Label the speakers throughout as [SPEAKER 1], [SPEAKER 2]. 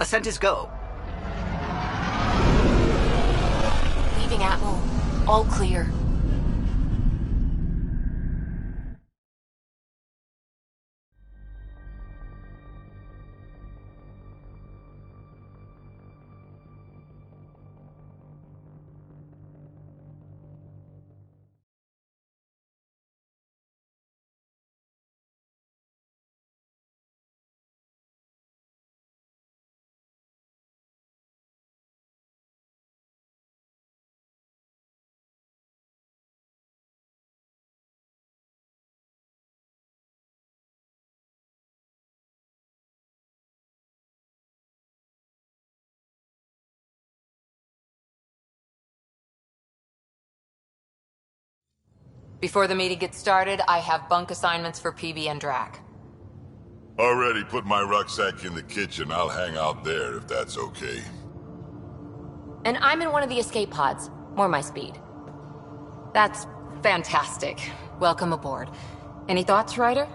[SPEAKER 1] Ascent is go.
[SPEAKER 2] Leaving Atmo. All clear. Before the meeting gets started, I have bunk assignments for PB and Drac.
[SPEAKER 3] Already put my rucksack in the kitchen. I'll hang out there if that's okay.
[SPEAKER 2] And I'm in one of the escape pods. More my speed. That's fantastic. Welcome aboard. Any thoughts, Ryder?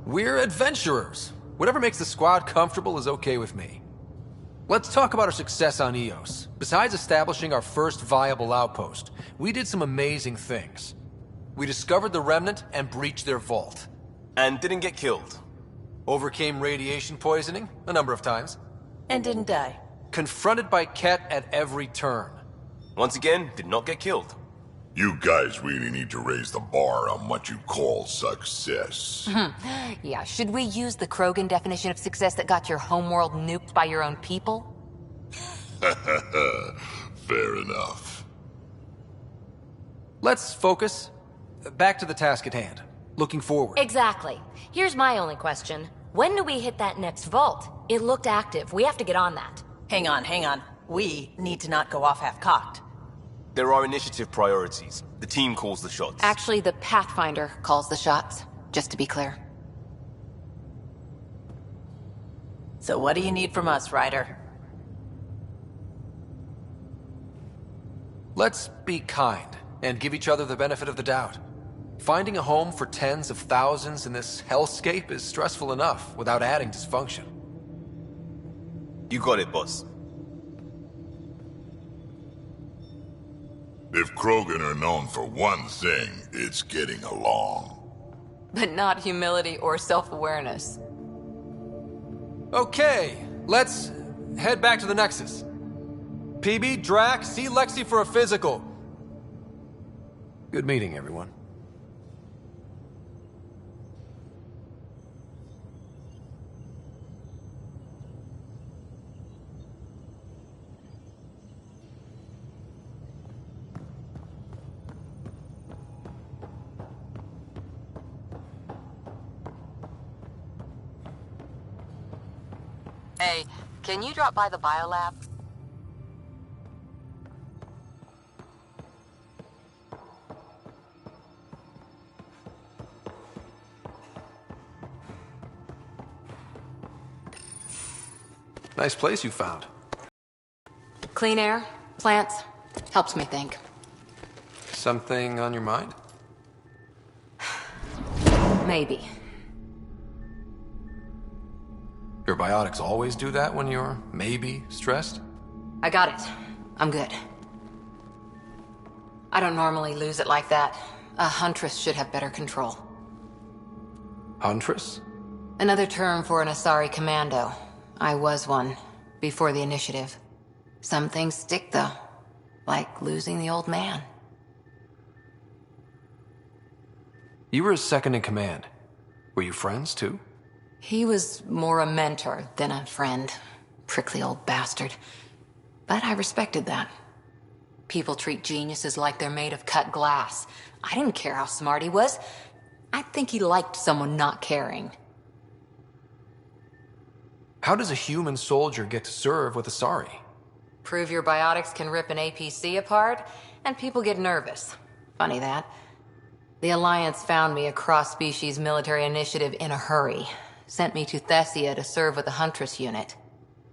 [SPEAKER 4] We're adventurers. Whatever makes the squad comfortable is okay with me. Let's talk about our success on Eos. Besides establishing our first viable outpost, we did some amazing things. We discovered the Remnant and breached their vault.
[SPEAKER 5] And didn't get killed.
[SPEAKER 4] Overcame radiation poisoning a number of times.
[SPEAKER 6] And didn't die.
[SPEAKER 4] Confronted by Ket at every turn.
[SPEAKER 5] Once again, did not get killed.
[SPEAKER 3] You guys really need to raise the bar on what you call success.
[SPEAKER 2] Yeah, should we use the Krogan definition of success that got your homeworld nuked by your own people?
[SPEAKER 3] Fair enough.
[SPEAKER 4] Let's focus. Back to the task at hand. Looking forward.
[SPEAKER 2] Exactly. Here's my only question. When do we hit that next vault? It looked active. We have to get on that.
[SPEAKER 6] Hang on. We need to not go off half-cocked.
[SPEAKER 5] There are initiative priorities. The team calls the shots.
[SPEAKER 2] Actually, the Pathfinder calls the shots, just to be clear.
[SPEAKER 6] So what do you need from us, Ryder?
[SPEAKER 4] Let's be kind and give each other the benefit of the doubt. Finding a home for tens of thousands in this hellscape is stressful enough without adding dysfunction.
[SPEAKER 5] You got it, boss.
[SPEAKER 3] If Krogan are known for one thing, it's getting along.
[SPEAKER 2] But not humility or self-awareness.
[SPEAKER 4] Okay, let's head back to the Nexus. PB, Drac, see Lexi for a physical. Good meeting, everyone.
[SPEAKER 2] Hey, can you drop by the biolab?
[SPEAKER 4] Nice place you found.
[SPEAKER 2] Clean air, plants, helps me think.
[SPEAKER 4] Something on your mind?
[SPEAKER 2] Maybe.
[SPEAKER 4] Your biotics always do that when you're maybe stressed?
[SPEAKER 2] I got it. I'm good. I don't normally lose it like that. A huntress should have better control.
[SPEAKER 4] Huntress?
[SPEAKER 2] Another term for an Asari commando. I was one, before the initiative. Some things stick, though. Like losing the old man.
[SPEAKER 4] You were his second in command. Were you friends, too?
[SPEAKER 2] He was more a mentor than a friend. Prickly old bastard. But I respected that. People treat geniuses like they're made of cut glass. I didn't care how smart he was. I think he liked someone not caring.
[SPEAKER 4] How does a human soldier get to serve with Asari?
[SPEAKER 2] Prove your biotics can rip an APC apart, and people get nervous. Funny that. The Alliance found me a cross-species military initiative in a hurry. Sent me to Thessia to serve with the Huntress unit.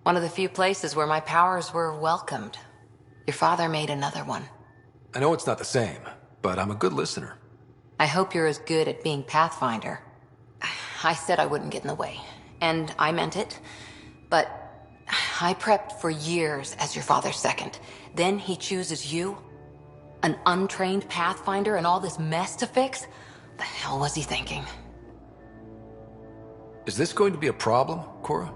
[SPEAKER 2] One of the few places where my powers were welcomed. Your father made another one.
[SPEAKER 4] I know it's not the same, but I'm a good listener.
[SPEAKER 2] I hope you're as good at being Pathfinder. I said I wouldn't get in the way. And I meant it. But I prepped for years as your father's second. Then he chooses you? An untrained Pathfinder and all this mess to fix? The hell was he thinking?
[SPEAKER 4] Is this going to be a problem, Cora?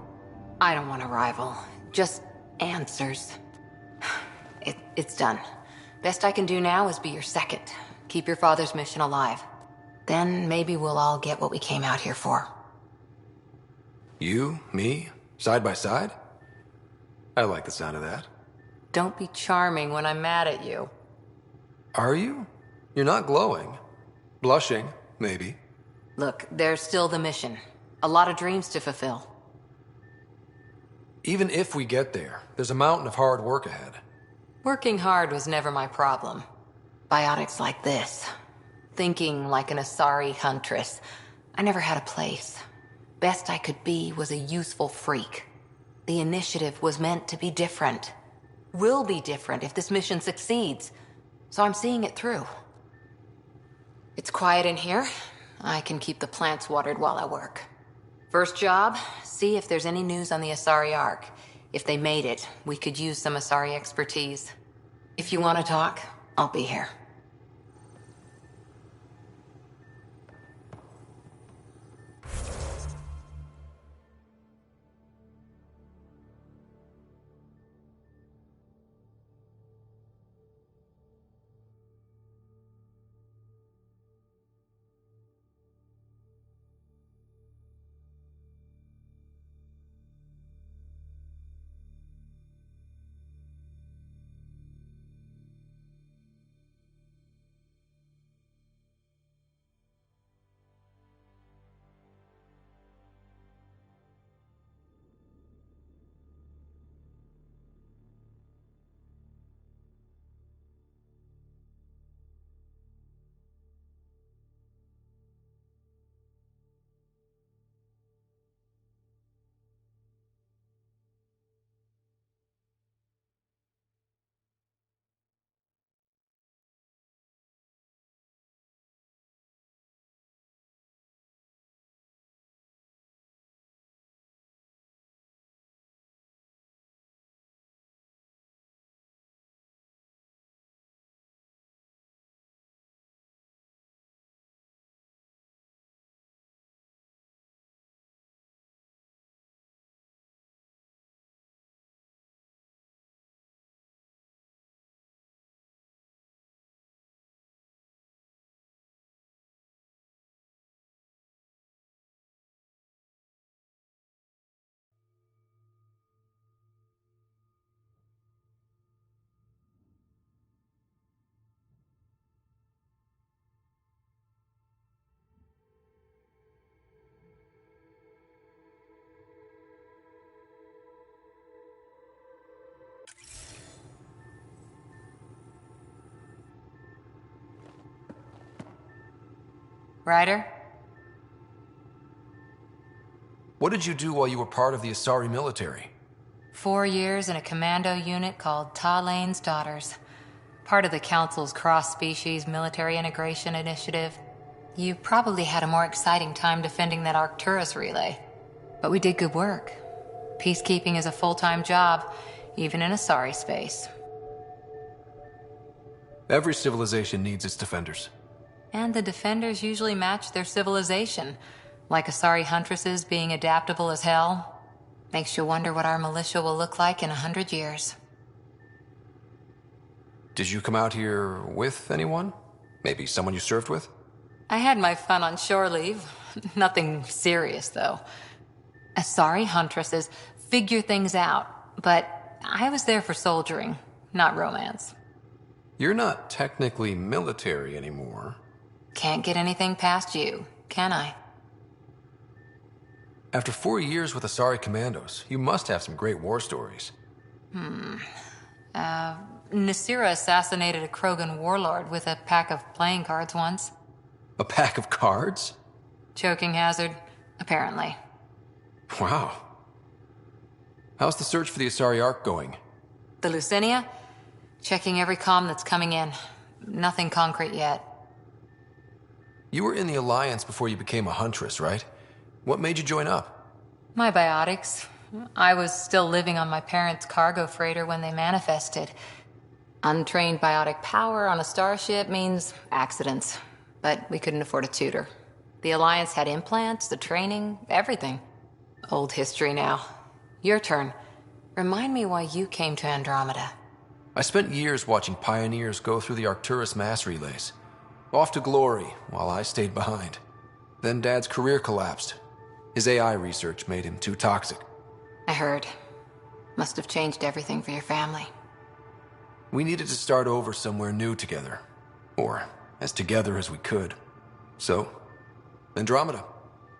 [SPEAKER 2] I don't want a rival. Just answers. It's done. Best I can do now is be your second. Keep your father's mission alive. Then maybe we'll all get what we came out here for.
[SPEAKER 4] You, me, side by side? I like the sound of that.
[SPEAKER 2] Don't be charming when I'm mad at you.
[SPEAKER 4] Are you? You're not glowing. Blushing, maybe.
[SPEAKER 2] Look, there's still the mission. A lot of dreams to fulfill.
[SPEAKER 4] Even if we get there, there's a mountain of hard work ahead.
[SPEAKER 2] Working hard was never my problem. Biotics like this. Thinking like an Asari huntress. I never had a place. Best I could be was a useful freak. The initiative was meant to be different. Will be different if this mission succeeds. So I'm seeing it through. It's quiet in here. I can keep the plants watered while I work. First job, see if there's any news on the Asari Ark. If they made it, we could use some Asari expertise. If you want to talk, I'll be here. Ryder?
[SPEAKER 4] What did you do while you were part of the Asari military?
[SPEAKER 2] 4 years in a commando unit called Talane's Daughters. Part of the Council's cross-species military integration initiative. You probably had a more exciting time defending that Arcturus relay. But we did good work. Peacekeeping is a full-time job, even in Asari space.
[SPEAKER 4] Every civilization needs its defenders.
[SPEAKER 2] And the defenders usually match their civilization. Like Asari huntresses being adaptable as hell. Makes you wonder what our militia will look like in 100 years.
[SPEAKER 4] Did you come out here with anyone? Maybe someone you served with?
[SPEAKER 2] I had my fun on shore leave. Nothing serious, though. Asari huntresses figure things out, but I was there for soldiering, not romance.
[SPEAKER 4] You're not technically military anymore.
[SPEAKER 2] Can't get anything past you, can I?
[SPEAKER 4] After 4 years with Asari commandos, you must have some great war stories.
[SPEAKER 2] Nasira assassinated a Krogan warlord with a pack of playing cards once.
[SPEAKER 4] A pack of cards?
[SPEAKER 2] Choking hazard, apparently.
[SPEAKER 4] Wow. How's the search for the Asari Ark going?
[SPEAKER 2] The Lucinia? Checking every comm that's coming in. Nothing concrete yet.
[SPEAKER 4] You were in the Alliance before you became a Huntress, right? What made you join up?
[SPEAKER 2] My biotics. I was still living on my parents' cargo freighter when they manifested. Untrained biotic power on a starship means accidents. But we couldn't afford a tutor. The Alliance had implants, the training, everything. Old history now. Your turn. Remind me why you came to Andromeda.
[SPEAKER 4] I spent years watching pioneers go through the Arcturus mass relays. Off to glory, while I stayed behind. Then Dad's career collapsed. His AI research made him too toxic.
[SPEAKER 2] I heard. Must have changed everything for your family.
[SPEAKER 4] We needed to start over somewhere new together. Or as together as we could. So, Andromeda.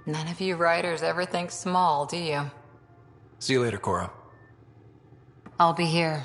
[SPEAKER 2] None of you writers ever think small, do you?
[SPEAKER 4] See you later, Cora.
[SPEAKER 2] I'll be here.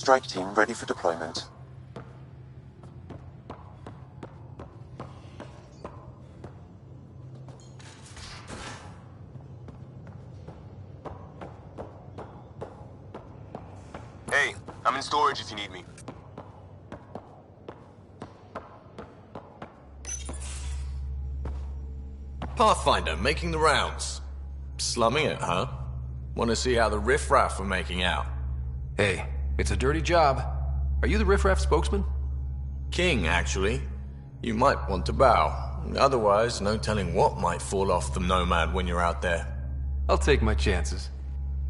[SPEAKER 1] Strike team ready for deployment.
[SPEAKER 5] Hey, I'm in storage if you need me.
[SPEAKER 7] Pathfinder, making the rounds. Slumming it, huh? Want to see how the riffraff are making out?
[SPEAKER 4] Hey, it's a dirty job. Are you the riffraff spokesman?
[SPEAKER 7] King, actually. You might want to bow. Otherwise, no telling what might fall off the Nomad when you're out there.
[SPEAKER 4] I'll take my chances.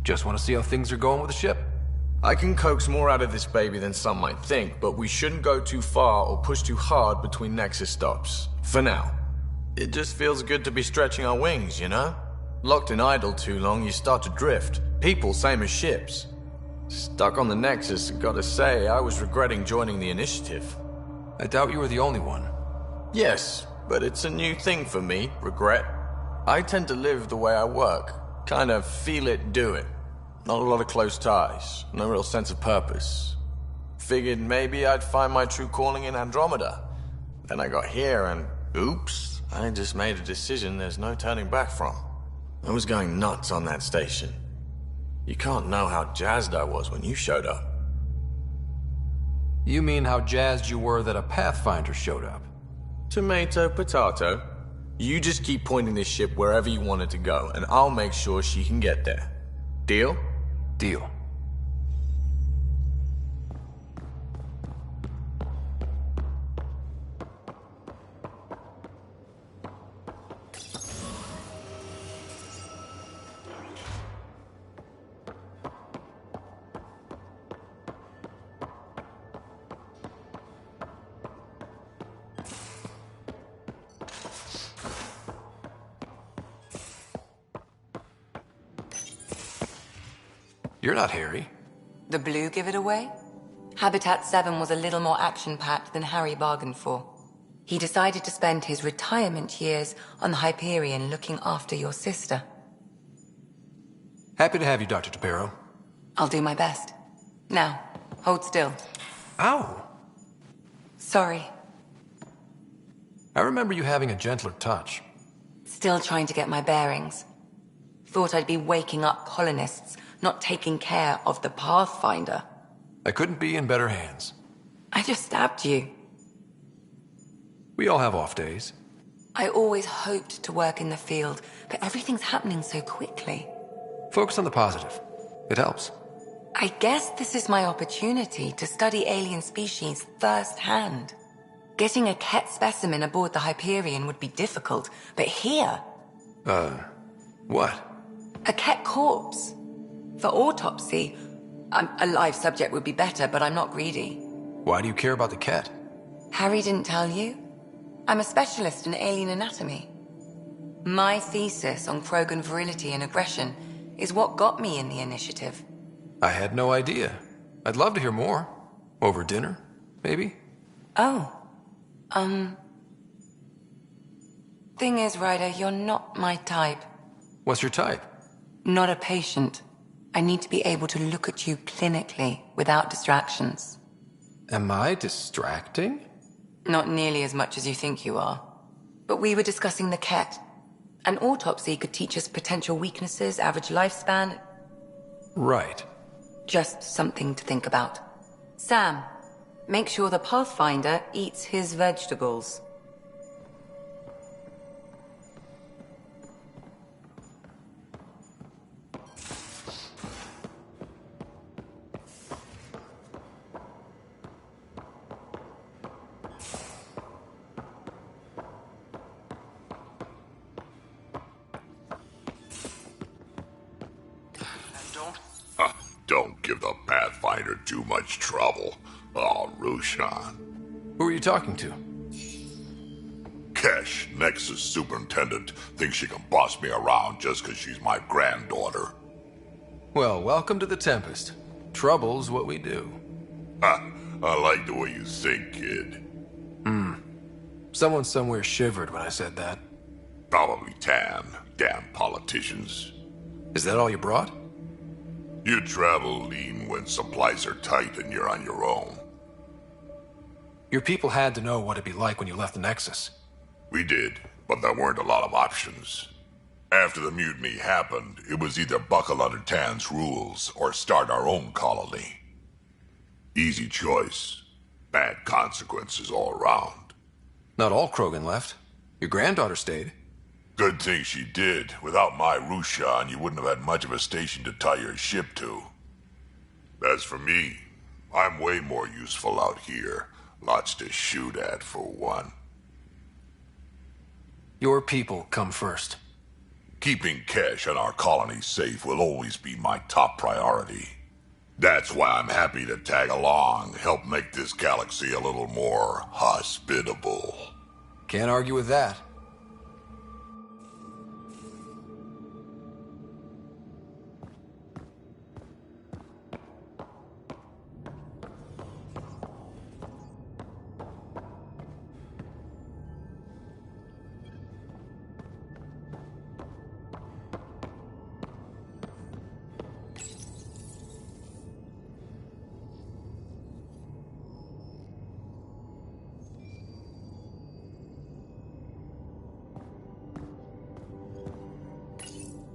[SPEAKER 4] Just want to see how things are going with the ship.
[SPEAKER 7] I can coax more out of this baby than some might think, but we shouldn't go too far or push too hard between Nexus stops. For now. It just feels good to be stretching our wings, you know? Locked in idle too long, you start to drift. People, same as ships. Stuck on the Nexus, gotta say, I was regretting joining the Initiative.
[SPEAKER 4] I doubt you were the only one.
[SPEAKER 7] Yes, but it's a new thing for me, regret. I tend to live the way I work. Kind of feel it, do it. Not a lot of close ties, no real sense of purpose. Figured maybe I'd find my true calling in Andromeda. Then I got here and, oops, I just made a decision there's no turning back from. I was going nuts on that station. You can't know how jazzed I was when you showed up.
[SPEAKER 4] You mean how jazzed you were that a Pathfinder showed up?
[SPEAKER 7] Tomato, potato. You just keep pointing this ship wherever you want it to go, and I'll make sure she can get there. Deal?
[SPEAKER 4] Deal. You're not Harry.
[SPEAKER 2] The blue give it away? Habitat 7 was a little more action-packed than Harry bargained for. He decided to spend his retirement years on the Hyperion looking after your sister.
[SPEAKER 4] Happy to have you, Dr. Tapero.
[SPEAKER 2] I'll do my best. Now, hold still.
[SPEAKER 4] Ow!
[SPEAKER 2] Sorry.
[SPEAKER 4] I remember you having a gentler touch.
[SPEAKER 2] Still trying to get my bearings. Thought I'd be waking up colonists, not taking care of the Pathfinder.
[SPEAKER 4] I couldn't be in better hands.
[SPEAKER 2] I just stabbed you.
[SPEAKER 4] We all have off days.
[SPEAKER 2] I always hoped to work in the field, but everything's happening so quickly.
[SPEAKER 4] Focus on the positive. It helps.
[SPEAKER 2] I guess this is my opportunity to study alien species firsthand. Getting a Ket specimen aboard the Hyperion would be difficult, but here...
[SPEAKER 4] What?
[SPEAKER 2] A Ket corpse. For autopsy, a live subject would be better, but I'm not greedy.
[SPEAKER 4] Why do you care about the cat?
[SPEAKER 2] Harry didn't tell you? I'm a specialist in alien anatomy. My thesis on Krogan virility and aggression is what got me in the Initiative.
[SPEAKER 4] I had no idea. I'd love to hear more. Over dinner, maybe?
[SPEAKER 2] Oh. Thing is, Ryder, you're not my type.
[SPEAKER 4] What's your type?
[SPEAKER 2] Not a patient. I need to be able to look at you clinically without distractions.
[SPEAKER 4] Am I distracting?
[SPEAKER 2] Not nearly as much as you think you are. But we were discussing the Ket. An autopsy could teach us potential weaknesses, average lifespan.
[SPEAKER 4] Right.
[SPEAKER 2] Just something to think about. Sam, make sure the Pathfinder eats his vegetables.
[SPEAKER 3] Don't give the Pathfinder too much trouble. Oh, Rushan.
[SPEAKER 4] Who are you talking to?
[SPEAKER 3] Kesh, Nexus Superintendent, thinks she can boss me around just because she's my granddaughter.
[SPEAKER 4] Well, welcome to the Tempest. Trouble's what we do.
[SPEAKER 3] Ha, I like the way you think, kid.
[SPEAKER 4] Someone somewhere shivered when I said that.
[SPEAKER 3] Probably Tan. Damn politicians.
[SPEAKER 4] Is that all you brought?
[SPEAKER 3] You travel lean when supplies are tight and you're on your own.
[SPEAKER 4] Your people had to know what it'd be like when you left the Nexus.
[SPEAKER 3] We did, but there weren't a lot of options. After the mutiny happened, it was either buckle under Tan's rules or start our own colony. Easy choice. Bad consequences all around.
[SPEAKER 4] Not all Krogan left. Your granddaughter stayed.
[SPEAKER 3] Good thing she did. Without my Rushan, you wouldn't have had much of a station to tie your ship to. As for me, I'm way more useful out here. Lots to shoot at, for one.
[SPEAKER 4] Your people come first.
[SPEAKER 3] Keeping Kesh and our colony safe will always be my top priority. That's why I'm happy to tag along, help make this galaxy a little more hospitable.
[SPEAKER 4] Can't argue with that.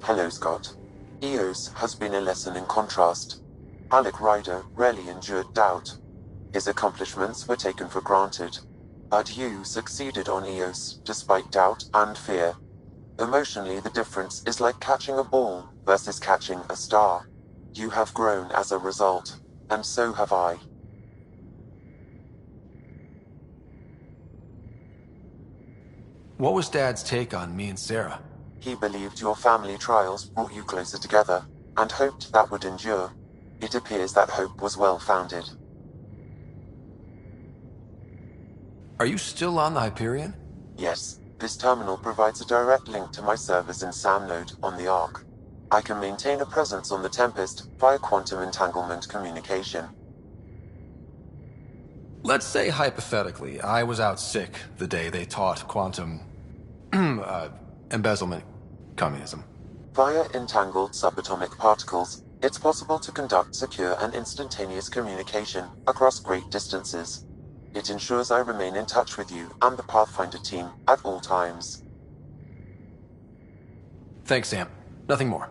[SPEAKER 1] Hello, Scott. Eos has been a lesson in contrast. Alec Ryder rarely endured doubt. His accomplishments were taken for granted. But you succeeded on Eos, despite doubt and fear. Emotionally, the difference is like catching a ball versus catching a star. You have grown as a result, and so have I.
[SPEAKER 4] What was Dad's take on me and Sarah?
[SPEAKER 1] He believed your family trials brought you closer together, and hoped that would endure. It appears that hope was well-founded.
[SPEAKER 4] Are you still on the Hyperion?
[SPEAKER 1] Yes, this terminal provides a direct link to my servers in SAM node on the Ark. I can maintain a presence on the Tempest via quantum entanglement communication.
[SPEAKER 4] Let's say hypothetically, I was out sick the day they taught quantum... embezzlement communism.
[SPEAKER 1] Via entangled subatomic particles, it's possible to conduct secure and instantaneous communication across great distances. It ensures I remain in touch with you and the Pathfinder team at all times.
[SPEAKER 4] Thanks, Sam. Nothing more.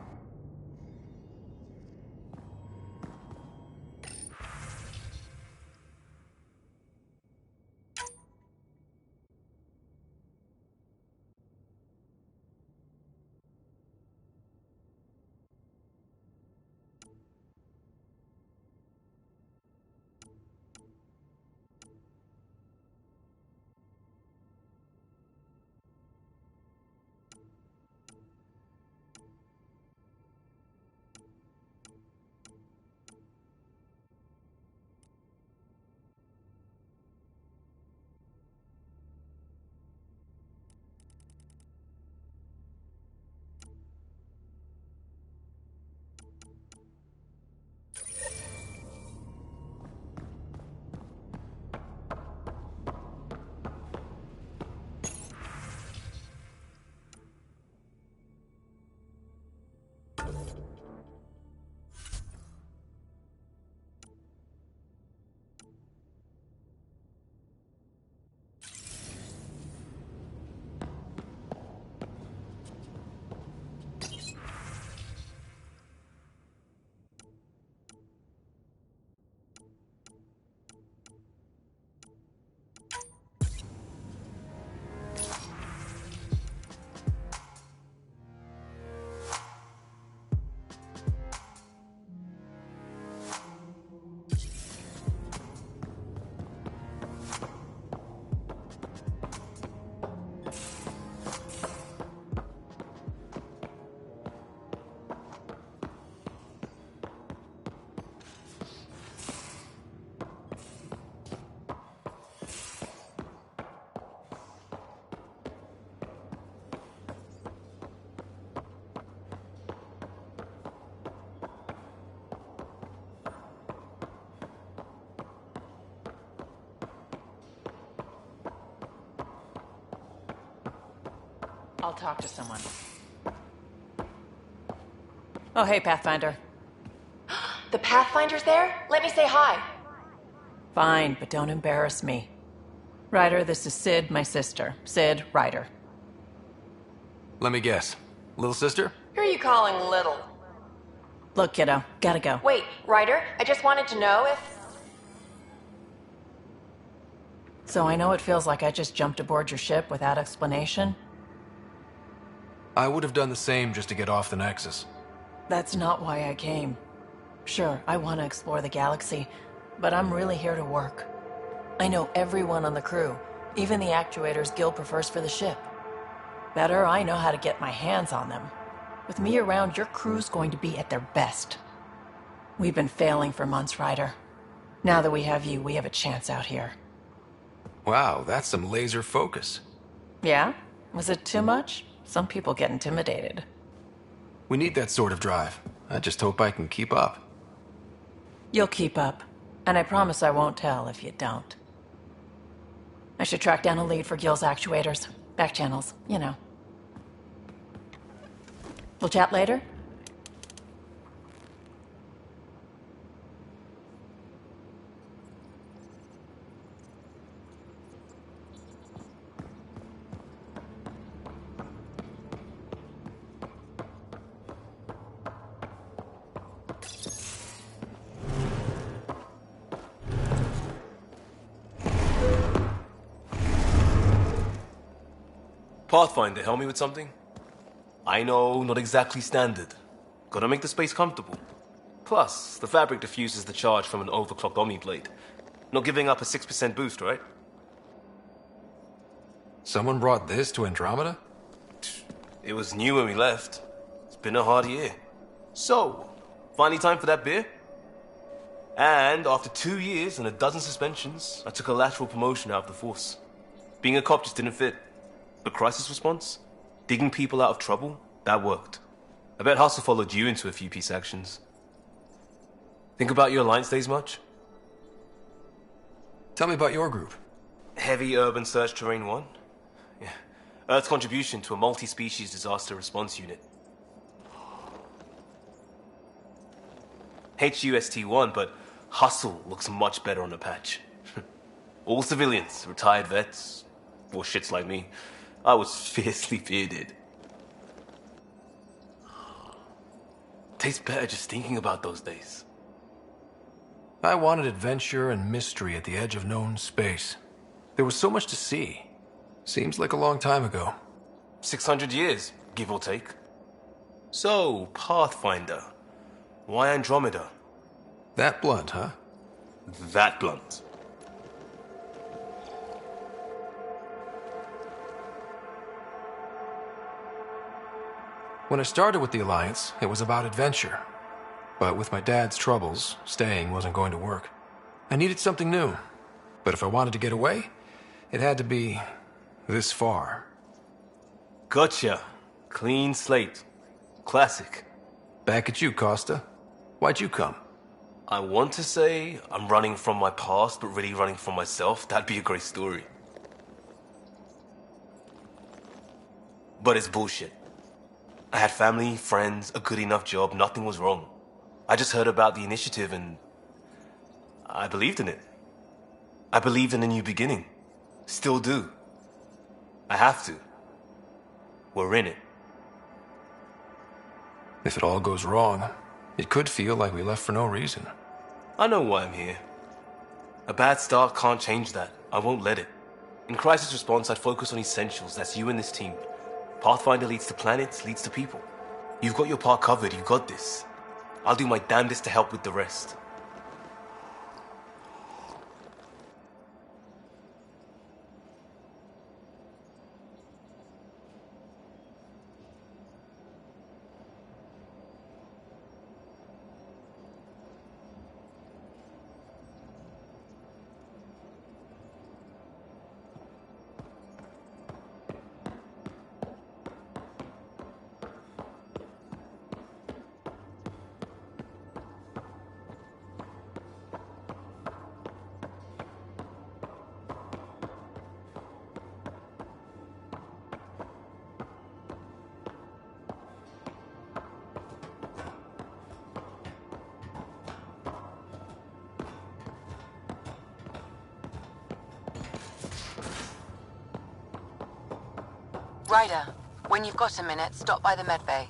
[SPEAKER 6] I'll talk to someone. Oh, hey, Pathfinder.
[SPEAKER 2] The Pathfinder's there? Let me say hi.
[SPEAKER 6] Fine, but don't embarrass me. Ryder, this is Sid, my sister. Sid Ryder.
[SPEAKER 4] Let me guess. Little sister?
[SPEAKER 2] Who are you calling little?
[SPEAKER 6] Look, kiddo, gotta go.
[SPEAKER 2] Wait, Ryder, I just wanted to know if...
[SPEAKER 6] So I know it feels like I just jumped aboard your ship without explanation.
[SPEAKER 4] I would have done the same just to get off the Nexus.
[SPEAKER 6] That's not why I came. Sure, I want to explore the galaxy, but I'm really here to work. I know everyone on the crew, even the actuators Gil prefers for the ship. Better, I know how to get my hands on them. With me around, your crew's going to be at their best. We've been failing for months, Ryder. Now that we have you, we have a chance out here.
[SPEAKER 4] Wow, that's some laser focus.
[SPEAKER 6] Yeah? Was it too much? Some people get intimidated.
[SPEAKER 4] We need that sort of drive. I just hope I can keep up.
[SPEAKER 6] You'll keep up. And I promise I won't tell if you don't. I should track down a lead for Gil's actuators. Back channels, you know. We'll chat later?
[SPEAKER 5] Pathfinder, help me with something? I know, not exactly standard. Gotta make the space comfortable. Plus, the fabric diffuses the charge from an overclocked Omni blade. Not giving up a 6% boost, right?
[SPEAKER 4] Someone brought this to Andromeda?
[SPEAKER 5] It was new when we left. It's been a hard year. So, finally time for that beer? And after 2 years and a dozen suspensions, I took a lateral promotion out of the force. Being a cop just didn't fit. But crisis response? Digging people out of trouble? That worked. I bet Hustle followed you into a few peace actions. Think about your Alliance days much?
[SPEAKER 4] Tell me about your group.
[SPEAKER 5] Heavy Urban Search Terrain 1? Yeah. Earth's contribution to a multi-species disaster response unit. HUST-1, but Hustle looks much better on the patch. All civilians, retired vets, or shits like me. I was fiercely bearded. Tastes better just thinking about those days.
[SPEAKER 4] I wanted adventure and mystery at the edge of known space. There was so much to see. Seems like a long time ago.
[SPEAKER 5] 600 years, give or take. So, Pathfinder. Why Andromeda?
[SPEAKER 4] That blunt, huh?
[SPEAKER 5] That blunt.
[SPEAKER 4] When I started with the Alliance, it was about adventure. But with my dad's troubles, staying wasn't going to work. I needed something new. But if I wanted to get away, it had to be this far.
[SPEAKER 5] Gotcha. Clean slate. Classic.
[SPEAKER 4] Back at you, Costa. Why'd you come?
[SPEAKER 5] I want to say I'm running from my past, but really running from myself. That'd be a great story. But it's bullshit. I had family, friends, a good enough job, nothing was wrong. I just heard about the initiative and I believed in it. I believed in a new beginning. Still do. I have to. We're in it.
[SPEAKER 4] If it all goes wrong, it could feel like we left for no reason.
[SPEAKER 5] I know why I'm here. A bad start can't change that. I won't let it. In crisis response, I'd focus on essentials. That's you and this team. Pathfinder leads to planets, leads to people. You've got your part covered, you've got this. I'll do my damnedest to help with the rest.
[SPEAKER 8] Ryder, when you've got a minute, stop by the medbay.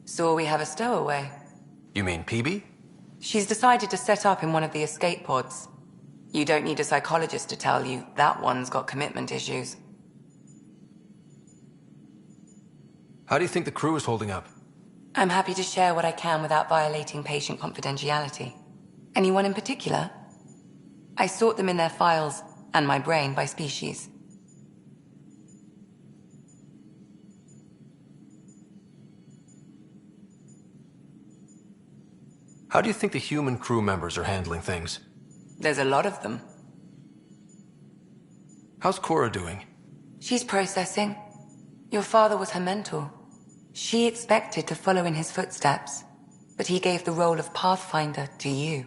[SPEAKER 2] So we have a stowaway.
[SPEAKER 4] You mean PB?
[SPEAKER 2] She's decided to set up in one of the escape pods. You don't need a psychologist to tell you that one's got commitment issues.
[SPEAKER 4] How do you think the crew is holding up?
[SPEAKER 2] I'm happy to share what I can without violating patient confidentiality. Anyone in particular? I sort them in their files and my brain by species.
[SPEAKER 4] How do you think the human crew members are handling things?
[SPEAKER 2] There's a lot of them.
[SPEAKER 4] How's Cora doing?
[SPEAKER 2] She's processing. Your father was her mentor. She expected to follow in his footsteps, but he gave the role of Pathfinder to you.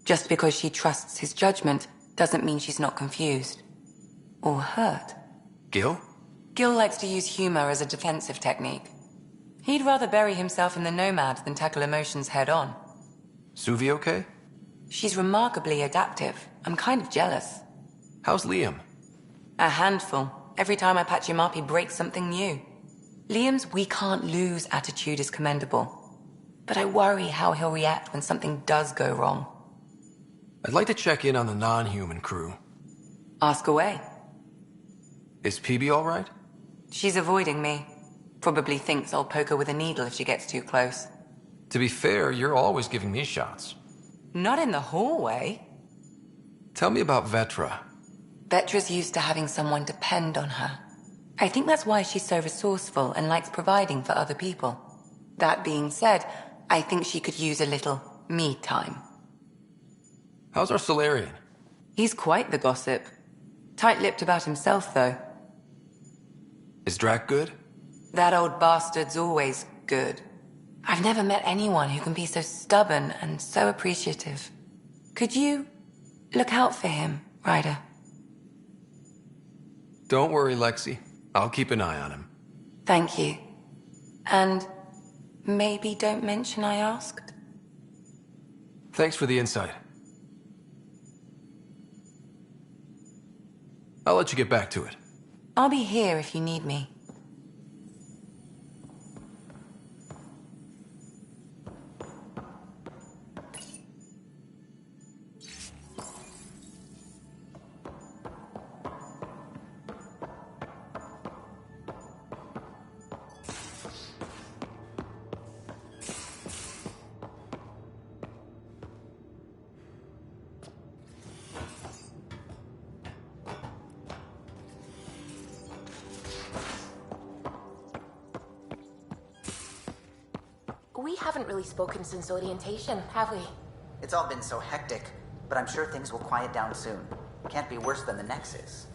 [SPEAKER 2] Just because she trusts his judgment doesn't mean she's not confused. Or hurt.
[SPEAKER 4] Gil?
[SPEAKER 2] Gil likes to use humor as a defensive technique. He'd rather bury himself in the Nomad than tackle emotions head-on.
[SPEAKER 4] Suvi okay?
[SPEAKER 2] She's remarkably adaptive. I'm kind of jealous.
[SPEAKER 4] How's Liam?
[SPEAKER 2] A handful. Every time I patch him up, he breaks something new. Liam's we can't lose attitude is commendable. But I worry how he'll react when something does go wrong.
[SPEAKER 4] I'd like to check in on the non-human crew.
[SPEAKER 2] Ask away.
[SPEAKER 4] Is PB all right?
[SPEAKER 2] She's avoiding me. Probably thinks I'll poke her with a needle if she gets too close.
[SPEAKER 4] To be fair, you're always giving me shots.
[SPEAKER 2] Not in the hallway.
[SPEAKER 4] Tell me about Vetra.
[SPEAKER 2] Vetra's used to having someone depend on her. I think that's why she's so resourceful and likes providing for other people. That being said, I think she could use a little me time.
[SPEAKER 4] How's our Solarian?
[SPEAKER 2] He's quite the gossip. Tight-lipped about himself, though.
[SPEAKER 4] Is Drac good?
[SPEAKER 2] That old bastard's always good. I've never met anyone who can be so stubborn and so appreciative. Could you look out for him, Ryder?
[SPEAKER 4] Don't worry, Lexi. I'll keep an eye on him.
[SPEAKER 2] Thank you. And maybe don't mention I asked?
[SPEAKER 4] Thanks for the insight. I'll let you get back to it.
[SPEAKER 2] I'll be here if you need me.
[SPEAKER 9] We haven't really spoken since orientation, have we?
[SPEAKER 10] It's all been so hectic, but I'm sure things will quiet down soon. Can't be worse than the Nexus.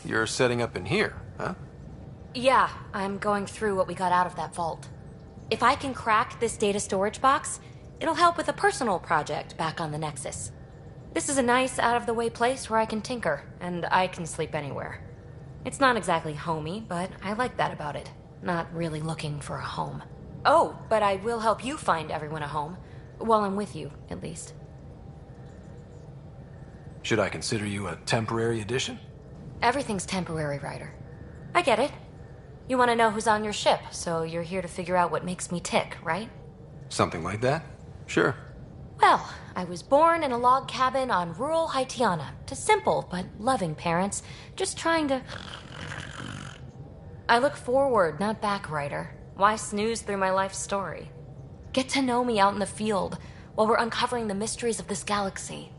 [SPEAKER 4] You're setting up in here, huh?
[SPEAKER 9] Yeah, I'm going through what we got out of that vault. If I can crack this data storage box,
[SPEAKER 11] It'll help with a personal project back on the Nexus. This is a nice, out-of-the-way place where I can tinker, and I can sleep anywhere. It's not exactly homey, but I like that about it. Not really looking for a home. Oh, but I will help you find everyone a home. While I'm with you, at least.
[SPEAKER 4] Should I consider you a temporary addition?
[SPEAKER 11] Everything's temporary, Ryder. I get it. You want to know who's on your ship, so you're here to figure out what makes me tick, right?
[SPEAKER 4] Something like that? Sure.
[SPEAKER 11] Well, I was born in a log cabin on rural Haitiana to simple but loving parents, just trying to... I look forward, not back, Ryder. Why snooze through my life story? Get to know me out in the field while we're uncovering the mysteries of this galaxy.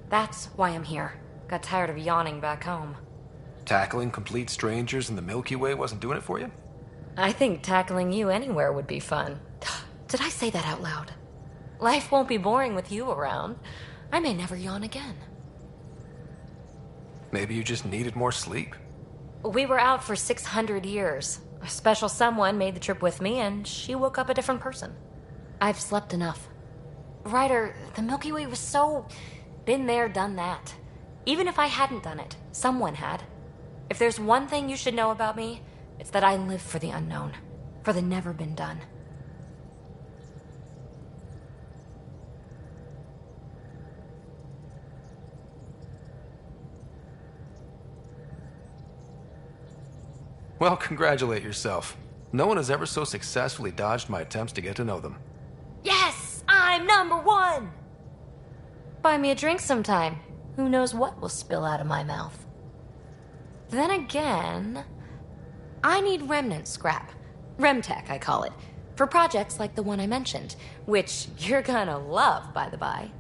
[SPEAKER 11] That's why I'm here. Got tired of yawning back home.
[SPEAKER 4] Tackling complete strangers in the Milky Way wasn't doing it for you?
[SPEAKER 11] I think tackling you anywhere would be fun. Did I say that out loud? Life won't be boring with you around. I may never yawn again.
[SPEAKER 4] Maybe you just needed more sleep.
[SPEAKER 11] We were out for 600 years. A special someone made the trip with me, and she woke up a different person. I've slept enough. Ryder, the Milky Way was so... been there, done that. Even if I hadn't done it, someone had. If there's one thing you should know about me, it's that I live for the unknown. For the never been done.
[SPEAKER 4] Well, congratulate yourself. No one has ever so successfully dodged my attempts to get to know them.
[SPEAKER 11] Yes! I'm #1! Buy me a drink sometime. Who knows what will spill out of my mouth. Then again... I need remnant scrap. Remtech, I call it. For projects like the one I mentioned. Which you're gonna love, by the by.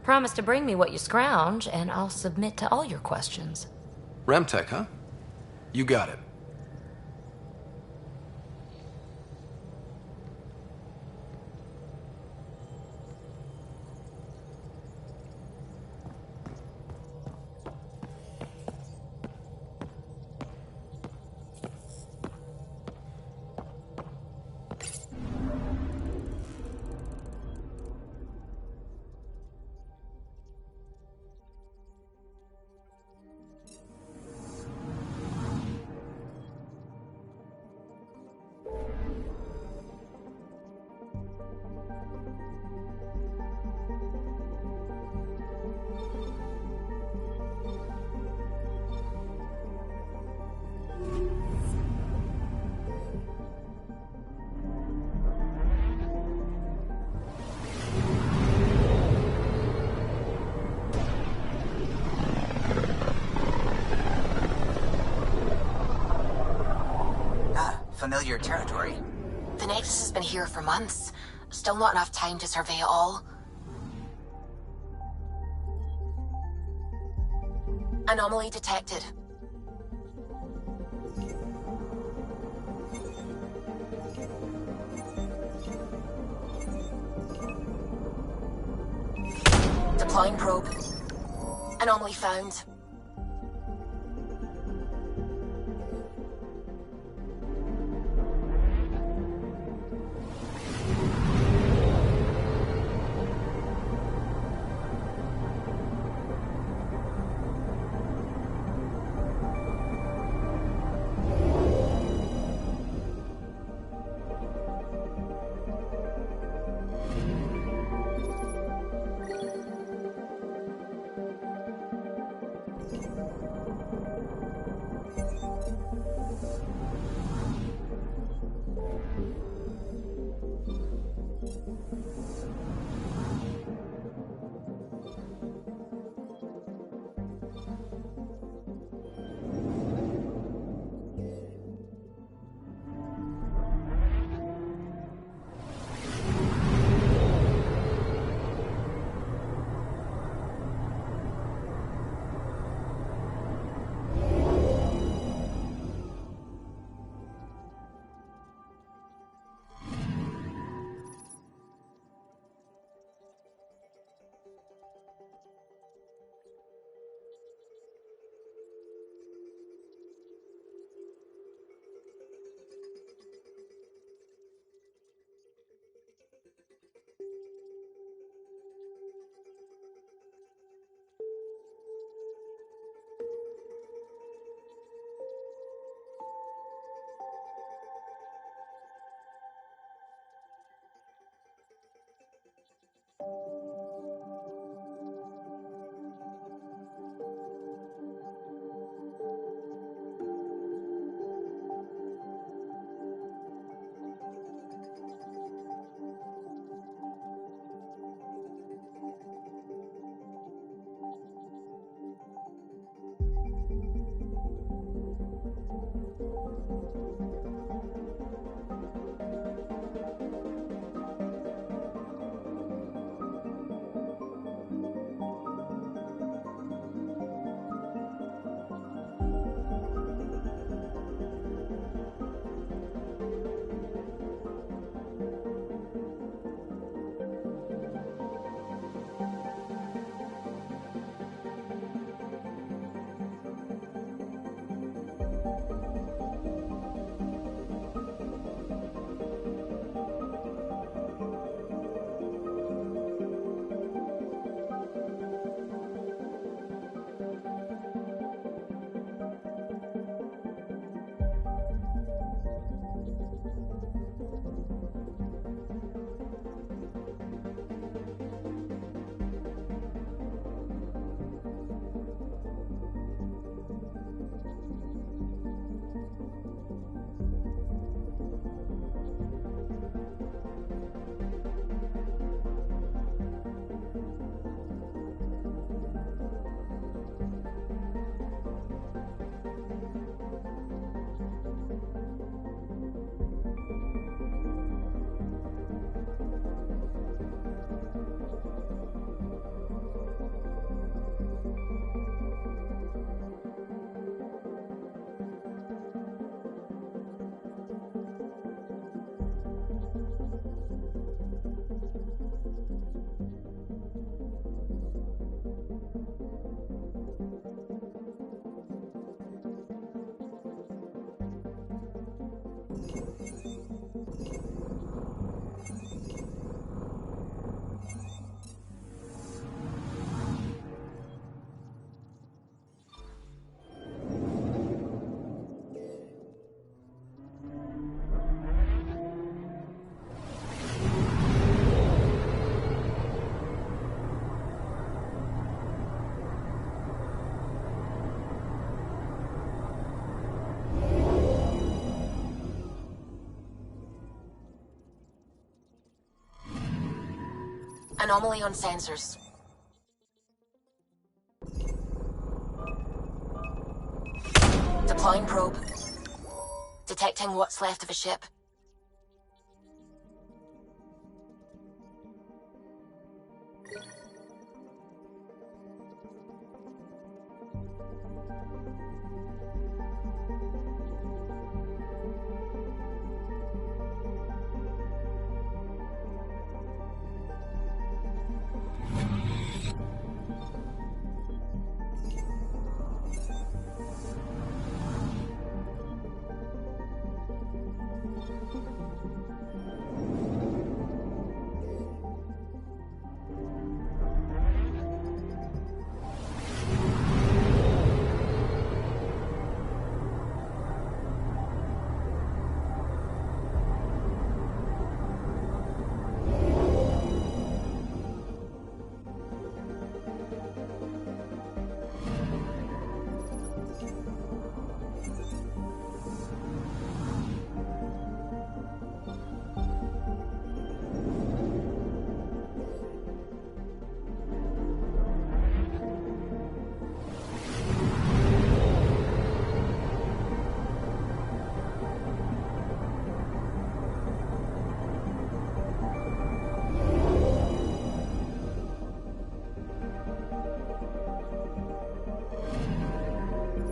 [SPEAKER 11] Promise to bring me what you scrounge, and I'll submit to all your questions.
[SPEAKER 4] Remtech, huh? You got it.
[SPEAKER 10] Familiar territory.
[SPEAKER 9] The Nexus has been here for months. Still not enough time to survey it all. Anomaly detected. Deploying probe. Anomaly found. Anomaly on sensors. Deploying probe. Detecting what's left of a ship.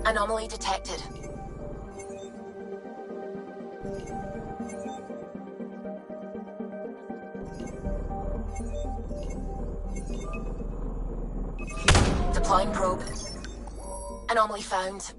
[SPEAKER 9] Anomaly detected. Deploying probe. Anomaly found.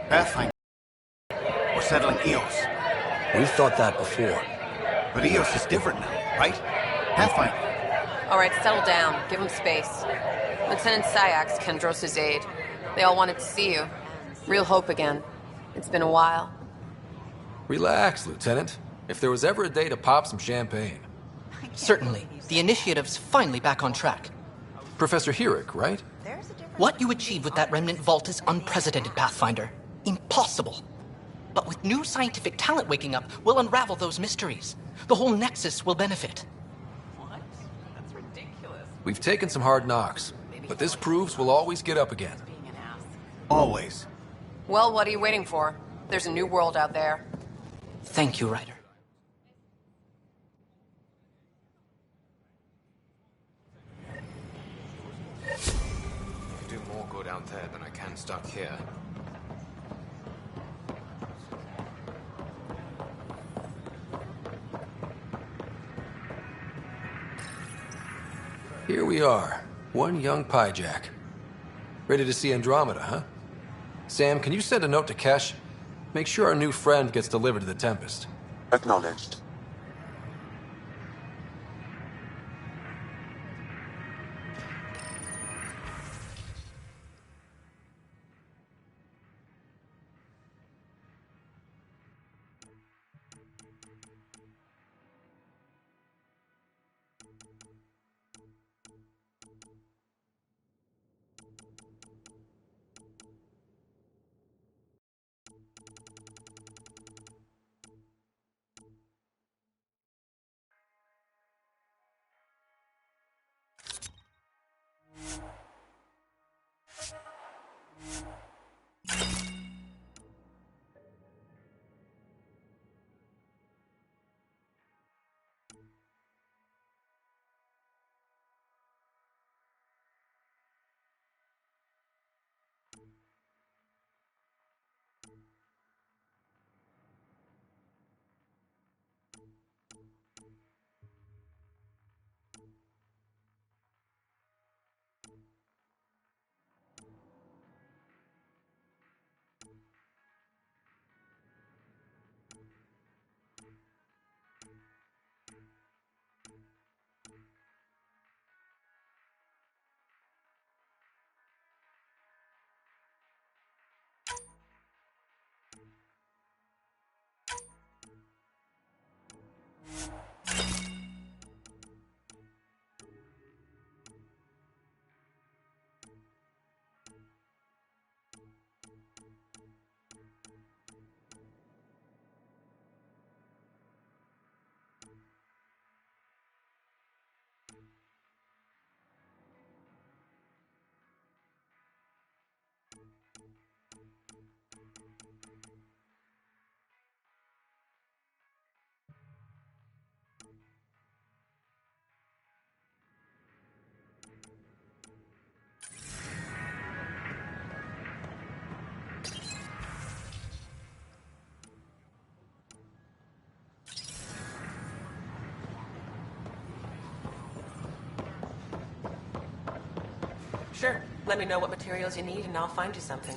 [SPEAKER 12] Pathfinder. We're settling Eos.
[SPEAKER 13] We've thought that before.
[SPEAKER 12] But Eos is different now, right? Pathfinder.
[SPEAKER 8] All right, settle down. Give him space. Lieutenant Syax, Kendros' aide. They all wanted to see you. Real hope again. It's been a while.
[SPEAKER 4] Relax, Lieutenant. If there was ever a day to pop some champagne.
[SPEAKER 14] Certainly. The initiative's finally back on track.
[SPEAKER 4] Professor Herrick, right?
[SPEAKER 14] What you achieved with that remnant vault is unprecedented, Pathfinder. Impossible. But with new scientific talent waking up, we'll unravel those mysteries. The whole Nexus will benefit.
[SPEAKER 8] What? That's ridiculous.
[SPEAKER 4] We've taken some hard knocks, but this proves we'll always get up again.
[SPEAKER 12] Always.
[SPEAKER 8] Well, what are you waiting for? There's a new world out there.
[SPEAKER 14] Thank you, Ryder.
[SPEAKER 15] I do more good out there than I can stuck here.
[SPEAKER 4] Here we are, one young Pyjack. Ready to see Andromeda, huh? Sam, can you send a note to Kesh? Make sure our new friend gets delivered to the Tempest.
[SPEAKER 1] Acknowledged.
[SPEAKER 8] Sure. Let me know what materials you need and I'll find you something.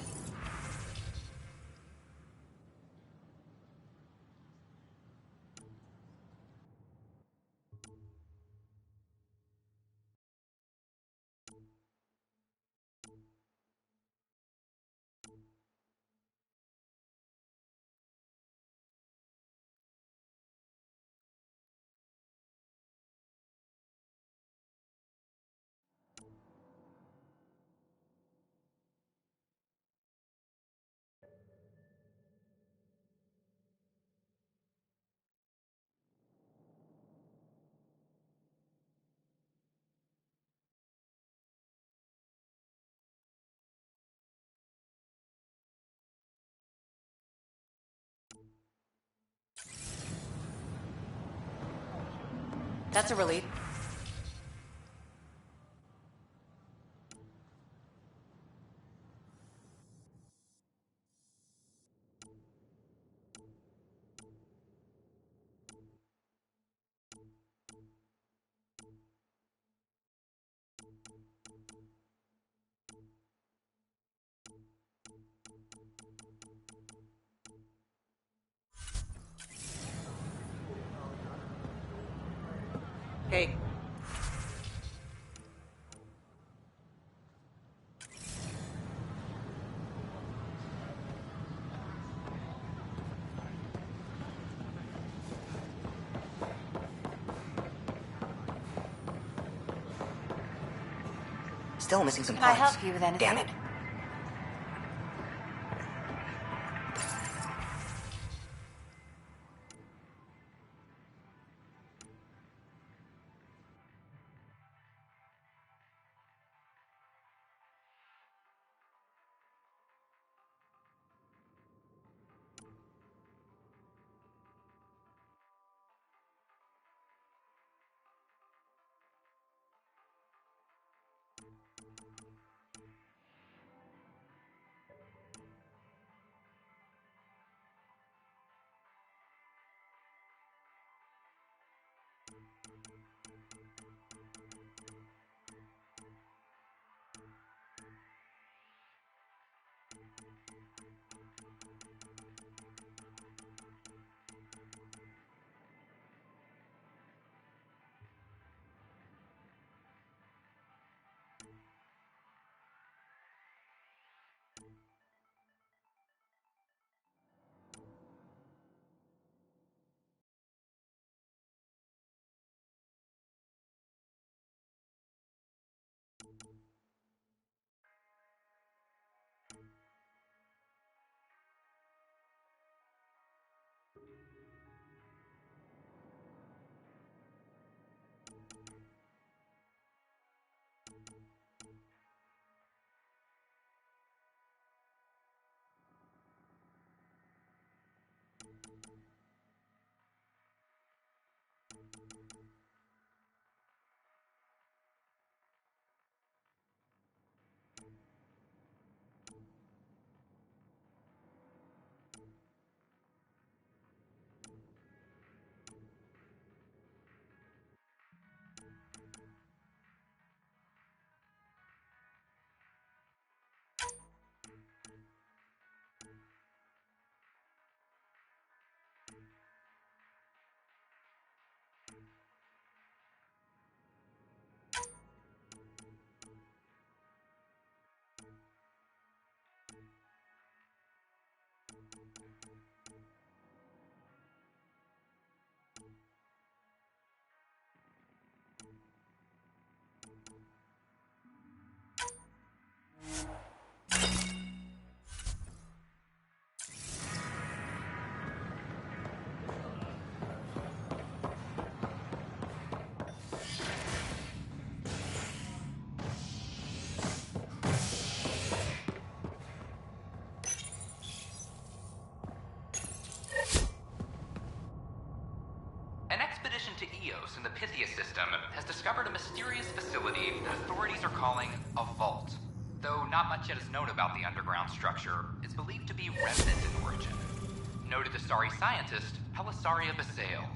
[SPEAKER 8] That's a relief. Hey.
[SPEAKER 10] Still missing some
[SPEAKER 9] Can I
[SPEAKER 10] parts.
[SPEAKER 9] help you with anything?
[SPEAKER 10] Damn it.
[SPEAKER 16] To Eos in the Pythia system has discovered a mysterious facility that authorities are calling a vault. Though not much yet is known about the underground structure, it's believed to be remnant in origin. Noted Astari scientist Pelisaria Basale.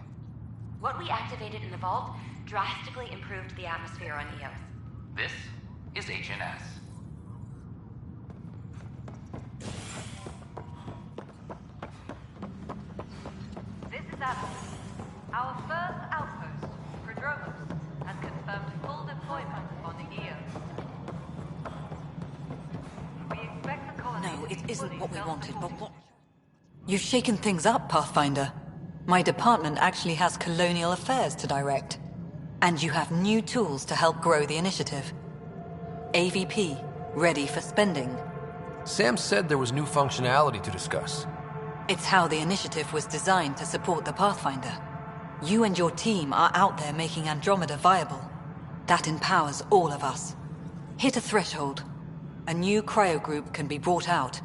[SPEAKER 9] What we activated in the vault drastically improved the atmosphere on Eos.
[SPEAKER 16] This is HNS.
[SPEAKER 17] This is Adam. Our first outpost, Prodromos, has confirmed full deployment on Eos. We expect the colony.
[SPEAKER 6] No, it isn't what we wanted, but what... You've shaken things up, Pathfinder. My department actually has colonial affairs to direct. And you have new tools to help grow the initiative. AVP, ready for spending.
[SPEAKER 4] Sam said there was new functionality to discuss.
[SPEAKER 6] It's how the initiative was designed to support the Pathfinder. You and your team are out there making Andromeda viable. That empowers all of us. Hit a threshold. A new cryo group can be brought out.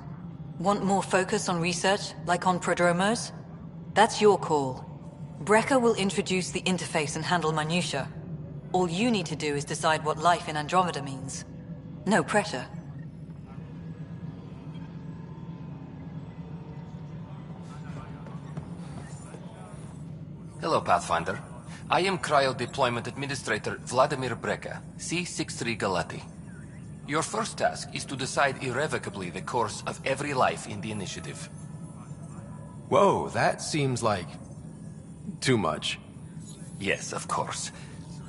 [SPEAKER 6] Want more focus on research, like on Prodromos? That's your call. Brecker will introduce the interface and handle minutia. All you need to do is decide what life in Andromeda means. No pressure.
[SPEAKER 18] Hello, Pathfinder. I am Cryo Deployment Administrator Vladimir Brecker, C-63 Galati. Your first task is to decide irrevocably the course of every life in the initiative.
[SPEAKER 4] Whoa, that seems like... too much.
[SPEAKER 18] Yes, of course.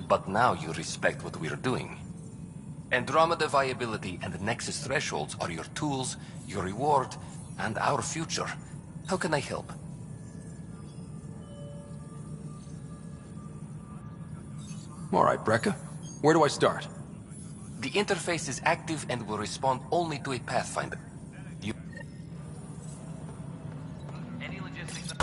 [SPEAKER 18] But now you respect what we're doing. Andromeda viability and Nexus thresholds are your tools, your reward, and our future. How can I help?
[SPEAKER 4] All right, Brecker. Where do I start?
[SPEAKER 18] The interface is active and will respond only to a Pathfinder. You...
[SPEAKER 16] Any logistics...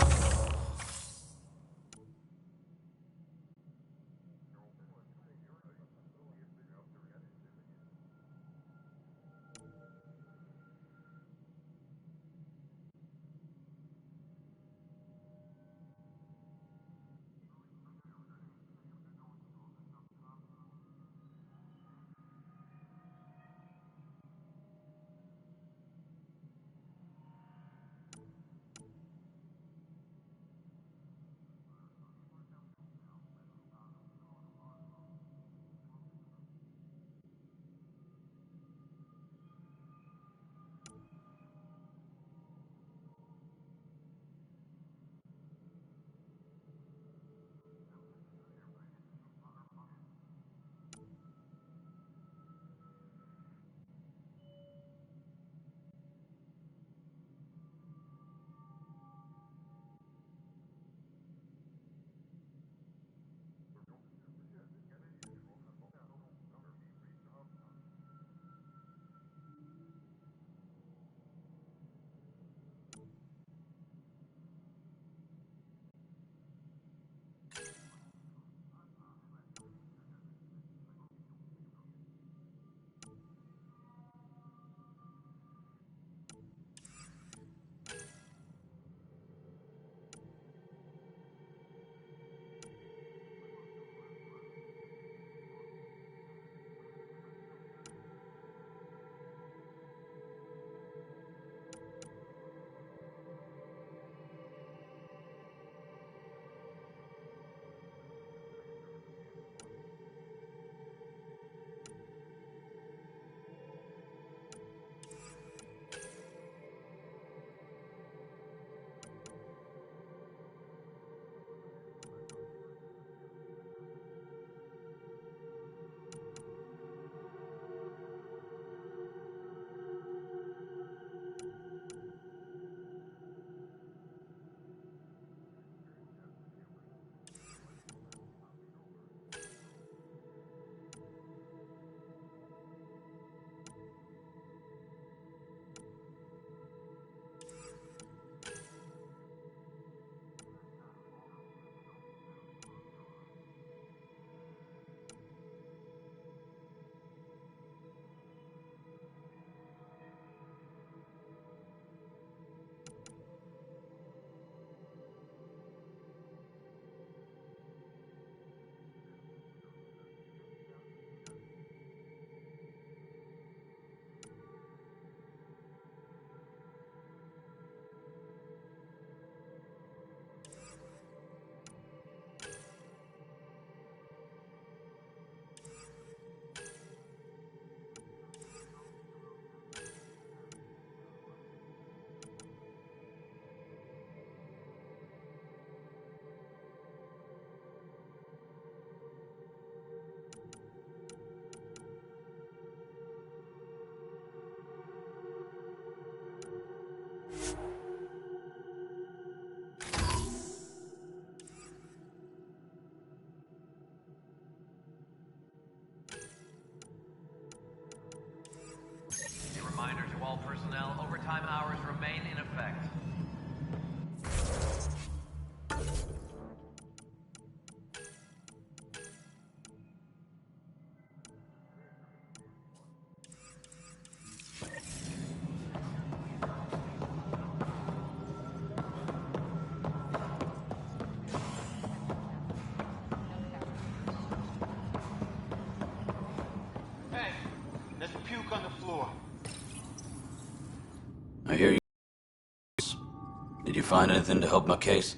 [SPEAKER 19] find anything to help my case?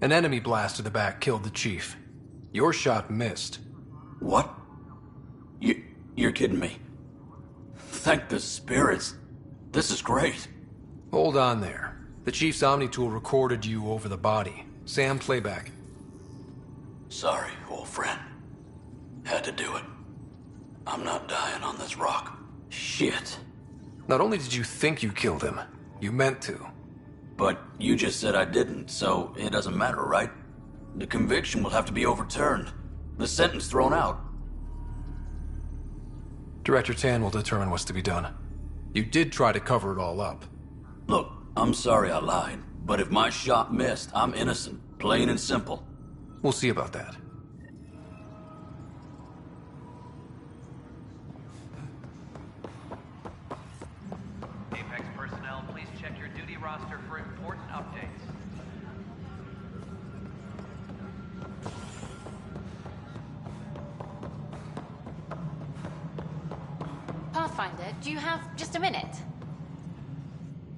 [SPEAKER 4] An enemy blast to the back killed the chief. Your shot missed.
[SPEAKER 19] What? You're kidding me. Thank the spirits. This is great.
[SPEAKER 4] Hold on there. The chief's Omni tool recorded you over the body. Sam, playback.
[SPEAKER 19] Sorry, old friend. Had to do it. I'm not dying on this rock. Shit.
[SPEAKER 4] Not only did you think you killed him, you meant to.
[SPEAKER 19] But you just said I didn't, so it doesn't matter, right? The conviction will have to be overturned. The sentence thrown out.
[SPEAKER 4] Director Tan will determine what's to be done. You did try to cover it all up.
[SPEAKER 19] Look, I'm sorry I lied, but if my shot missed, I'm innocent. Plain and simple.
[SPEAKER 4] We'll see about that.
[SPEAKER 16] Apex personnel, please check your duty roster for important updates.
[SPEAKER 2] Pathfinder, do you have just a minute?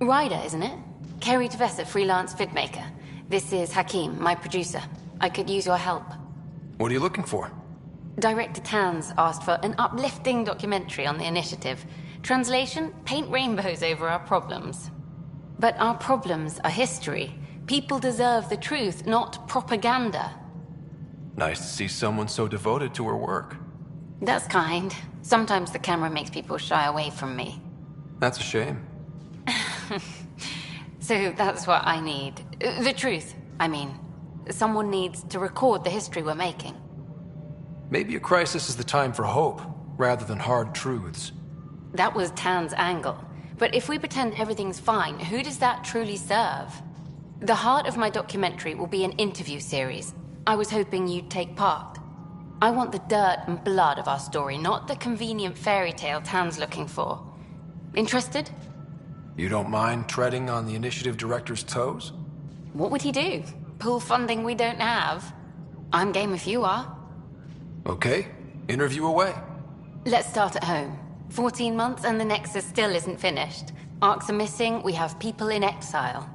[SPEAKER 2] Ryder, isn't it? Kerry Tavessa, freelance vidmaker. This is Hakim, my producer. I could use your help.
[SPEAKER 4] What are you looking for?
[SPEAKER 2] Director Tan's asked for an uplifting documentary on the initiative. Translation, paint rainbows over our problems. But our problems are history. People deserve the truth, not propaganda.
[SPEAKER 4] Nice to see someone so devoted to her work.
[SPEAKER 2] That's kind. Sometimes the camera makes people shy away from me.
[SPEAKER 4] That's a shame.
[SPEAKER 2] So that's what I need. The truth, I mean. Someone needs to record the history we're making.
[SPEAKER 4] Maybe a crisis is the time for hope, rather than hard truths.
[SPEAKER 2] That was Tan's angle. But if we pretend everything's fine, who does that truly serve? The heart of my documentary will be an interview series. I was hoping you'd take part. I want the dirt and blood of our story, not the convenient fairy tale Tan's looking for. Interested?
[SPEAKER 4] You don't mind treading on the initiative director's toes?
[SPEAKER 2] What would he do? Pull funding we don't have? I'm game if you are.
[SPEAKER 4] Okay, interview away.
[SPEAKER 2] Let's start at home. 14 months and the Nexus still isn't finished. Arcs are missing, we have people in exile.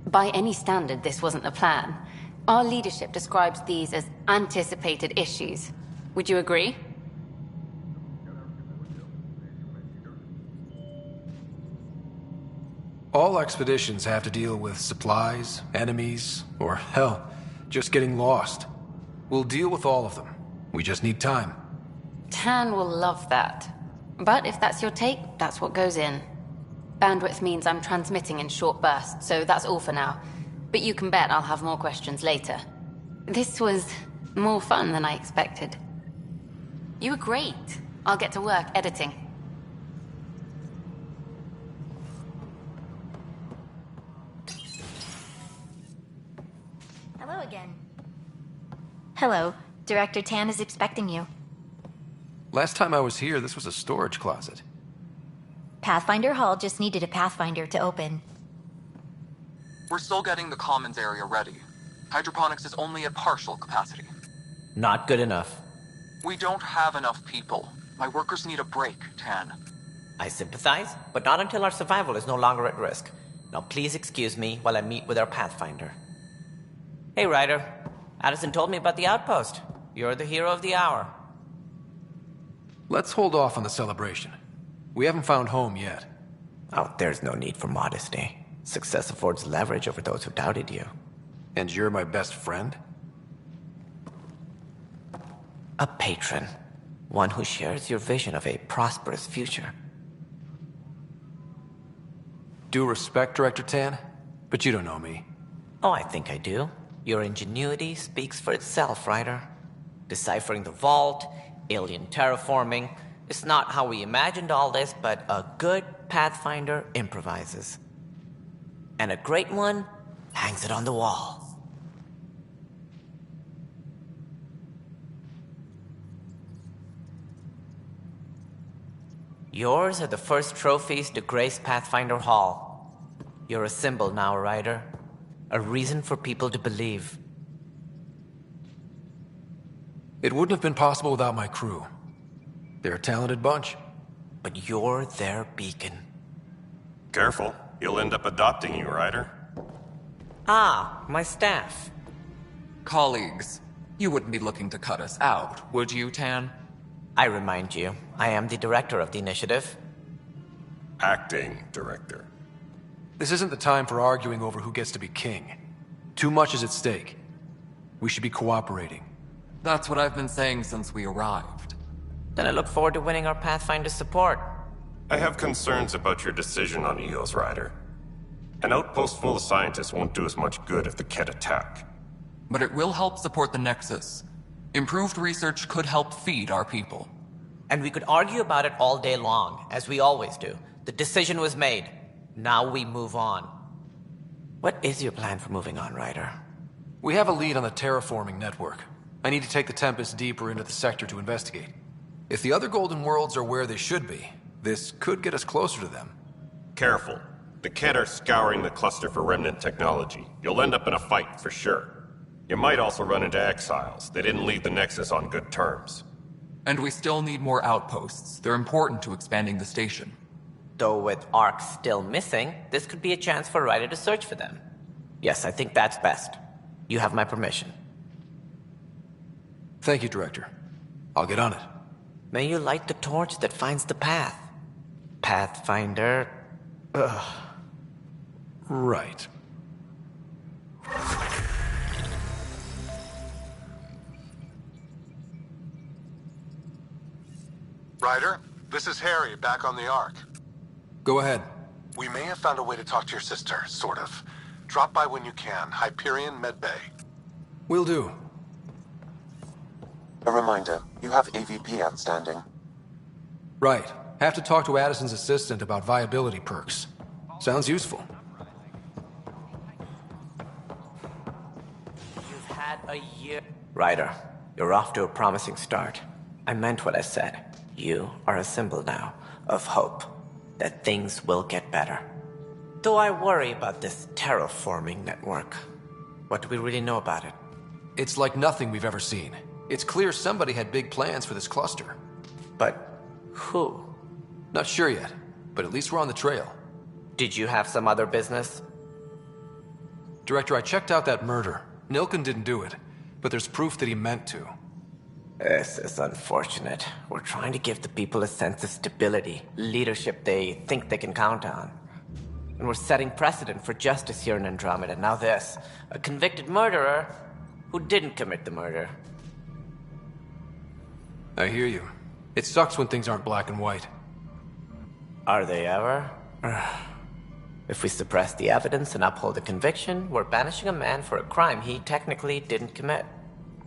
[SPEAKER 2] By any standard, this wasn't the plan. Our leadership describes these as anticipated issues. Would you agree?
[SPEAKER 4] All expeditions have to deal with supplies, enemies, or hell, just getting lost. We'll deal with all of them. We just need time.
[SPEAKER 2] Tan will love that. But if that's your take, that's what goes in. Bandwidth means I'm transmitting in short bursts, so that's all for now. But you can bet I'll have more questions later. This was more fun than I expected. You were great. I'll get to work editing.
[SPEAKER 20] Hello again. Hello. Director Tan is expecting you.
[SPEAKER 4] Last time I was here, this was a storage closet.
[SPEAKER 20] Pathfinder Hall just needed a Pathfinder to open.
[SPEAKER 21] We're still getting the commons area ready. Hydroponics is only at partial capacity.
[SPEAKER 10] Not good enough.
[SPEAKER 21] We don't have enough people. My workers need a break, Tan.
[SPEAKER 10] I sympathize, but not until our survival is no longer at risk. Now please excuse me while I meet with our Pathfinder. Hey, Ryder. Addison told me about the outpost. You're the hero of the hour.
[SPEAKER 4] Let's hold off on the celebration. We haven't found home yet.
[SPEAKER 10] Oh, there's no need for modesty. Success affords leverage over those who doubted you.
[SPEAKER 4] And you're my best friend?
[SPEAKER 10] A patron. One who shares your vision of a prosperous future.
[SPEAKER 4] Due respect, Director Tan, but you don't know me.
[SPEAKER 10] Oh, I think I do. Your ingenuity speaks for itself, Ryder. Deciphering the vault, alien terraforming. It's not how we imagined all this, but a good Pathfinder improvises. And a great one hangs it on the wall. Yours are the first trophies to grace Pathfinder Hall. You're a symbol now, Ryder. A reason for people to believe.
[SPEAKER 4] It wouldn't have been possible without my crew. They're a talented bunch.
[SPEAKER 10] But you're their beacon.
[SPEAKER 22] Careful. He'll end up adopting you, Ryder.
[SPEAKER 10] Ah, my staff.
[SPEAKER 7] Colleagues, you wouldn't be looking to cut us out, would you, Tan?
[SPEAKER 10] I remind you, I am the director of the initiative.
[SPEAKER 22] Acting director.
[SPEAKER 4] This isn't the time for arguing over who gets to be king. Too much is at stake. We should be cooperating.
[SPEAKER 7] That's what I've been saying since we arrived.
[SPEAKER 10] Then I look forward to winning our Pathfinder support.
[SPEAKER 22] I have concerns about your decision on EOS, Ryder. An outpost full of scientists won't do as much good if the Kett attack.
[SPEAKER 7] But it will help support the Nexus. Improved research could help feed our people.
[SPEAKER 10] And we could argue about it all day long, as we always do. The decision was made. Now we move on. What is your plan for moving on, Ryder?
[SPEAKER 4] We have a lead on the terraforming network. I need to take the Tempest deeper into the sector to investigate. If the other Golden Worlds are where they should be, this could get us closer to them.
[SPEAKER 22] Careful. The Kett are scouring the cluster for remnant technology. You'll end up in a fight for sure. You might also run into exiles. They didn't leave the Nexus on good terms.
[SPEAKER 7] And we still need more outposts. They're important to expanding the station.
[SPEAKER 10] Though with Ark still missing, this could be a chance for Ryder to search for them. Yes, I think that's best. You have my permission.
[SPEAKER 4] Thank you, Director. I'll get on it.
[SPEAKER 10] May you light the torch that finds the path. Pathfinder... Ugh.
[SPEAKER 4] Right.
[SPEAKER 23] Ryder, this is Harry, back on the Ark.
[SPEAKER 4] Go ahead.
[SPEAKER 23] We may have found a way to talk to your sister, sort of. Drop by when you can. Hyperion Medbay.
[SPEAKER 4] Will do.
[SPEAKER 1] A reminder, you have AVP outstanding.
[SPEAKER 4] Right. Have to talk to Addison's assistant about viability perks. Sounds useful.
[SPEAKER 10] You've had a year... Ryder, you're off to a promising start. I meant what I said. You are a symbol now of hope that things will get better. Though I worry about this terraforming network. What do we really know about it?
[SPEAKER 4] It's like nothing we've ever seen. It's clear somebody had big plans for this cluster.
[SPEAKER 10] But who?
[SPEAKER 4] Not sure yet, but at least we're on the trail.
[SPEAKER 10] Did you have some other business?
[SPEAKER 4] Director, I checked out that murder. Nilken didn't do it, but there's proof that he meant to.
[SPEAKER 10] This is unfortunate. We're trying to give the people a sense of stability, leadership they think they can count on. And we're setting precedent for justice here in Andromeda. Now this, a convicted murderer who didn't commit the murder.
[SPEAKER 4] I hear you. It sucks when things aren't black and white.
[SPEAKER 10] Are they ever? If we suppress the evidence and uphold the conviction, we're banishing a man for a crime he technically didn't commit.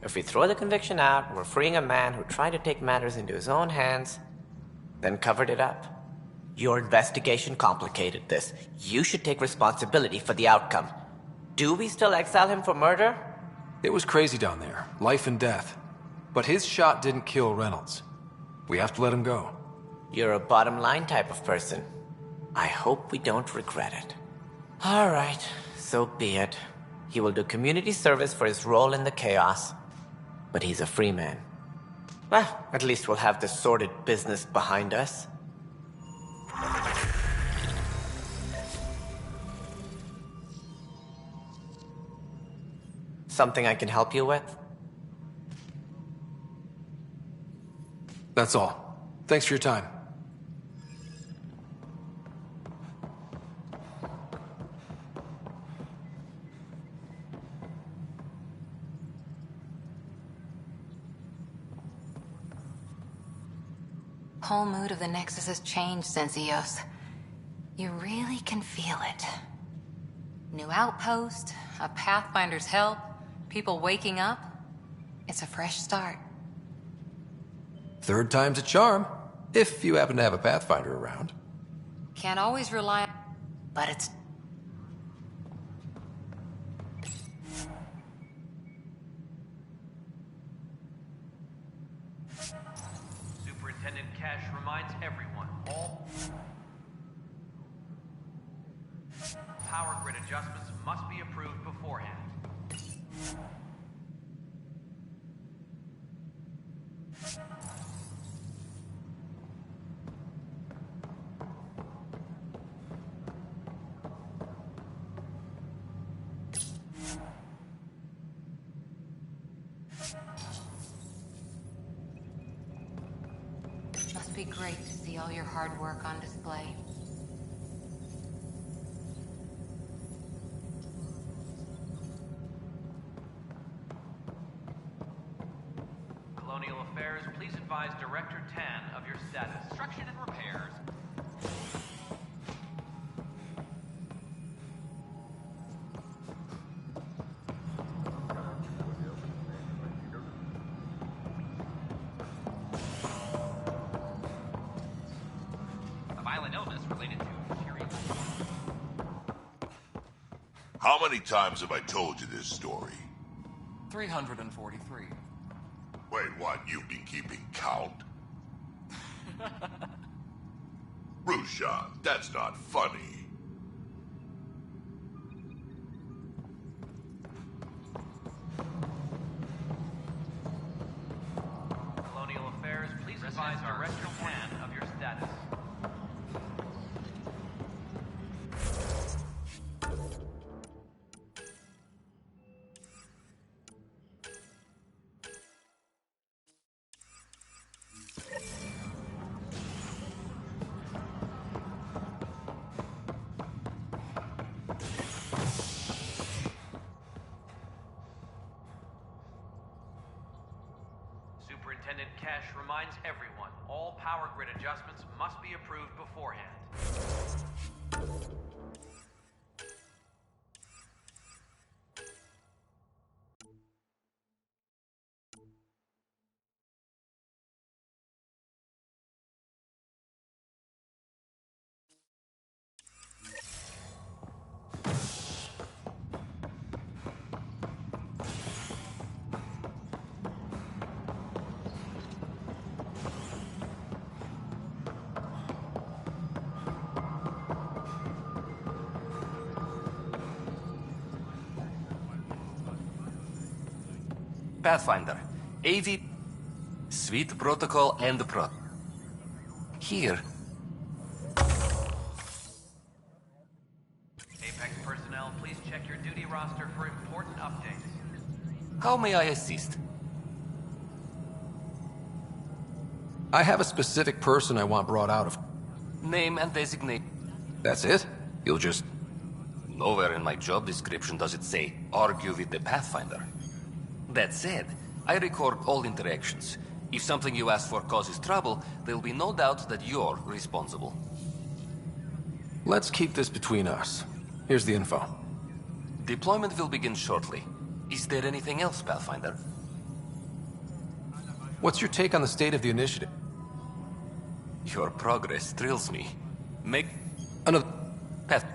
[SPEAKER 10] If we throw the conviction out, we're freeing a man who tried to take matters into his own hands, then covered it up. Your investigation complicated this. You should take responsibility for the outcome. Do we still exile him for murder?
[SPEAKER 4] It was crazy down there, life and death. But his shot didn't kill Reynolds. We have to let him go.
[SPEAKER 10] You're a bottom line type of person. I hope we don't regret it. All right, so be it. He will do community service for his role in the chaos. But he's a free man. Well, at least we'll have the sordid business behind us. Something I can help you with?
[SPEAKER 4] That's all. Thanks for your time.
[SPEAKER 2] Whole mood of the Nexus has changed since EOS. You really can feel it. New outpost, a Pathfinder's help, people waking up. It's a fresh start.
[SPEAKER 4] Third time's a charm, if you happen to have a Pathfinder around.
[SPEAKER 2] Can't always rely on... but it's...
[SPEAKER 24] Superintendent Cash reminds everyone, all power grid adjustments must be approved beforehand.
[SPEAKER 2] Must be great to see all your hard work on display.
[SPEAKER 24] Colonial Affairs, please advise Director Tan of your status.
[SPEAKER 16] Construction and repairs. A violent illness related to material.
[SPEAKER 3] How many times have I told you this story?
[SPEAKER 7] 343.
[SPEAKER 3] Wait, what? You've been keeping count? Rushan, that's not funny.
[SPEAKER 24] Colonial Affairs, please advise Director Tan of your status. Superintendent Cash reminds everyone, all power grid adjustments must be approved beforehand.
[SPEAKER 18] Pathfinder, AV, Suite Protocol and Pro. Here.
[SPEAKER 24] Apex personnel, please check your duty roster for important updates.
[SPEAKER 18] How may I assist?
[SPEAKER 4] I have a specific person I want brought out of.
[SPEAKER 18] Name and designate.
[SPEAKER 4] That's it? You'll just...
[SPEAKER 18] Nowhere in my job description does it say, argue with the Pathfinder. That said, I record all interactions. If something you ask for causes trouble, there'll be no doubt that you're responsible.
[SPEAKER 4] Let's keep this between us. Here's the info.
[SPEAKER 18] Deployment will begin shortly. Is there anything else, Pathfinder?
[SPEAKER 4] What's your take on the state of the initiative?
[SPEAKER 18] Your progress thrills me. Make...
[SPEAKER 4] another...
[SPEAKER 18] Path...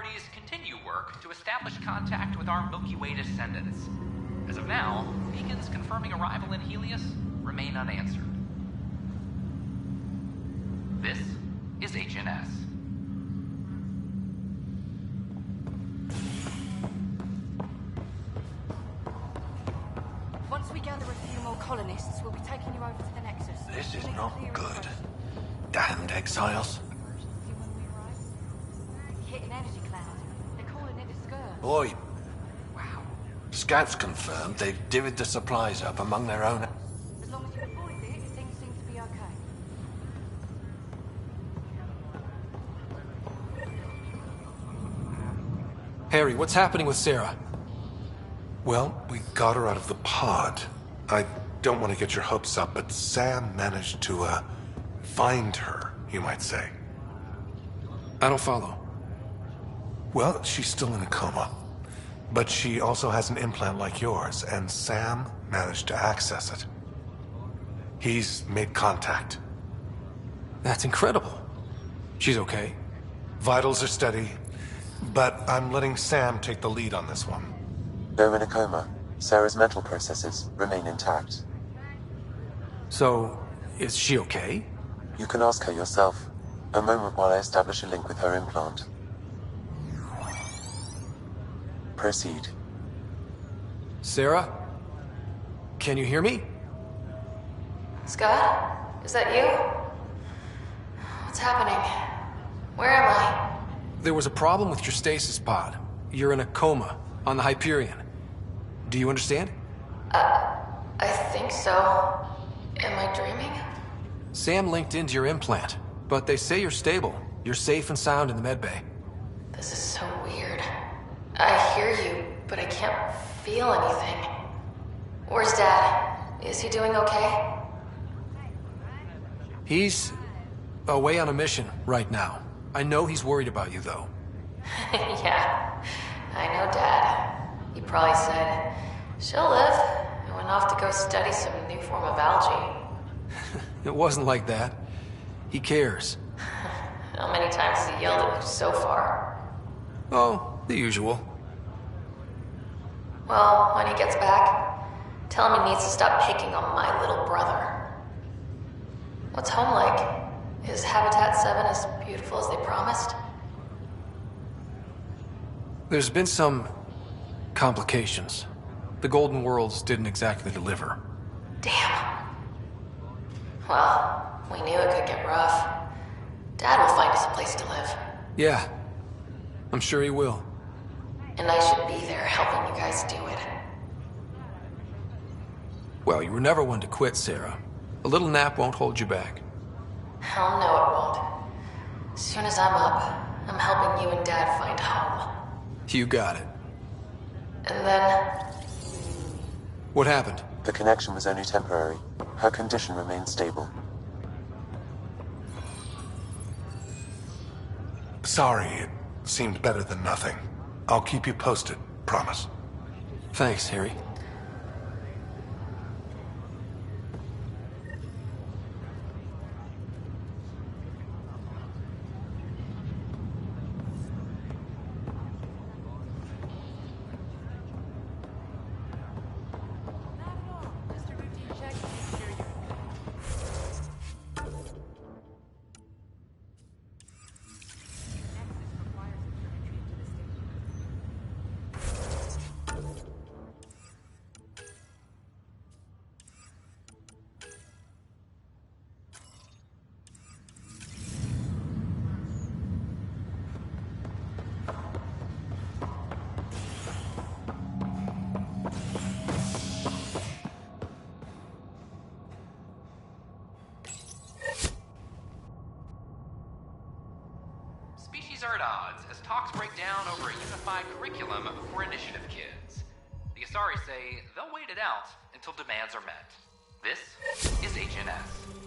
[SPEAKER 16] authorities continue work to establish contact with our Milky Way descendants. As of now, beacons confirming arrival in Helios remain unanswered. This is HNS.
[SPEAKER 5] Once we gather a few more colonists, we'll be taking you over to the Nexus.
[SPEAKER 23] This is not good. Damned exiles.
[SPEAKER 5] Hit an energy cloud. They're calling it a skirt.
[SPEAKER 23] Boy. Wow. Scouts confirmed they've divvied the supplies up among their own.
[SPEAKER 5] As long as you avoid it, things seem to be okay.
[SPEAKER 4] Harry, what's happening with Sarah?
[SPEAKER 11] Well, we got her out of the pod. I don't want to get your hopes up, but Sam managed to, find her, you might say.
[SPEAKER 4] I don't follow.
[SPEAKER 11] Well, she's still in a coma. But she also has an implant like yours, and Sam managed to access it. He's made contact.
[SPEAKER 4] That's incredible. She's okay.
[SPEAKER 11] Vitals are steady, but I'm letting Sam take the lead on this one.
[SPEAKER 1] Though in a coma, Sarah's mental processes remain intact.
[SPEAKER 4] So, is she okay?
[SPEAKER 1] You can ask her yourself. A moment while I establish a link with her implant. Proceed.
[SPEAKER 4] Sarah? Can you hear me?
[SPEAKER 2] Scott? Is that you? What's happening? Where am I?
[SPEAKER 4] There was a problem with your stasis pod. You're in a coma on the Hyperion. Do you understand?
[SPEAKER 2] I think so. Am I dreaming?
[SPEAKER 4] Sam linked into your implant, but they say you're stable. You're safe and sound in the medbay.
[SPEAKER 2] This is so weird. I hear you, but I can't feel anything. Where's Dad? Is he doing okay?
[SPEAKER 4] He's away on a mission right now. I know he's worried about you, though.
[SPEAKER 2] Yeah, I know Dad. He probably said, she'll live, and went off to go study some new form of algae.
[SPEAKER 4] It wasn't like that. He cares.
[SPEAKER 2] How many times has he yelled at you so far?
[SPEAKER 4] Oh, the usual.
[SPEAKER 2] Well, when he gets back, tell him he needs to stop picking on my little brother. What's home like? Is Habitat 7 as beautiful as they promised?
[SPEAKER 4] There's been some complications. The Golden Worlds didn't exactly deliver.
[SPEAKER 2] Damn. Well, we knew it could get rough. Dad will find us a place to live.
[SPEAKER 4] Yeah, I'm sure he will.
[SPEAKER 2] And I should be there helping you guys do it.
[SPEAKER 4] Well, you were never one to quit, Sarah. A little nap won't hold you back.
[SPEAKER 2] Hell no it won't. As soon as I'm up, I'm helping you and Dad find home.
[SPEAKER 4] You got it.
[SPEAKER 2] And then...
[SPEAKER 4] What happened?
[SPEAKER 1] The connection was only temporary. Her condition remained stable.
[SPEAKER 11] Sorry, it seemed better than nothing. I'll keep you posted, promise.
[SPEAKER 4] Thanks, Harry.
[SPEAKER 16] Are at odds as talks break down over a unified curriculum for initiative kids. The Asari say they'll wait it out until demands are met. This is HNS.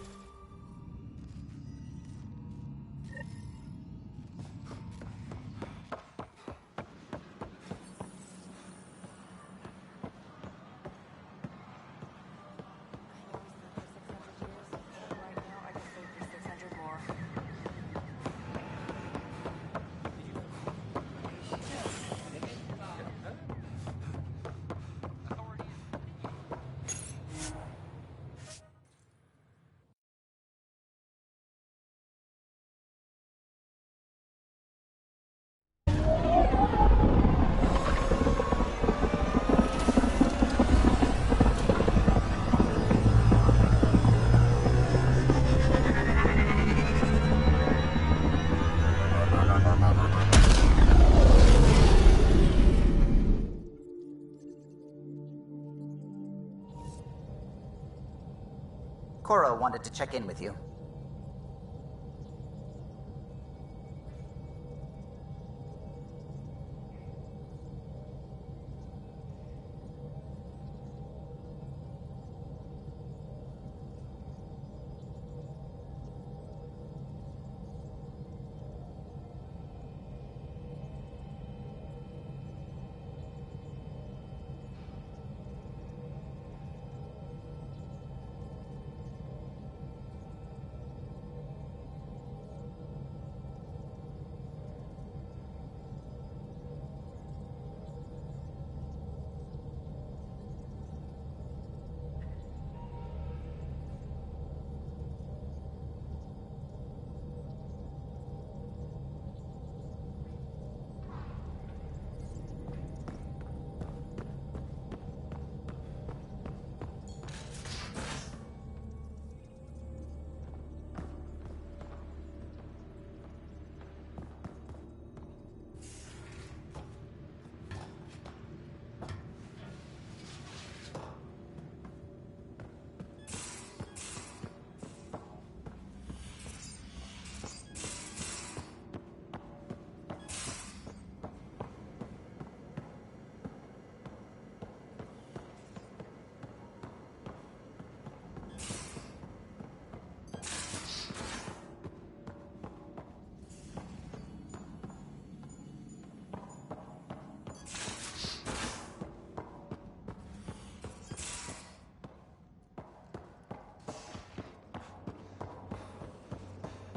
[SPEAKER 12] Cora wanted to check in with you.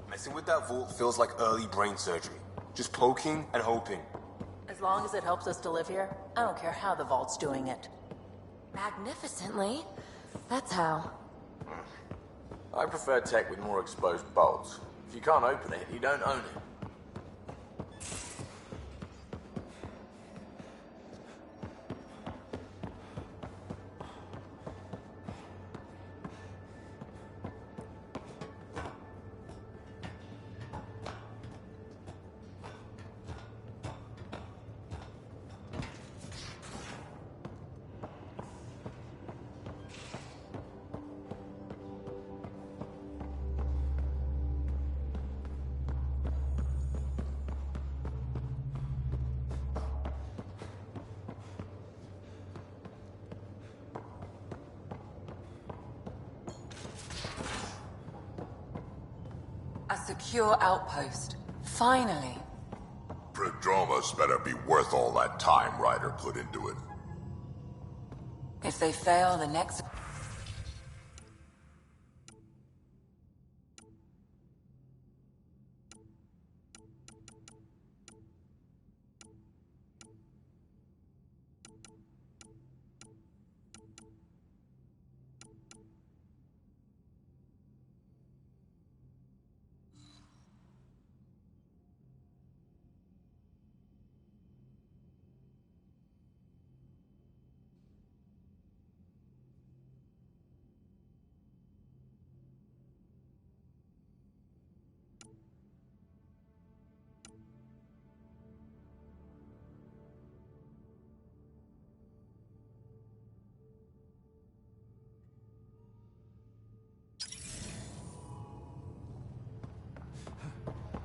[SPEAKER 13] Messing with that vault feels like early brain surgery. Just poking and hoping.
[SPEAKER 14] As long as it helps us to live here, I don't care how the vault's doing it.
[SPEAKER 9] Magnificently. That's how.
[SPEAKER 15] I prefer tech with more exposed bolts. If you can't open it, you don't own it.
[SPEAKER 14] A secure outpost. Finally.
[SPEAKER 3] Prodromus better be worth all that time Ryder put into it.
[SPEAKER 14] If they fail, the next...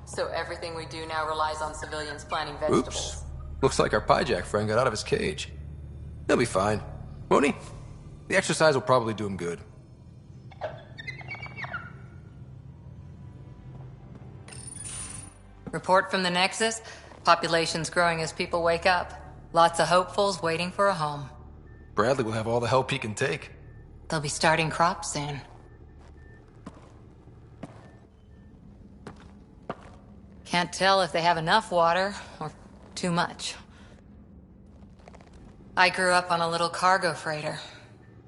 [SPEAKER 2] So everything we do now relies on civilians planting vegetables.
[SPEAKER 4] Oops. Looks like our Pyjack friend got out of his cage. He'll be fine, won't he? The exercise will probably do him good.
[SPEAKER 2] Report from the Nexus. Population's growing as people wake up. Lots of hopefuls waiting for a home.
[SPEAKER 4] Bradley will have all the help he can take.
[SPEAKER 2] They'll be starting crops soon. Can't tell if they have enough water or too much. I grew up on a little cargo freighter.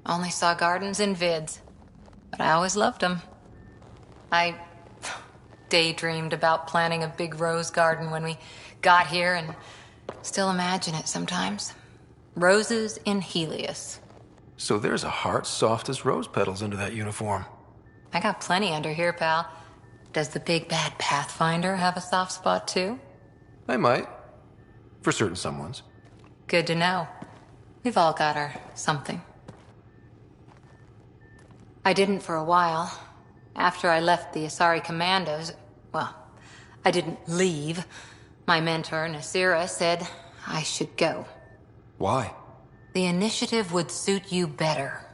[SPEAKER 2] Only saw gardens in vids, but I always loved them. I daydreamed about planting a big rose garden when we got here and still imagine it sometimes. Roses in Helios.
[SPEAKER 4] So there's a heart soft as rose petals under that uniform.
[SPEAKER 2] I got plenty under here, pal. Does the big bad Pathfinder have a soft spot too?
[SPEAKER 4] I might. For certain someones.
[SPEAKER 2] Good to know. We've all got our something. I didn't for a while. After I left the Asari Commandos, well, I didn't leave. My mentor, Nasira, said I should go.
[SPEAKER 4] Why?
[SPEAKER 2] The initiative would suit you better,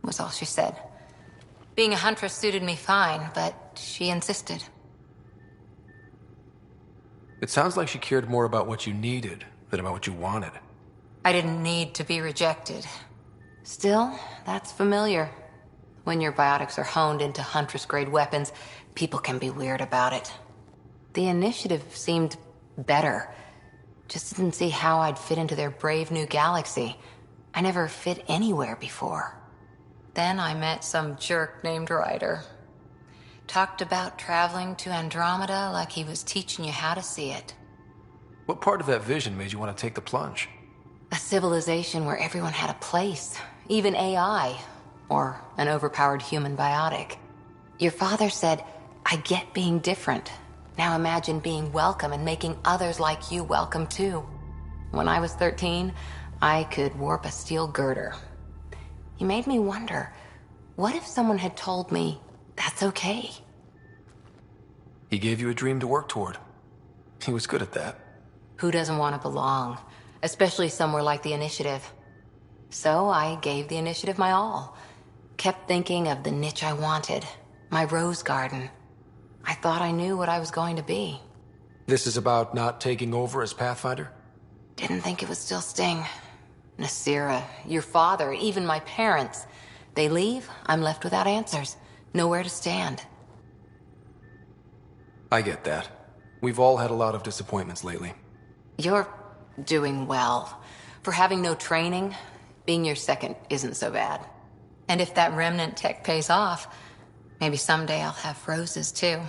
[SPEAKER 2] was all she said. Being a huntress suited me fine, but she insisted.
[SPEAKER 4] It sounds like she cared more about what you needed than about what you wanted.
[SPEAKER 2] I didn't need to be rejected. Still, that's familiar. When your biotics are honed into Huntress-grade weapons, people can be weird about it. The initiative seemed better. Just didn't see how I'd fit into their brave new galaxy. I never fit anywhere before. Then I met some jerk named Ryder. Talked about traveling to Andromeda like he was teaching you how to see it.
[SPEAKER 4] What part of that vision made you want to take the plunge?
[SPEAKER 2] A civilization where everyone had a place, even AI, or an overpowered human biotic. Your father said, I get being different. Now imagine being welcome and making others like you welcome too. When I was 13, I could warp a steel girder. He made me wonder, what if someone had told me that's okay?
[SPEAKER 4] He gave you a dream to work toward. He was good at that.
[SPEAKER 2] Who doesn't want to belong? Especially somewhere like the Initiative. So I gave the Initiative my all. Kept thinking of the niche I wanted. My rose garden. I thought I knew what I was going to be.
[SPEAKER 4] This is about not taking over as Pathfinder?
[SPEAKER 2] Didn't think it would still sting. Nasira, your father, even my parents. They leave, I'm left without answers. Nowhere to stand.
[SPEAKER 4] I get that. We've all had a lot of disappointments lately.
[SPEAKER 2] You're doing well. For having no training, being your second isn't so bad. And if that remnant tech pays off, maybe someday I'll have roses too.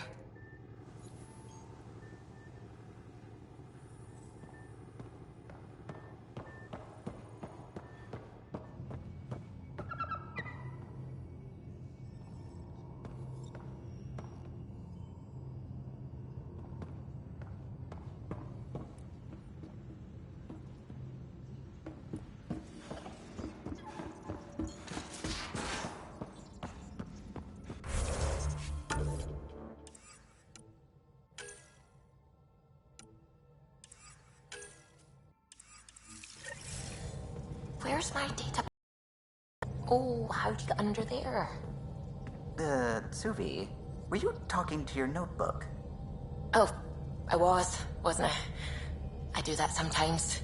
[SPEAKER 9] Where's my data? Oh, how'd you get under there?
[SPEAKER 6] Suvi, were you talking to your notebook?
[SPEAKER 9] Oh, I wasn't I? I do that sometimes.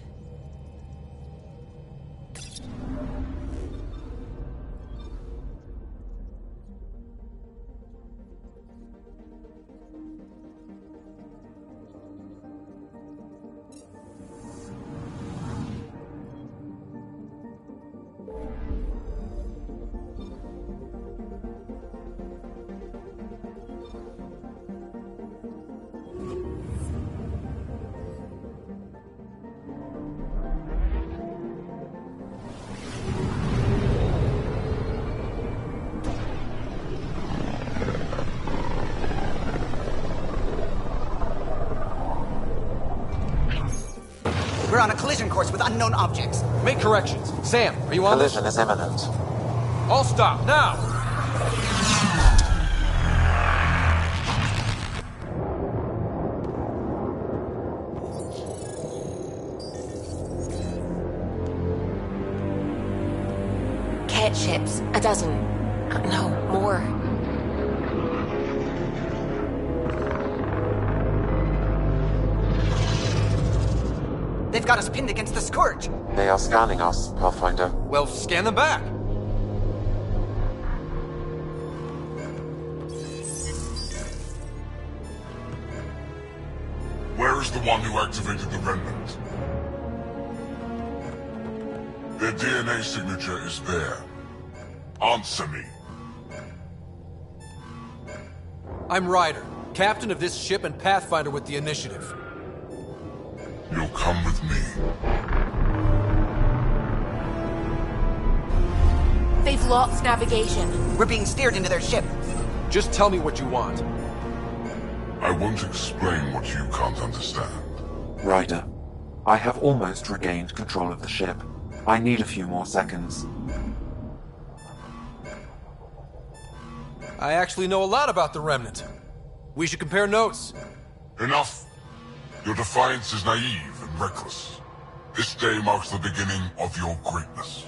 [SPEAKER 6] We're on a collision course with unknown objects.
[SPEAKER 4] Make corrections. Sam, are you on this?
[SPEAKER 1] Collision is imminent.
[SPEAKER 4] All stop, now!
[SPEAKER 9] Cat ships, a dozen. No, more.
[SPEAKER 6] They've got us pinned against the Scourge.
[SPEAKER 1] They are scanning us, Pathfinder.
[SPEAKER 4] Well, scan them back.
[SPEAKER 3] Where is the one who activated the remnant? Their DNA signature is there. Answer me.
[SPEAKER 4] I'm Ryder, captain of this ship and Pathfinder with the Initiative.
[SPEAKER 3] You'll come with me.
[SPEAKER 9] They've lost navigation.
[SPEAKER 6] We're being steered into their ship.
[SPEAKER 4] Just tell me what you want.
[SPEAKER 3] I won't explain what you can't understand.
[SPEAKER 1] Ryder, I have almost regained control of the ship. I need a few more seconds.
[SPEAKER 4] I actually know a lot about the Remnant. We should compare notes.
[SPEAKER 3] Enough. Your defiance is naive and reckless. This day marks the beginning of your greatness.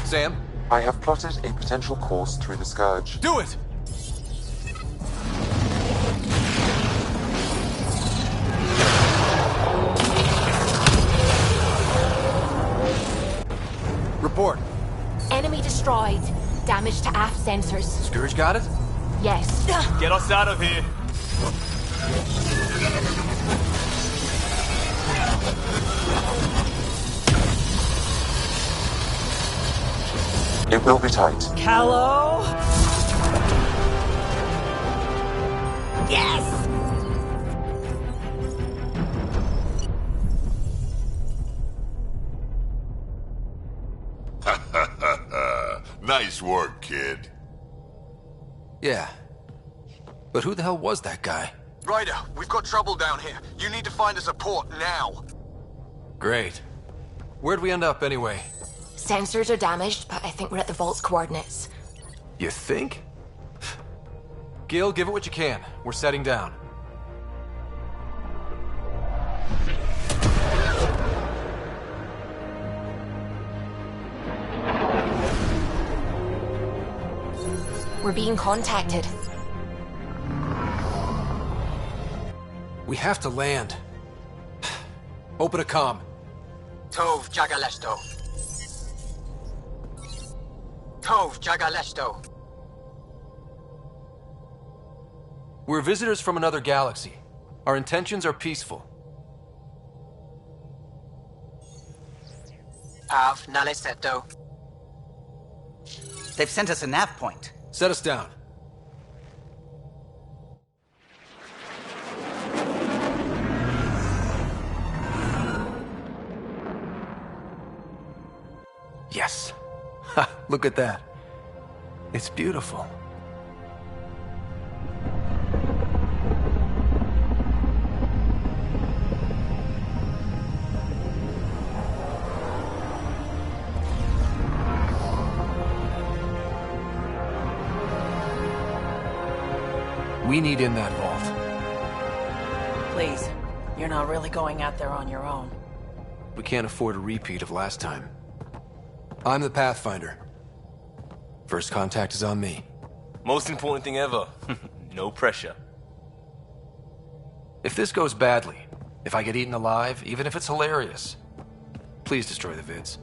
[SPEAKER 4] Sam?
[SPEAKER 1] I have plotted a potential course through the Scourge.
[SPEAKER 4] Do it! Report.
[SPEAKER 9] Enemy destroyed. Damage to aft sensors.
[SPEAKER 4] Scourge got it?
[SPEAKER 9] Yes.
[SPEAKER 8] Get us out of here.
[SPEAKER 1] It will be tight.
[SPEAKER 6] Callow? Yes!
[SPEAKER 3] Nice work, kid.
[SPEAKER 4] Yeah. But who the hell was that guy?
[SPEAKER 13] Ryder, we've got trouble down here. You need to find us a port now.
[SPEAKER 4] Great. Where'd we end up anyway?
[SPEAKER 9] Sensors are damaged, but I think we're at the vault's coordinates.
[SPEAKER 4] You think? Gil, give it what you can. We're setting down.
[SPEAKER 9] We're being contacted.
[SPEAKER 4] We have to land. Open a comm.
[SPEAKER 6] Tov Jagalesto. Tov Jagalesto.
[SPEAKER 4] We're visitors from another galaxy. Our intentions are peaceful.
[SPEAKER 6] Av Naleseto. They've sent us a nav point.
[SPEAKER 4] Set us down. Yes. Ha, look at that. It's beautiful. We need in that vault.
[SPEAKER 14] Please, you're not really going out there on your own.
[SPEAKER 4] We can't afford a repeat of last time. I'm the Pathfinder. First contact is on me.
[SPEAKER 8] Most important thing ever. No pressure.
[SPEAKER 4] If this goes badly, if I get eaten alive, even if it's hilarious, please destroy the vids.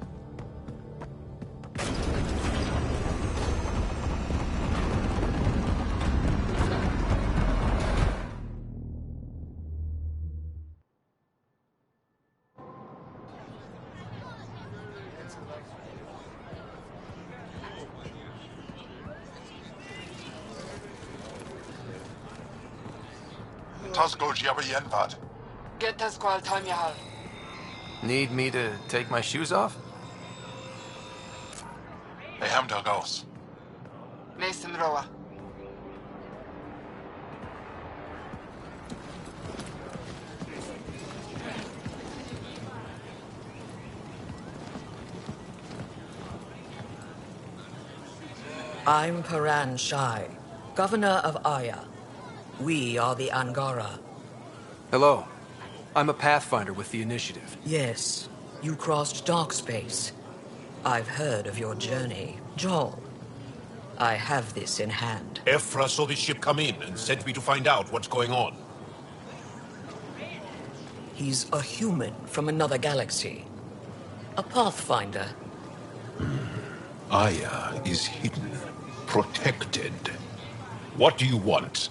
[SPEAKER 12] Get the squall time you have.
[SPEAKER 4] Need me to take my shoes off?
[SPEAKER 12] Ghost. Mason Roa.
[SPEAKER 17] I'm Paran Shai, Governor of Aya. We are the Angara.
[SPEAKER 4] Hello. I'm a Pathfinder with the Initiative.
[SPEAKER 17] Yes, you crossed dark space. I've heard of your journey, Joel. I have this in hand.
[SPEAKER 19] Ephra saw the ship come in and sent me to find out what's going on.
[SPEAKER 17] He's a human from another galaxy. A Pathfinder.
[SPEAKER 19] Aya is hidden, protected. What do you want?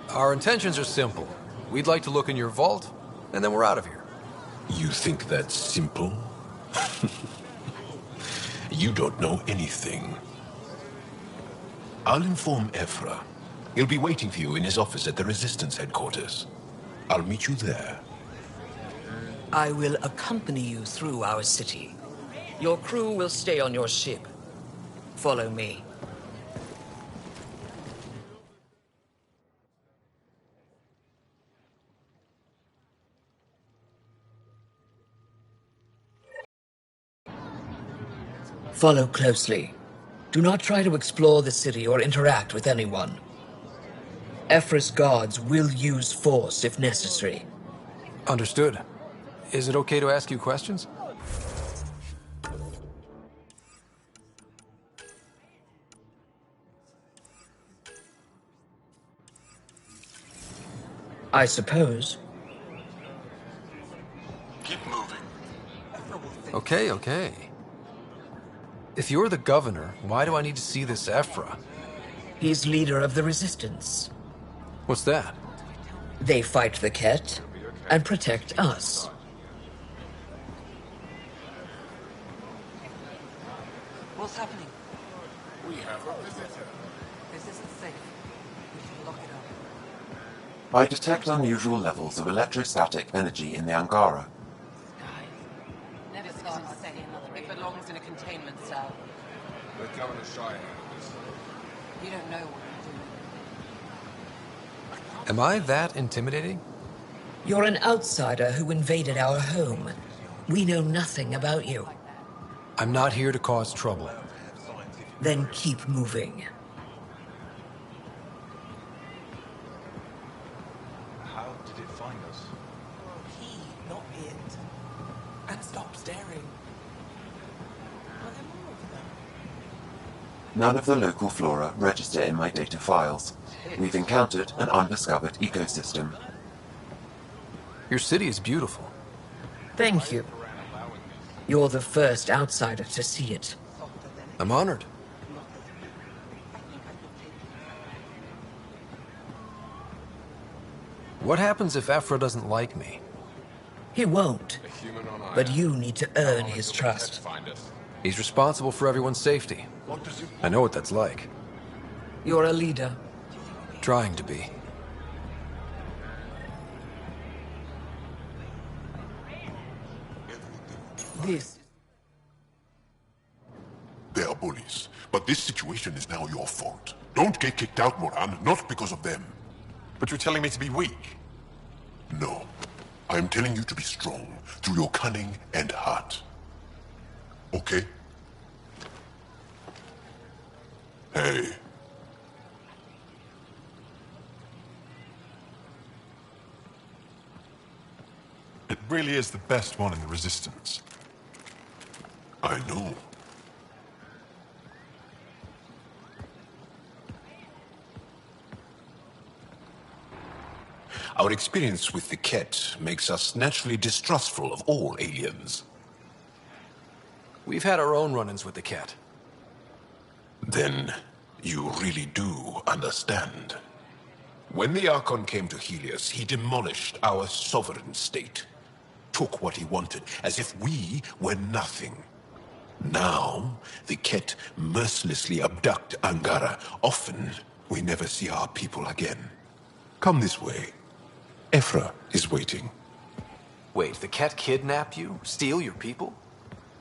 [SPEAKER 4] Our intentions are simple. We'd like to look in your vault, and then we're out of here.
[SPEAKER 19] You think that's simple? You don't know anything. I'll inform Ephra. He'll be waiting for you in his office at the Resistance headquarters. I'll meet you there.
[SPEAKER 17] I will accompany you through our city. Your crew will stay on your ship. Follow me. Follow closely. Do not try to explore the city or interact with anyone. Ephra's guards will use force if necessary.
[SPEAKER 4] Understood. Is it okay to ask you questions?
[SPEAKER 17] I suppose.
[SPEAKER 23] Keep moving.
[SPEAKER 4] Okay. If you're the governor, why do I need to see this Ephra?
[SPEAKER 17] He's leader of the Resistance.
[SPEAKER 4] What's that?
[SPEAKER 17] They fight the Ket and protect us.
[SPEAKER 6] What's happening?
[SPEAKER 23] We have a visitor.
[SPEAKER 6] This isn't safe. We should lock it up.
[SPEAKER 1] I detect unusual levels of electrostatic energy in the Angara.
[SPEAKER 6] Never start saying it belongs in a containment cell.
[SPEAKER 23] Let Governor Shy handle this.
[SPEAKER 6] You don't know what you're doing.
[SPEAKER 4] Am I that intimidating?
[SPEAKER 17] You're an outsider who invaded our home. We know nothing about you.
[SPEAKER 4] I'm not here to cause trouble.
[SPEAKER 17] Then keep moving.
[SPEAKER 10] How did it find us?
[SPEAKER 6] He, not it. And stop staring.
[SPEAKER 1] None of the local flora register in my data files. We've encountered an undiscovered ecosystem.
[SPEAKER 4] Your city is beautiful.
[SPEAKER 17] Thank you. You're the first outsider to see it.
[SPEAKER 4] I'm honored. What happens if Ephra doesn't like me?
[SPEAKER 17] He won't. But you need to earn his trust.
[SPEAKER 4] He's responsible for everyone's safety. I know what that's like.
[SPEAKER 17] You're a leader.
[SPEAKER 4] Trying to be.
[SPEAKER 3] They are bullies, but this situation is now your fault. Don't get kicked out, Moran, not because of them.
[SPEAKER 23] But you're telling me to be weak?
[SPEAKER 3] No. I am telling you to be strong through your cunning and heart. Okay? Hey.
[SPEAKER 23] It really is the best one in the Resistance.
[SPEAKER 3] I know.
[SPEAKER 19] Our experience with the Ket makes us naturally distrustful of all aliens.
[SPEAKER 4] We've had our own run-ins with the Ket.
[SPEAKER 19] Then you really do understand. When the Archon came to Helios, he demolished our sovereign state. Took what he wanted, as if we were nothing. Now, the Ket mercilessly abduct Angara. Often, we never see our people again. Come this way. Ephra is waiting.
[SPEAKER 4] Wait, the Ket kidnap you? Steal your people?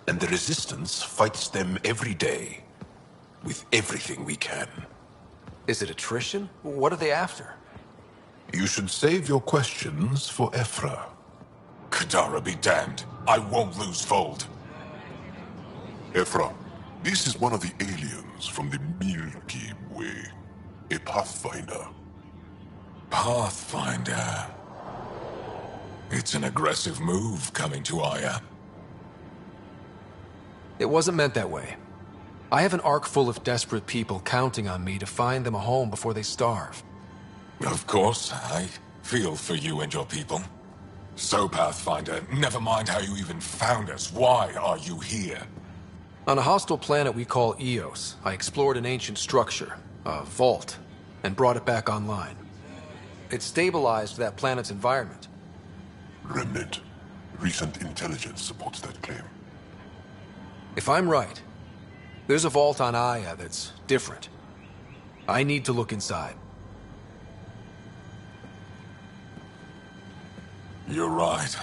[SPEAKER 19] And the Resistance fights them every day. With everything we can.
[SPEAKER 4] Is it attrition? What are they after?
[SPEAKER 19] You should save your questions for Ephra.
[SPEAKER 3] Kadara be damned. I won't lose fold. Ephra, this is one of the aliens from the Milky Way. A Pathfinder.
[SPEAKER 20] Pathfinder. It's an aggressive move coming to Aya.
[SPEAKER 4] It wasn't meant that way. I have an ark full of desperate people counting on me to find them a home before they starve.
[SPEAKER 20] Of course, I feel for you and your people. So, Pathfinder, never mind how you even found us. Why are you here?
[SPEAKER 4] On a hostile planet we call Eos, I explored an ancient structure, a vault, and brought it back online. It stabilized that planet's environment.
[SPEAKER 3] Remnant. Recent intelligence supports that claim.
[SPEAKER 4] If I'm right, there's a vault on Aya that's different. I need to look inside.
[SPEAKER 20] You're right.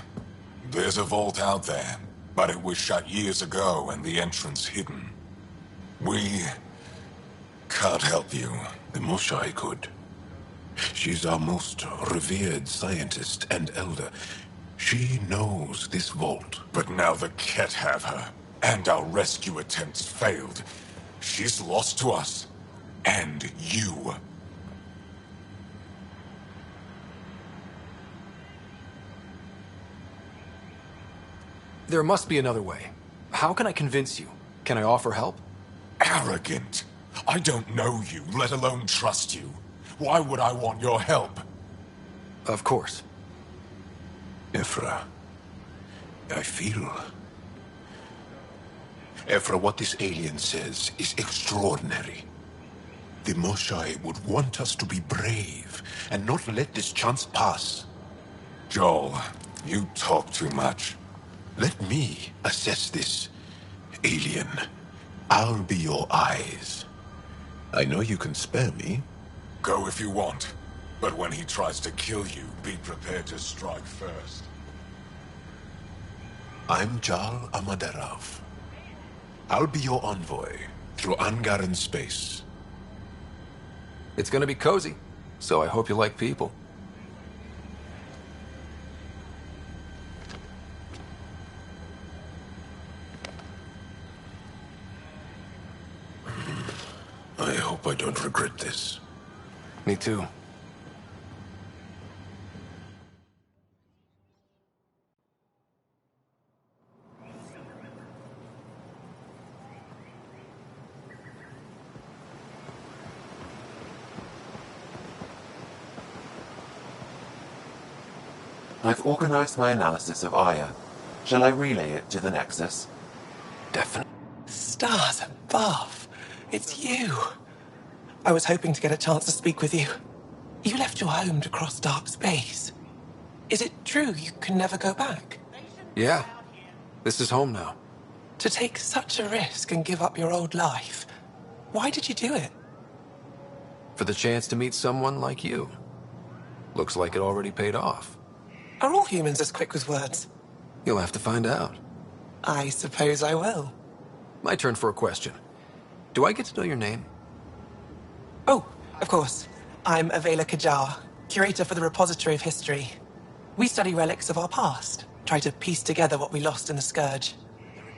[SPEAKER 20] There's a vault out there, but it was shut years ago and the entrance hidden. We can't help you.
[SPEAKER 19] The Moshai could. She's our most revered scientist and elder. She knows this vault.
[SPEAKER 20] But now the Ket have her, and our rescue attempts failed. She's lost to us. And you.
[SPEAKER 4] There must be another way. How can I convince you? Can I offer help?
[SPEAKER 20] Arrogant. I don't know you, let alone trust you. Why would I want your help?
[SPEAKER 4] Of course.
[SPEAKER 19] Ephra, I feel... Ephra, what this alien says is extraordinary. The Moshai would want us to be brave and not let this chance pass.
[SPEAKER 20] Joel, you talk too much.
[SPEAKER 19] Let me assess this, alien. I'll be your eyes. I know you can spare me.
[SPEAKER 20] Go if you want. But when he tries to kill you, be prepared to strike first.
[SPEAKER 19] I'm Jal Amaderov. I'll be your envoy through Angaran space.
[SPEAKER 4] It's gonna be cozy, so I hope you like people.
[SPEAKER 19] I hope I don't regret this.
[SPEAKER 4] Me too.
[SPEAKER 1] I've organized my analysis of Aya. Shall I relay it to the Nexus?
[SPEAKER 4] Definitely.
[SPEAKER 7] Stars above. It's you. I was hoping to get a chance to speak with you. You left your home to cross dark space. Is it true you can never go back?
[SPEAKER 4] Yeah. This is home now.
[SPEAKER 7] To take such a risk and give up your old life, why did you do it?
[SPEAKER 4] For the chance to meet someone like you. Looks like it already paid off.
[SPEAKER 7] Are all humans as quick with words?
[SPEAKER 4] You'll have to find out.
[SPEAKER 7] I suppose I will.
[SPEAKER 4] My turn for a question. Do I get to know your name?
[SPEAKER 7] Oh, of course. I'm Avela Kajar, curator for the Repository of History. We study relics of our past, try to piece together what we lost in the Scourge.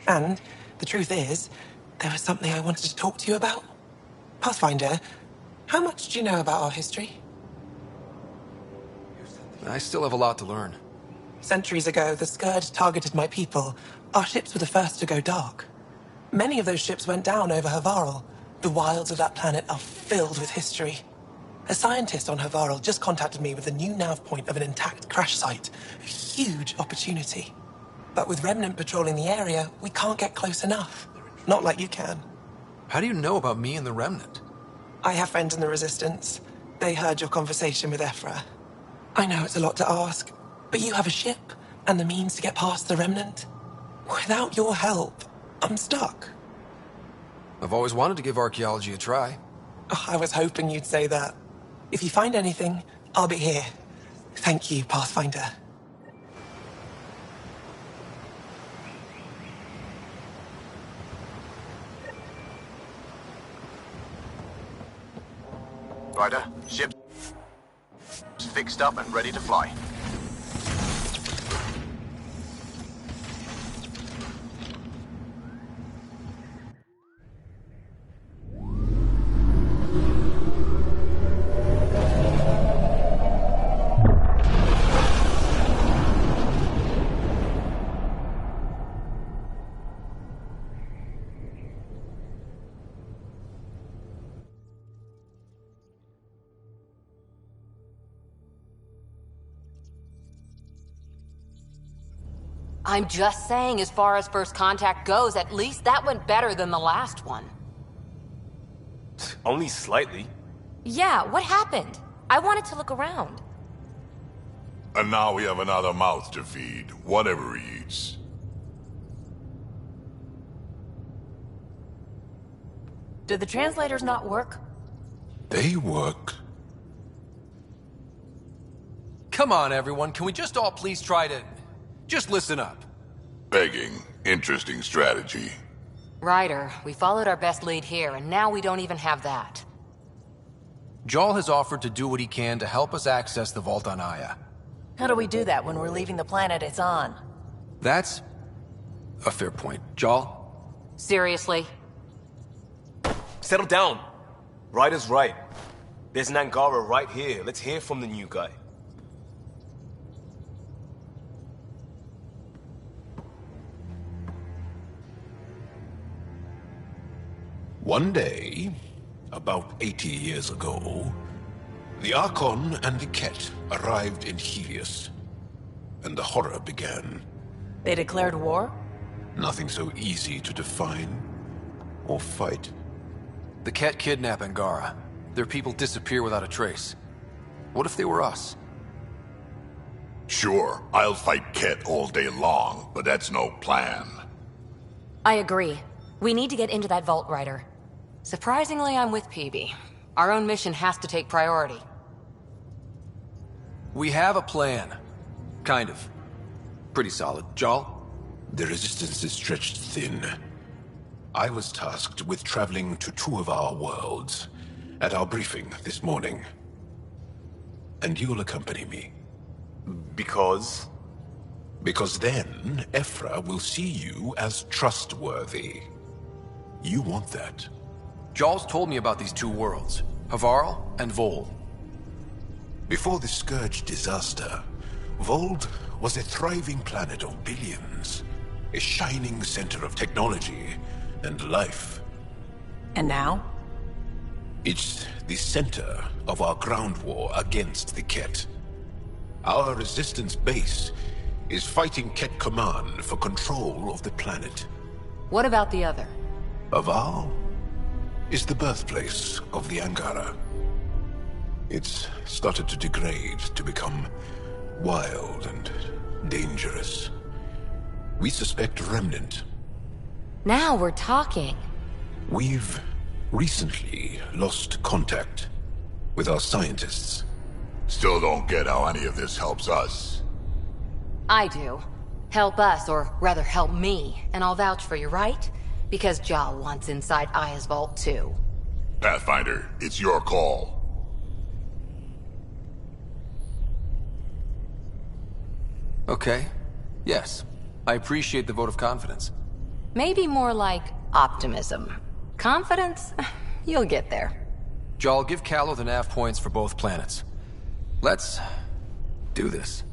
[SPEAKER 7] And the truth is, there was something I wanted to talk to you about. Pathfinder, how much do you know about our history?
[SPEAKER 4] I still have a lot to learn.
[SPEAKER 7] Centuries ago, the Scourge targeted my people. Our ships were the first to go dark. Many of those ships went down over Havarl. The wilds of that planet are filled with history. A scientist on Havarl just contacted me with a new nav point of an intact crash site. A huge opportunity. But with Remnant patrolling the area, we can't get close enough. Not like you can.
[SPEAKER 4] How do you know about me and the Remnant?
[SPEAKER 7] I have friends in the Resistance. They heard your conversation with Ephra. I know it's a lot to ask, but you have a ship and the means to get past the Remnant. Without your help, I'm stuck.
[SPEAKER 4] I've always wanted to give archaeology a try.
[SPEAKER 7] Oh, I was hoping you'd say that. If you find anything, I'll be here. Thank you, Pathfinder.
[SPEAKER 15] Ryder, ship's fixed up and ready to fly.
[SPEAKER 2] I'm just saying, as far as first contact goes, at least that went better than the last one.
[SPEAKER 8] Only slightly.
[SPEAKER 9] Yeah, what happened? I wanted to look around.
[SPEAKER 3] And now we have another mouth to feed, whatever he eats.
[SPEAKER 14] Did the translators not work?
[SPEAKER 19] They work.
[SPEAKER 4] Come on, everyone. Can we just all please try to... just listen up?
[SPEAKER 3] Begging. Interesting strategy.
[SPEAKER 2] Ryder, we followed our best lead here, and now we don't even have that.
[SPEAKER 4] Jal has offered to do what he can to help us access the vault on Aya.
[SPEAKER 14] How do we do that when we're leaving the planet it's on?
[SPEAKER 4] That's a fair point. Jal,
[SPEAKER 2] Seriously?
[SPEAKER 8] Settle down. Ryder's right. There's an Angara right here. Let's hear from the new guy.
[SPEAKER 19] One day, about 80 years ago, the Archon and the Ket arrived in Helios, and the horror began.
[SPEAKER 14] They declared war?
[SPEAKER 19] Nothing so easy to define or fight.
[SPEAKER 4] The Ket kidnap Angara. Their people disappear without a trace. What if they were us?
[SPEAKER 3] Sure, I'll fight Ket all day long, but that's no plan.
[SPEAKER 9] I agree. We need to get into that vault, Ryder.
[SPEAKER 2] Surprisingly, I'm with PB. Our own mission has to take priority.
[SPEAKER 4] We have a plan. Kind of. Pretty solid. Jal?
[SPEAKER 19] The resistance is stretched thin. I was tasked with traveling to two of our worlds at our briefing this morning. And you'll accompany me.
[SPEAKER 8] Because?
[SPEAKER 19] Because then, Ephra will see you as trustworthy. You want that.
[SPEAKER 4] Jal's told me about these two worlds, Havarl and Vold.
[SPEAKER 19] Before the Scourge disaster, Vold was a thriving planet of billions. A shining center of technology and life.
[SPEAKER 14] And now?
[SPEAKER 19] It's the center of our ground war against the Ket. Our resistance base is fighting Ket Command for control of the planet.
[SPEAKER 2] What about the other?
[SPEAKER 19] Havarl is the birthplace of the Angara. It's started to degrade, to become wild and dangerous. We suspect Remnant.
[SPEAKER 9] Now we're talking.
[SPEAKER 19] We've recently lost contact with our scientists.
[SPEAKER 3] Still don't get how any of this helps us.
[SPEAKER 2] I do. Help us, or rather help me, and I'll vouch for you, right? Because Jal wants inside Aya's vault too.
[SPEAKER 3] Pathfinder, it's your call.
[SPEAKER 4] Okay. Yes. I appreciate the vote of confidence.
[SPEAKER 2] Maybe more like optimism. Confidence? You'll get there.
[SPEAKER 4] Jal, give Callow the nav points for both planets. Let's do this.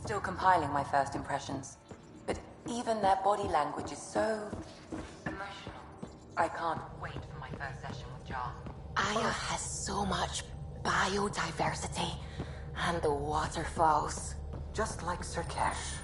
[SPEAKER 18] Still compiling my first impressions. But even their body language is so emotional. I can't wait for my first session with Jar.
[SPEAKER 9] Aya has so much biodiversity. And the waterfalls.
[SPEAKER 18] Just like Sirkesh.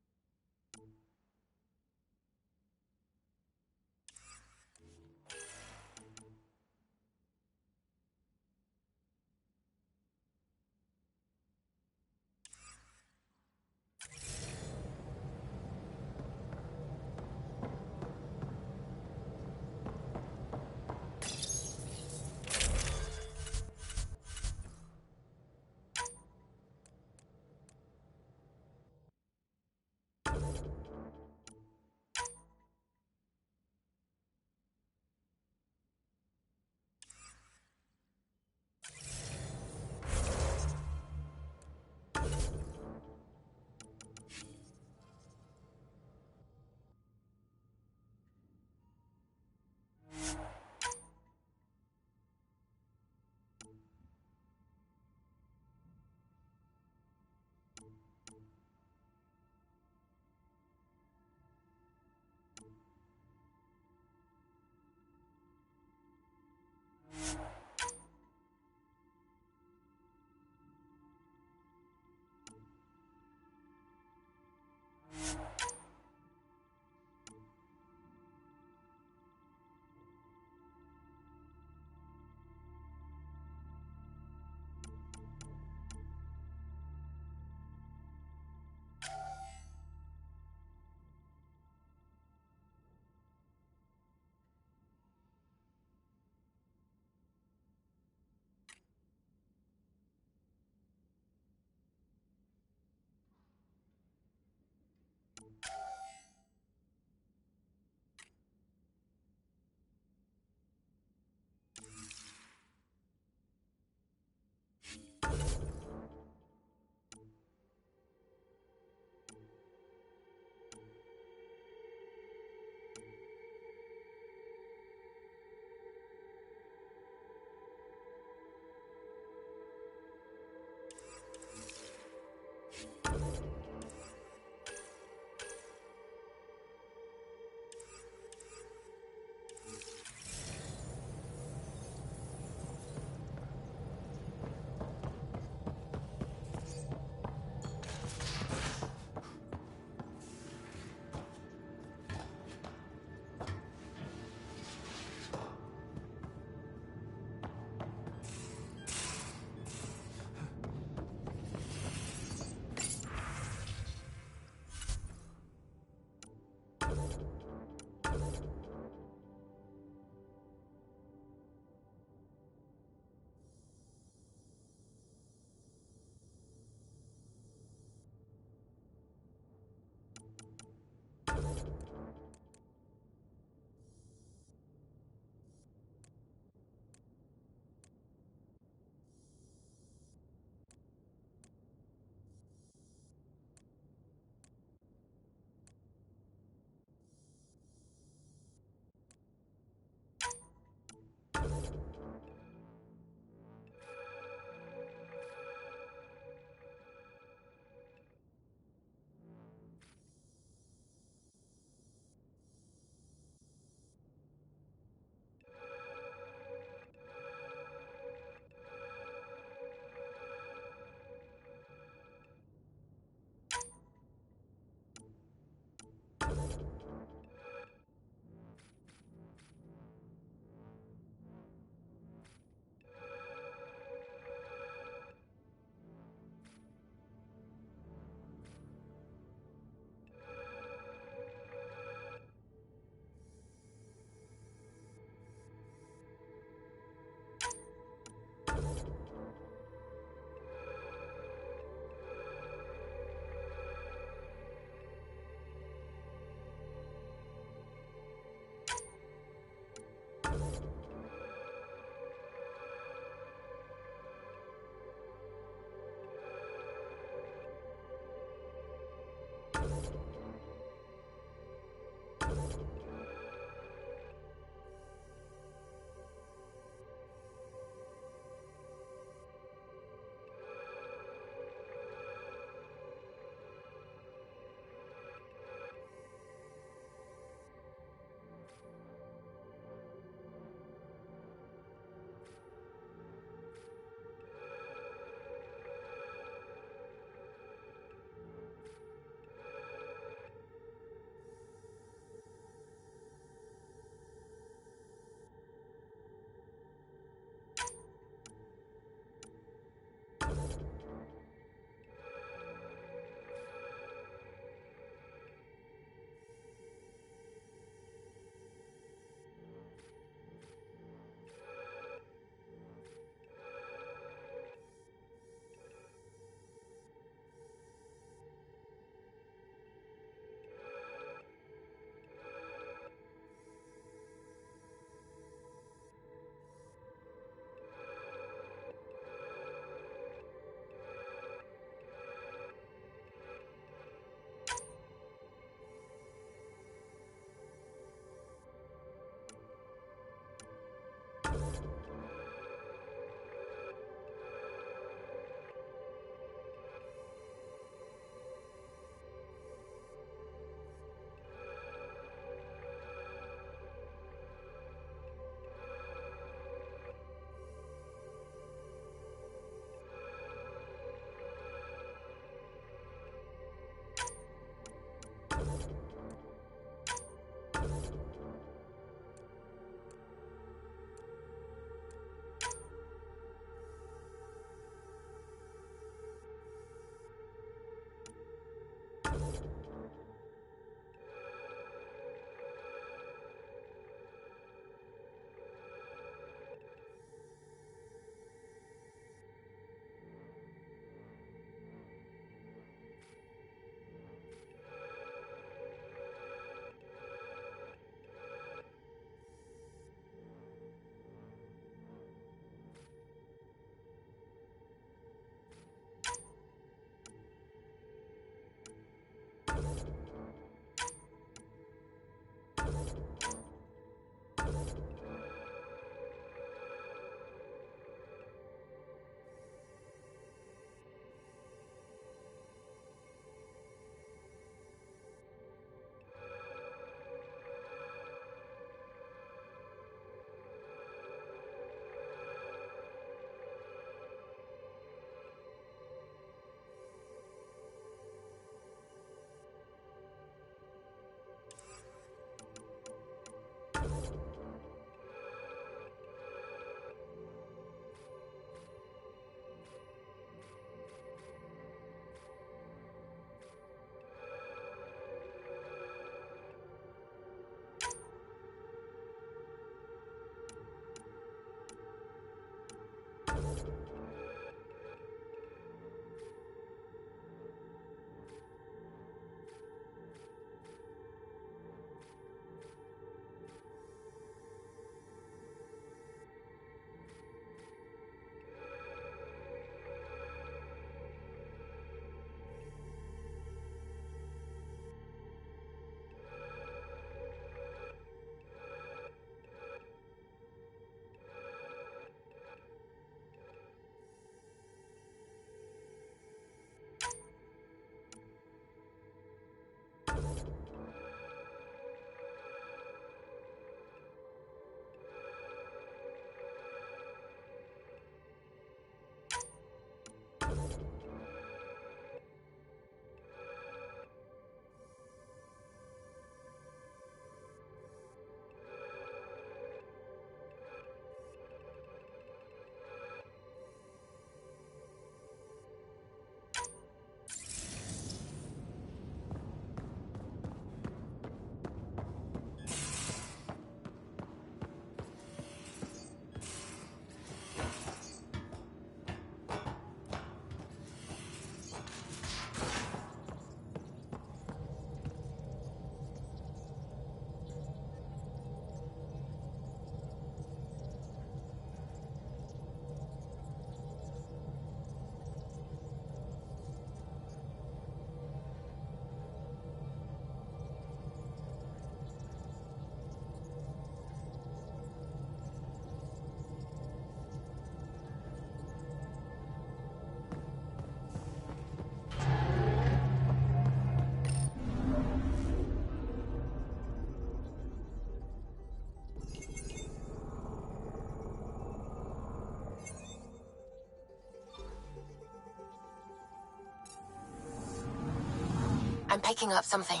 [SPEAKER 9] I'm picking up something.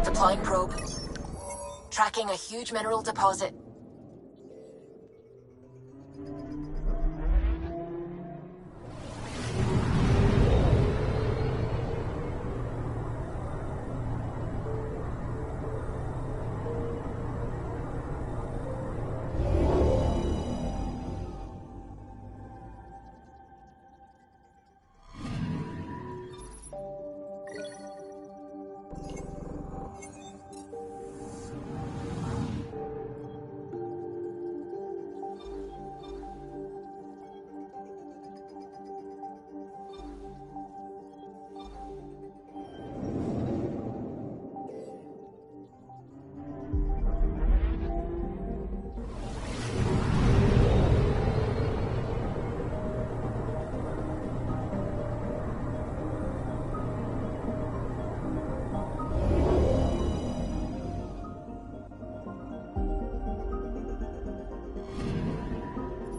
[SPEAKER 9] Deploying probe. Tracking a huge mineral deposit.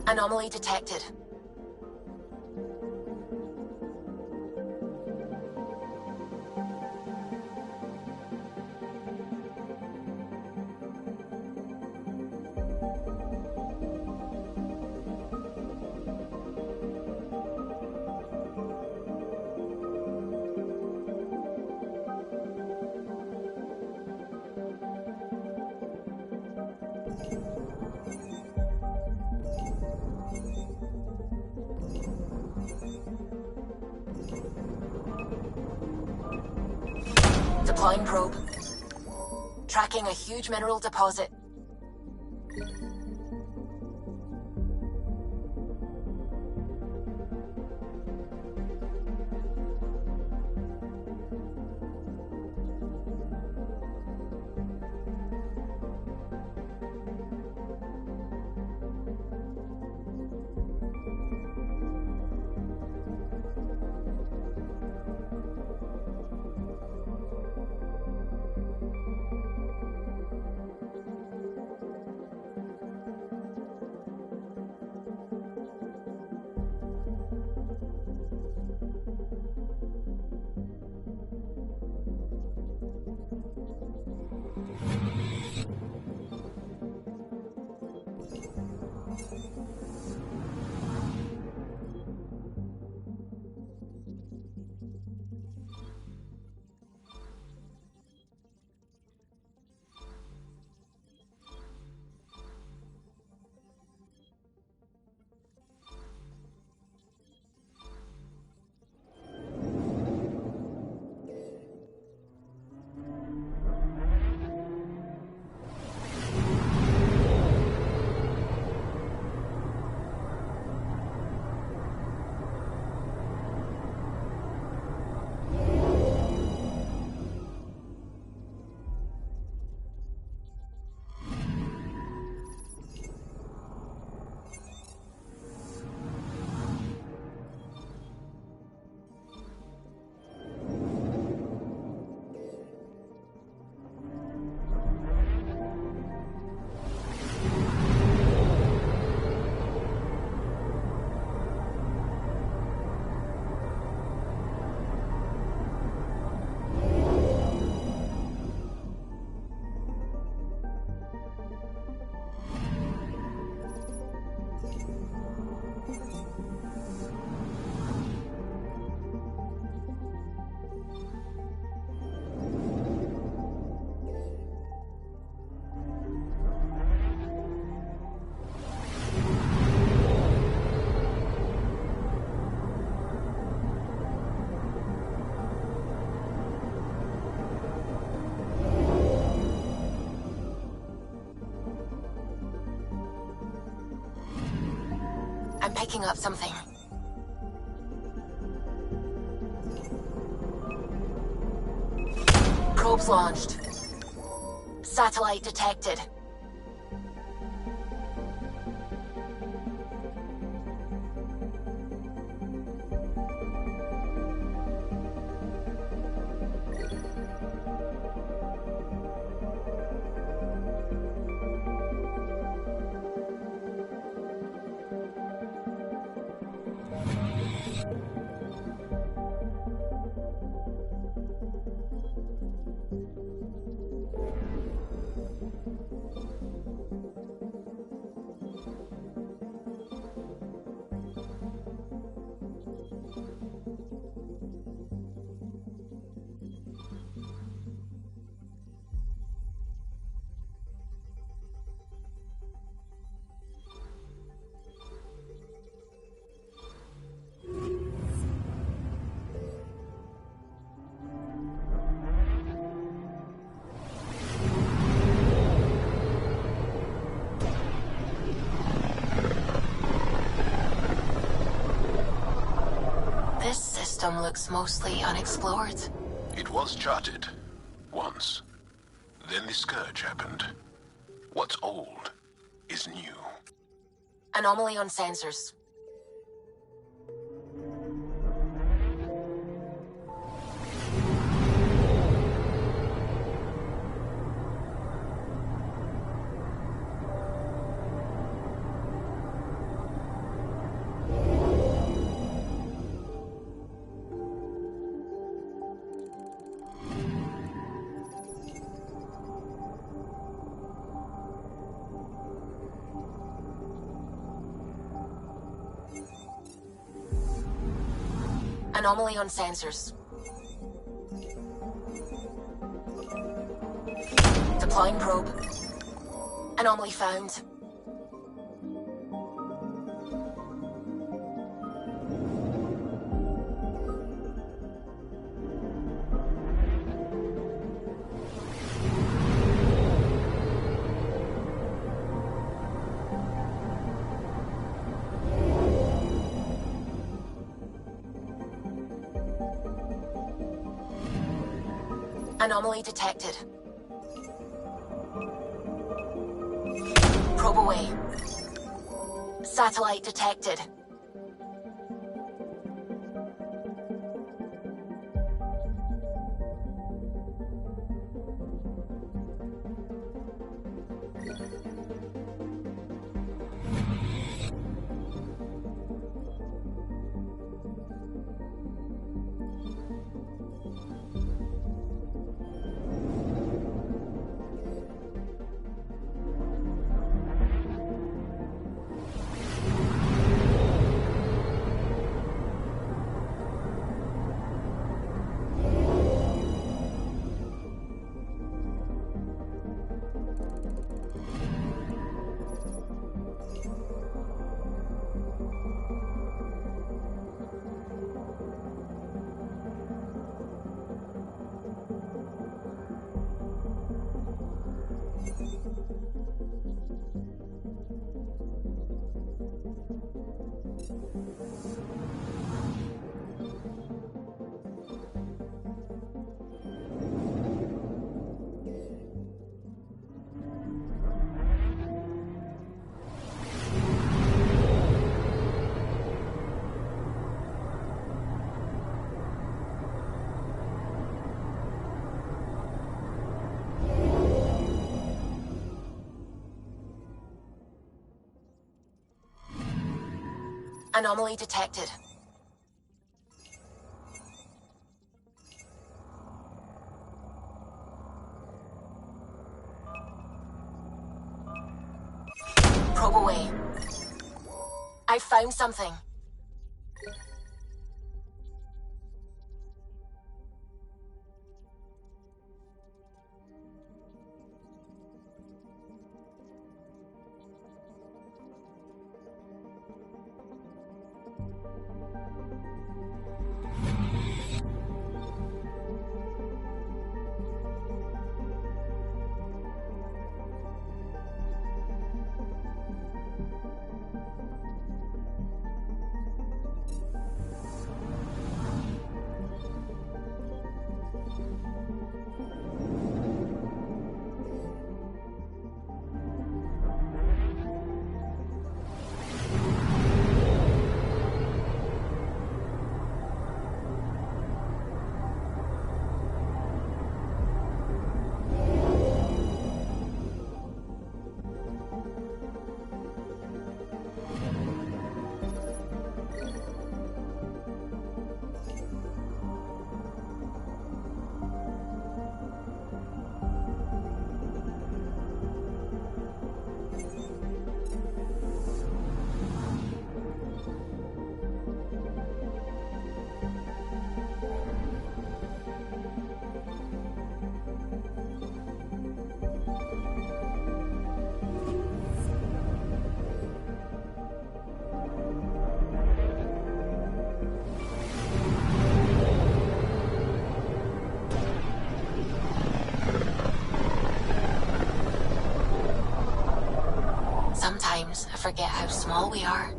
[SPEAKER 9] Anomaly detected. Deploying probe. Tracking a huge mineral deposit. I'm picking up something. Probes launched. Satellite detected. system looks mostly unexplored.
[SPEAKER 19] It was charted. Once. Then the Scourge happened. What's old is new.
[SPEAKER 9] Anomaly on sensors. Anomaly on sensors. Deploying probe. Anomaly found. Anomaly detected. Probe away. Satellite detected. Anomaly detected. Probe away. I found something. Sometimes I forget how small we are.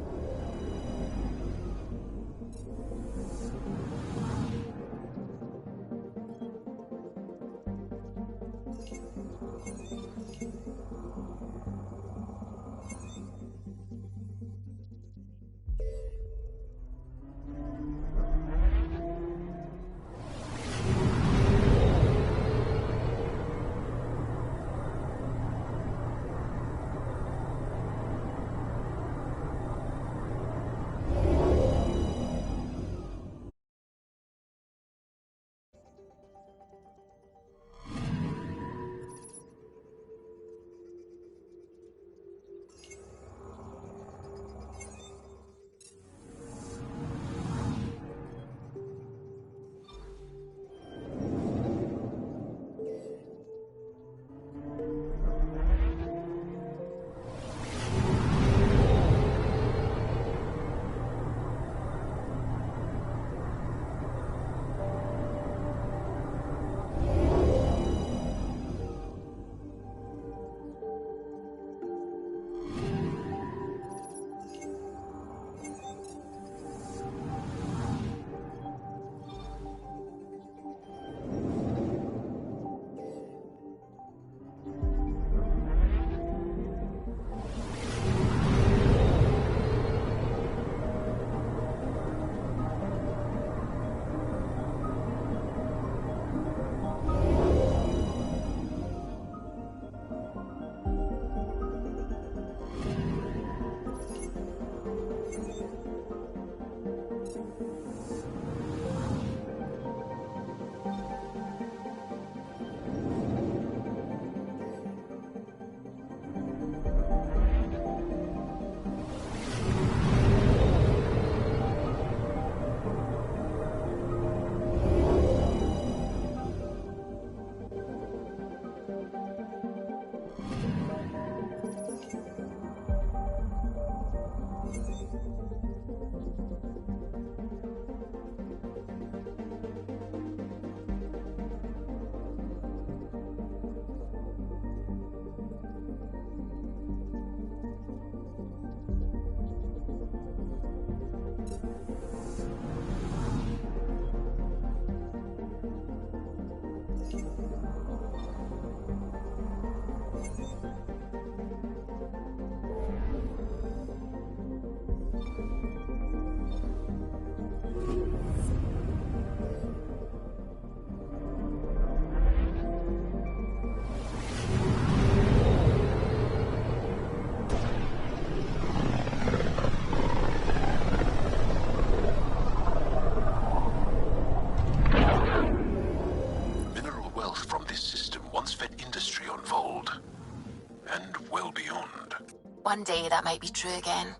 [SPEAKER 9] one day that might be true again.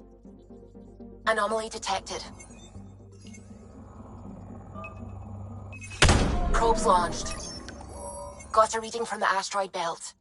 [SPEAKER 9] Anomaly detected. Probes launched. Got a reading from the asteroid belt.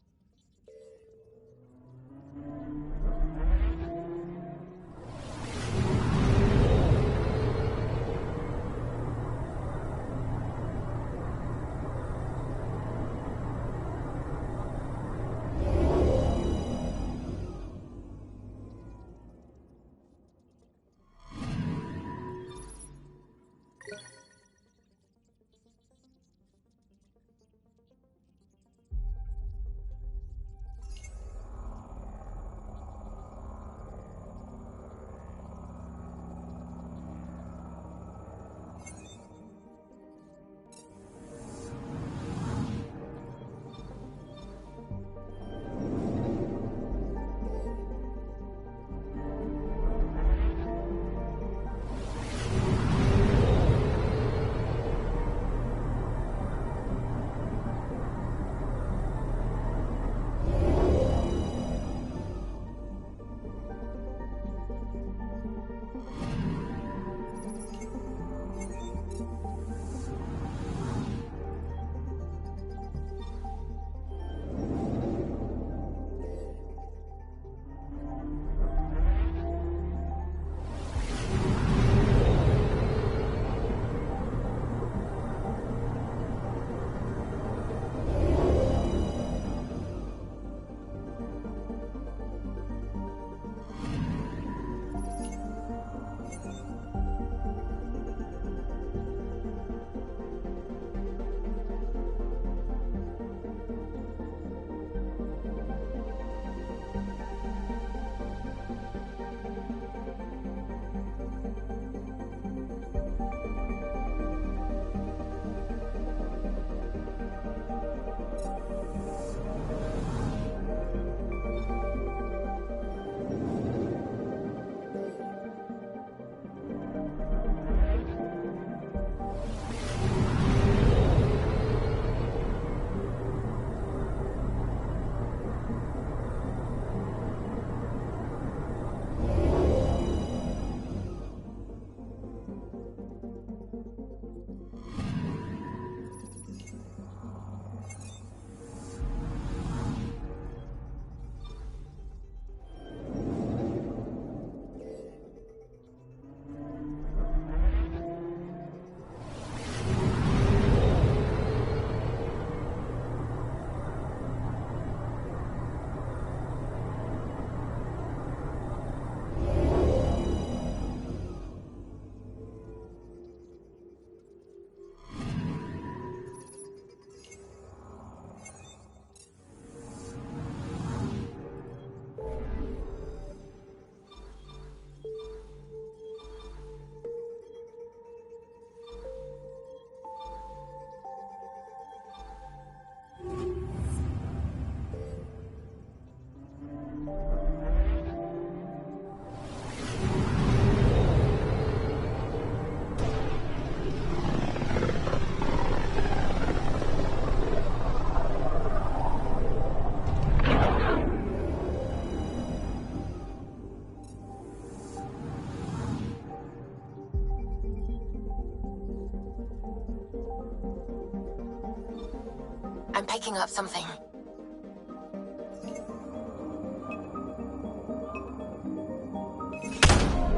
[SPEAKER 9] I'm picking up something.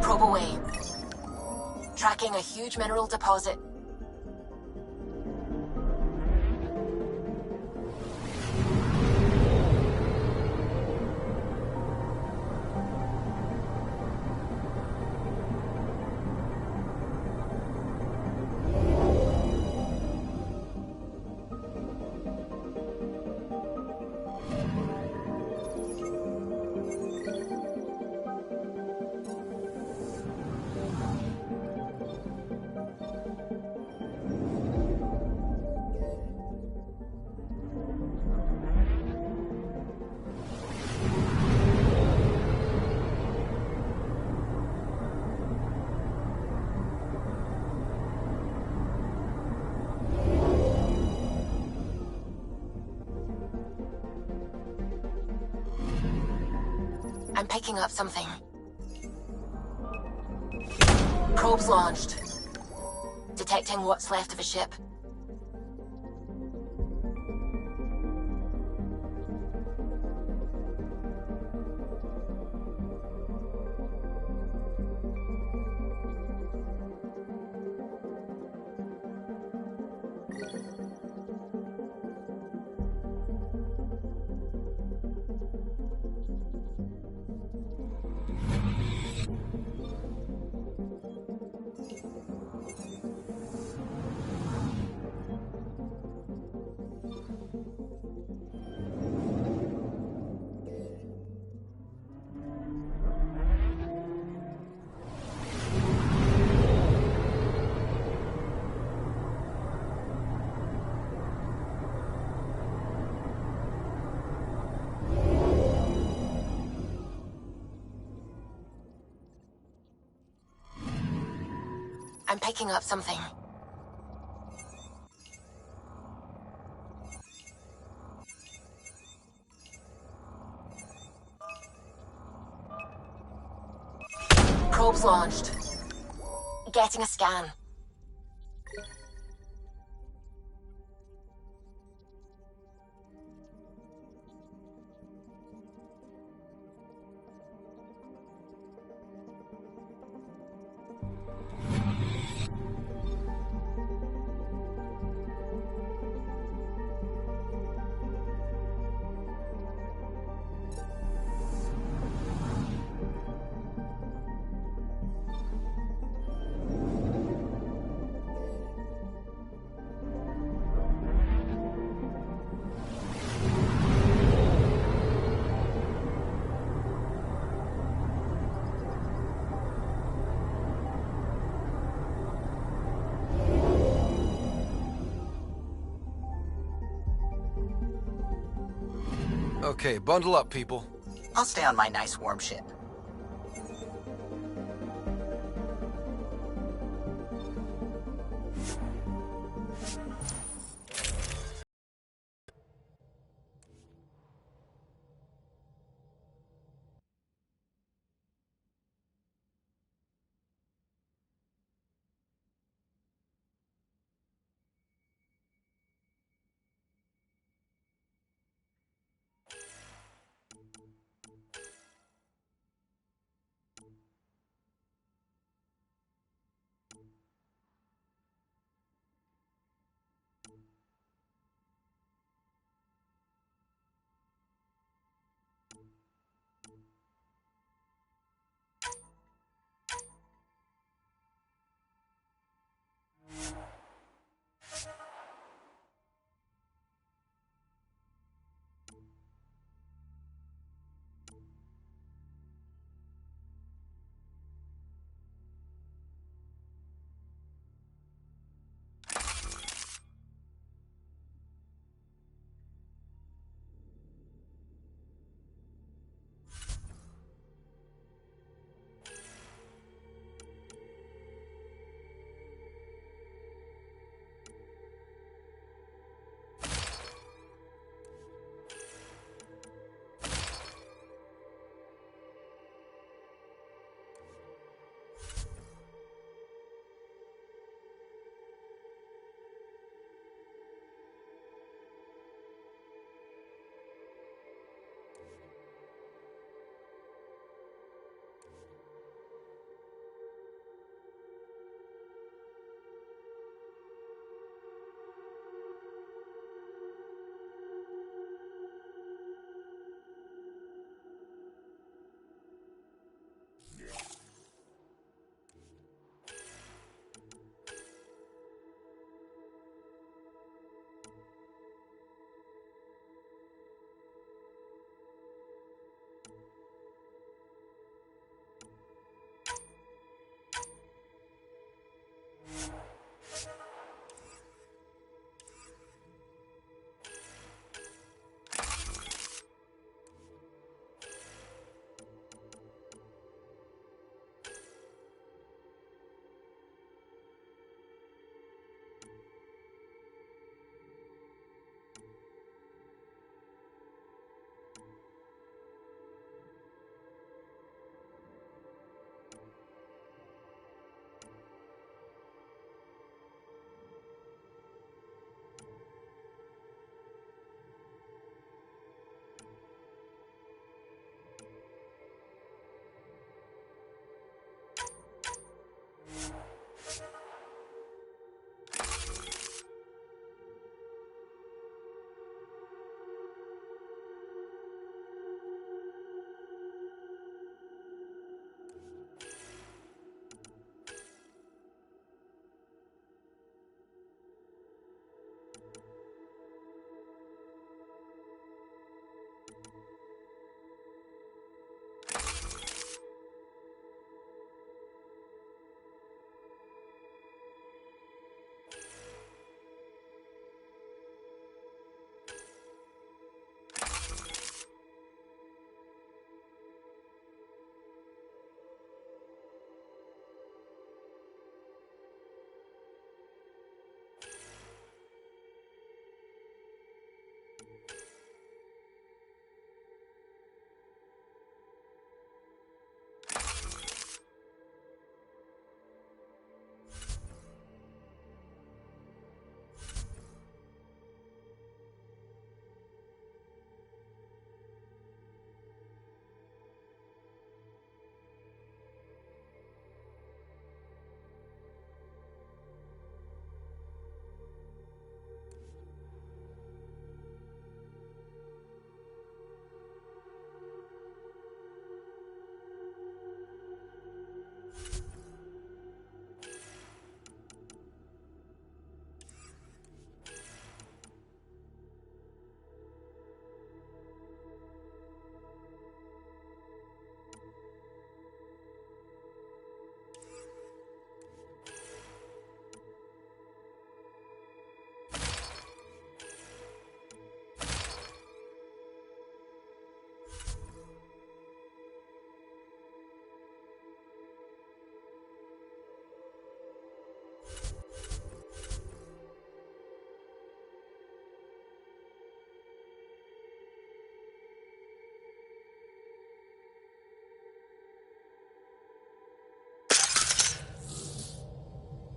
[SPEAKER 9] Probe away. Tracking a huge mineral deposit. I'm picking up something. Probes launched. Detecting what's left of a ship. I'm picking up something. Probes launched. Getting a scan.
[SPEAKER 4] Okay, bundle up, people.
[SPEAKER 5] I'll stay on my nice warm ship.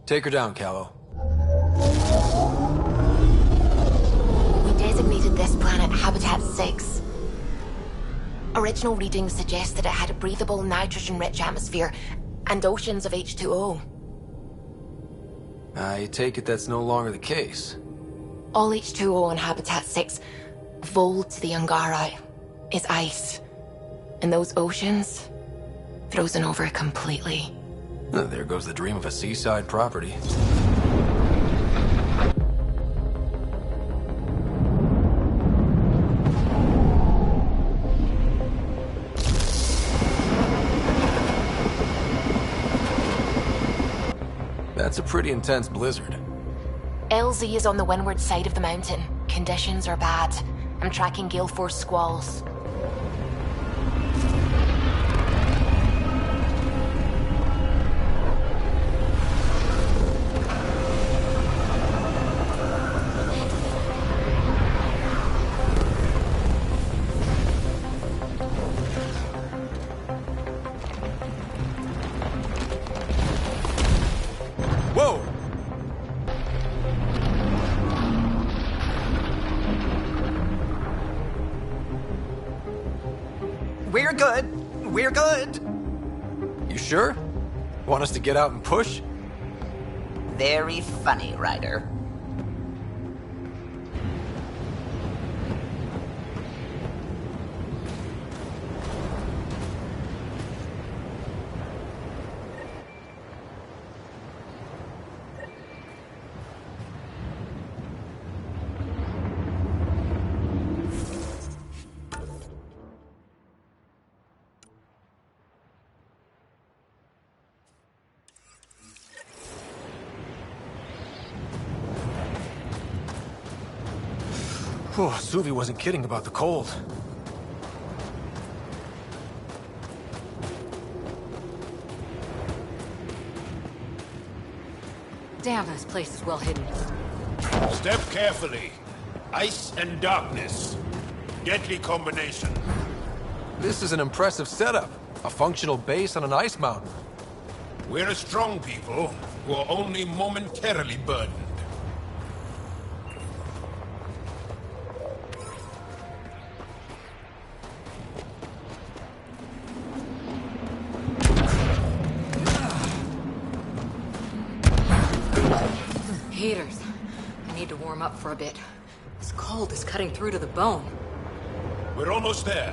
[SPEAKER 4] Take her down, Callow.
[SPEAKER 9] We designated this planet Habitat 6. Original readings suggest that it had a breathable, nitrogen-rich atmosphere and oceans of H2O.
[SPEAKER 4] I take it that's no longer the case.
[SPEAKER 9] All H2O on Habitat 6, vol to the Angara, is ice. And those oceans, frozen over completely.
[SPEAKER 4] There goes the dream of a seaside property. That's a pretty intense blizzard.
[SPEAKER 9] LZ is on the windward side of the mountain. Conditions are bad. I'm tracking gale force squalls.
[SPEAKER 4] Whoa!
[SPEAKER 5] We're good. We're good.
[SPEAKER 4] You sure? Want us to get out and push?
[SPEAKER 5] Very funny, Ryder.
[SPEAKER 4] Oh, Suvi wasn't kidding about the cold.
[SPEAKER 2] Damn, this place is well hidden.
[SPEAKER 19] Step carefully. Ice and darkness. Deadly combination.
[SPEAKER 4] This is an impressive setup. A functional base on an ice mountain.
[SPEAKER 19] We're a strong people who are only momentarily burdened.
[SPEAKER 2] Heaters. I need to warm up for a bit. This cold is cutting through to the bone.
[SPEAKER 19] We're almost there.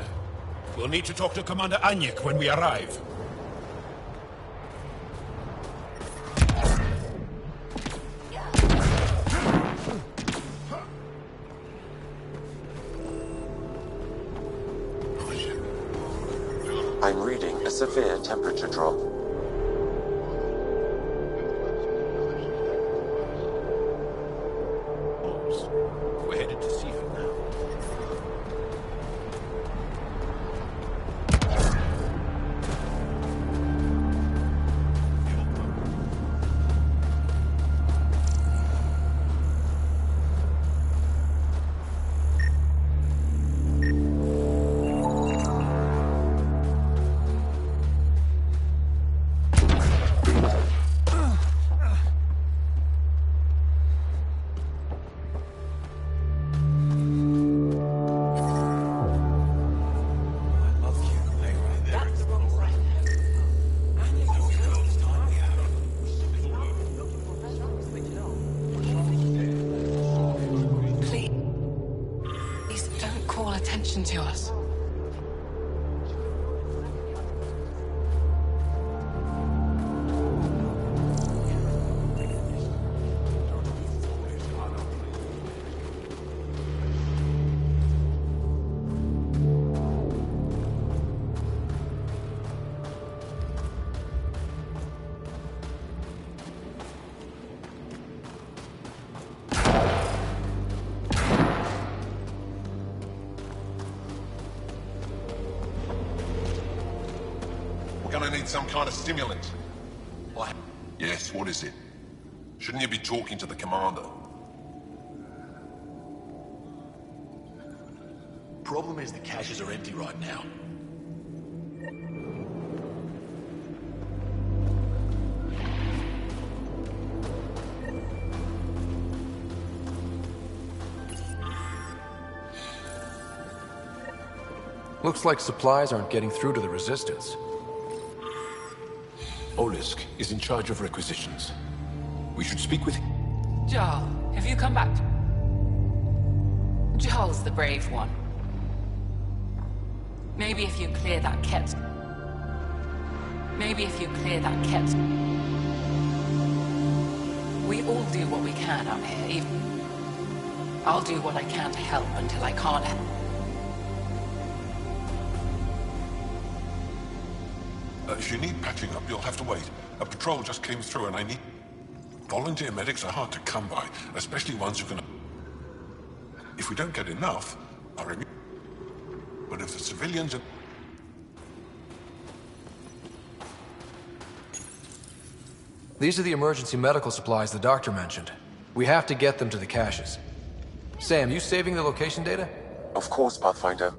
[SPEAKER 19] We'll need to talk to Commander Anyek when we arrive.
[SPEAKER 1] I'm reading a severe temperature drop.
[SPEAKER 19] We're headed to see him now.
[SPEAKER 7] Please don't call attention to us.
[SPEAKER 3] We're gonna need some kind of stimulant. What? Yes, what is it? Shouldn't you be talking to the commander?
[SPEAKER 10] Problem is the caches are empty right now.
[SPEAKER 4] Looks like supplies aren't getting through to the Resistance.
[SPEAKER 19] Olisk is in charge of requisitions. We should speak with him.
[SPEAKER 6] Jarl, have you come back? Jarl's the brave one. Maybe if you clear that kit. We all do what we can out here. I'll do what I can to help until I can't help.
[SPEAKER 19] If you need patching up, you'll have to wait. A patrol just came through and I need... Volunteer medics are hard to come by, especially ones who can... If we don't get enough, I'll remove... But if the civilians are...
[SPEAKER 4] These are the emergency medical supplies the doctor mentioned. We have to get them to the caches. Sam, you saving the location data?
[SPEAKER 1] Of course, Pathfinder.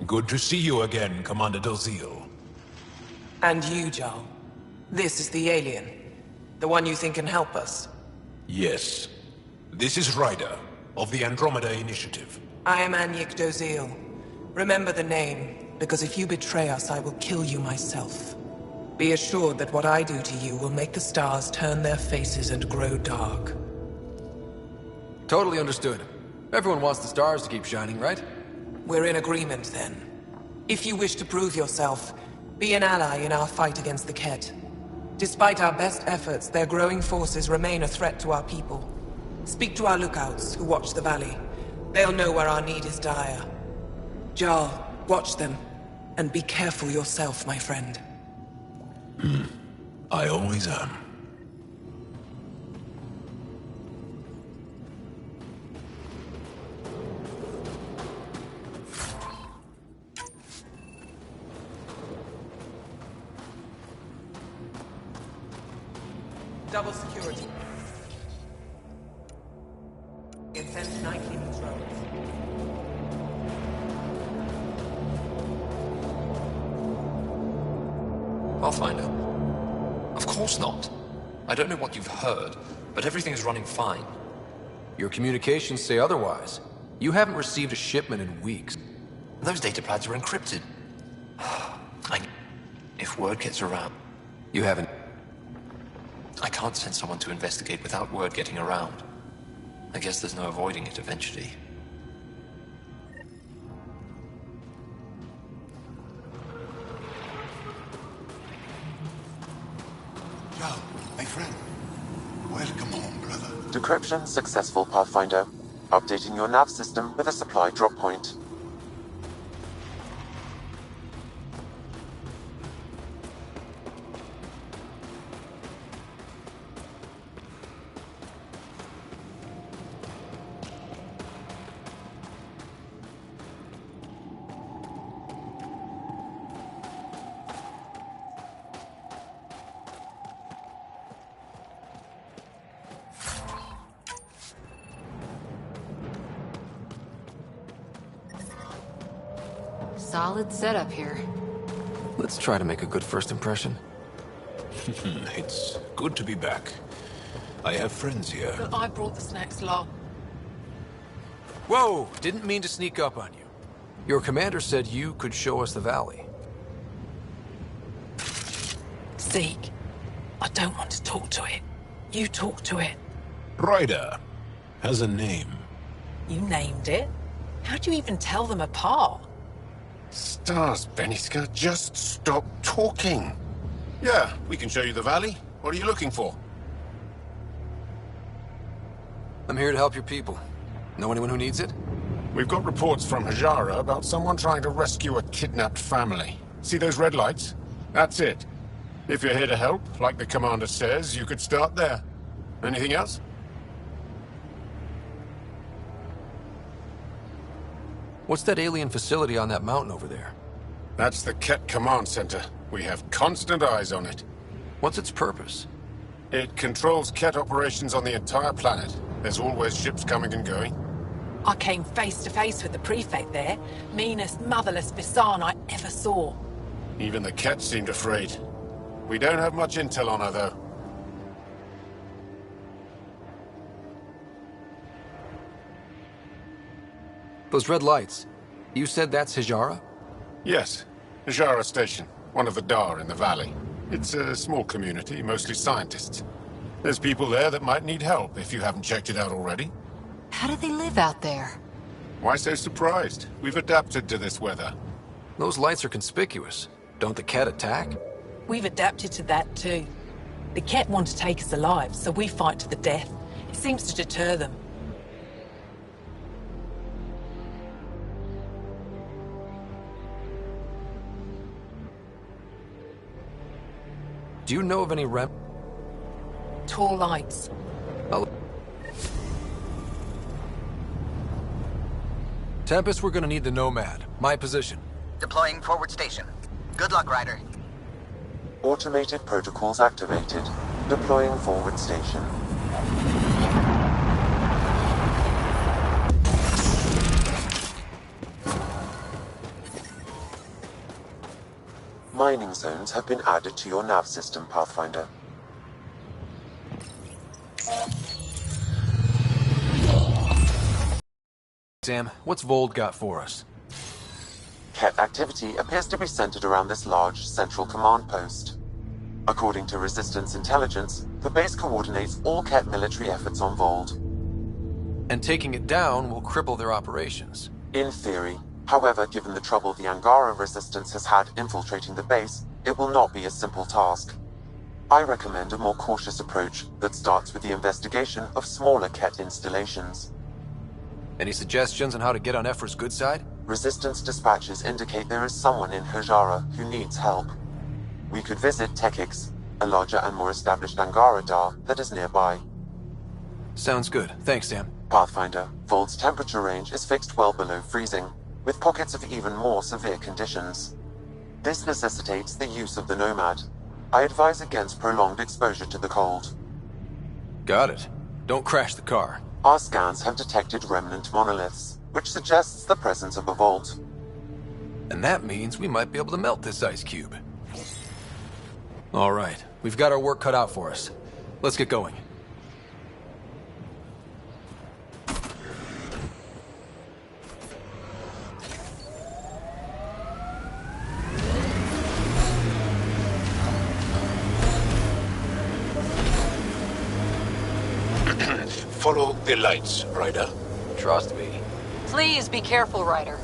[SPEAKER 19] Good to see you again, Commander Dozil.
[SPEAKER 7] And you, Jarl. This is the alien. The one you think can help us.
[SPEAKER 19] Yes. This is Ryder, of the Andromeda Initiative.
[SPEAKER 7] I am Anyik Dozil. Remember the name, because if you betray us, I will kill you myself. Be assured that what I do to you will make the stars turn their faces and grow dark.
[SPEAKER 4] Totally understood. Everyone wants the stars to keep shining, right?
[SPEAKER 7] We're in agreement, then. If you wish to prove yourself, be an ally in our fight against the Kett. Despite our best efforts, their growing forces remain a threat to our people. Speak to our lookouts, who watch the valley. They'll know where our need is dire. Jarl, watch them, and be careful yourself, my friend.
[SPEAKER 19] I always am.
[SPEAKER 7] Double security. Incense nightly patrols.
[SPEAKER 11] Pathfinder. Of course not. I don't know what you've heard, but everything is running fine.
[SPEAKER 4] Your communications say otherwise. You haven't received a shipment in weeks.
[SPEAKER 11] Those datapads are encrypted. If word gets around...
[SPEAKER 4] You haven't...
[SPEAKER 11] I can't send someone to investigate without word getting around. I guess there's no avoiding it eventually.
[SPEAKER 20] Joe, my friend. Welcome home, brother.
[SPEAKER 1] Decryption successful, Pathfinder. Updating your nav system with a supply drop point.
[SPEAKER 2] Solid setup here.
[SPEAKER 4] Let's try to make a good first impression.
[SPEAKER 19] It's good to be back. I have friends here.
[SPEAKER 6] But I brought the snacks along.
[SPEAKER 4] Whoa! Didn't mean to sneak up on you. Your commander said you could show us the valley.
[SPEAKER 6] Zeke, I don't want to talk to it. You talk to it.
[SPEAKER 19] Ryder has a name.
[SPEAKER 6] You named it? How do you even tell them apart?
[SPEAKER 16] Stars, Beniska, just stop talking. Yeah, we can show you the valley. What are you looking for?
[SPEAKER 4] I'm here to help your people. Know anyone who needs it?
[SPEAKER 16] We've got reports from Hajara about someone trying to rescue a kidnapped family. See those red lights? That's it. If you're here to help, like the commander says, you could start there. Anything else?
[SPEAKER 4] What's that alien facility on that mountain over there?
[SPEAKER 16] That's the Ket Command Center. We have constant eyes on it.
[SPEAKER 4] What's its purpose?
[SPEAKER 16] It controls Ket operations on the entire planet. There's always ships coming and going.
[SPEAKER 6] I came face to face with the prefect there. Meanest, motherless Visan I ever saw.
[SPEAKER 16] Even the Ket seemed afraid. We don't have much intel on her, though.
[SPEAKER 4] Those red lights. You said that's Hajara?
[SPEAKER 16] Yes. Hajara Station. One of the Dar in the valley. It's a small community, mostly scientists. There's people there that might need help, if you haven't checked it out already.
[SPEAKER 2] How do they live out there?
[SPEAKER 16] Why so surprised? We've adapted to this weather.
[SPEAKER 4] Those lights are conspicuous. Don't the Ket attack?
[SPEAKER 6] We've adapted to that too. The Ket want to take us alive, so we fight to the death. It seems to deter them.
[SPEAKER 4] Do you know of any
[SPEAKER 6] Tall lights.
[SPEAKER 4] Oh. Tempest, we're gonna need the Nomad. My position.
[SPEAKER 5] Deploying forward station. Good luck, Ryder.
[SPEAKER 1] Automated protocols activated. Deploying forward station. Mining zones have been added to your nav system, Pathfinder.
[SPEAKER 4] Sam, what's Vold got for us?
[SPEAKER 1] Ket activity appears to be centered around this large central command post. According to Resistance intelligence, the base coordinates all Ket military efforts on Vold.
[SPEAKER 4] And taking it down will cripple their operations.
[SPEAKER 1] In theory. However, given the trouble the Angara Resistance has had infiltrating the base, it will not be a simple task. I recommend a more cautious approach that starts with the investigation of smaller Ket installations.
[SPEAKER 4] Any suggestions on how to get on Ephra's good side?
[SPEAKER 1] Resistance dispatches indicate there is someone in Hajara who needs help. We could visit Tekix, a larger and more established Angara Dar that is nearby.
[SPEAKER 4] Sounds good. Thanks, Sam.
[SPEAKER 1] Pathfinder, Vold's temperature range is fixed well below freezing, with pockets of even more severe conditions. This necessitates the use of the Nomad. I advise against prolonged exposure to the cold.
[SPEAKER 4] Got it. Don't crash the car.
[SPEAKER 1] Our scans have detected remnant monoliths, which suggests the presence of a vault.
[SPEAKER 4] And that means we might be able to melt this ice cube. All right, we've got our work cut out for us. Let's get going.
[SPEAKER 19] Follow the lights, Ryder.
[SPEAKER 4] Trust me.
[SPEAKER 2] Please be careful, Ryder.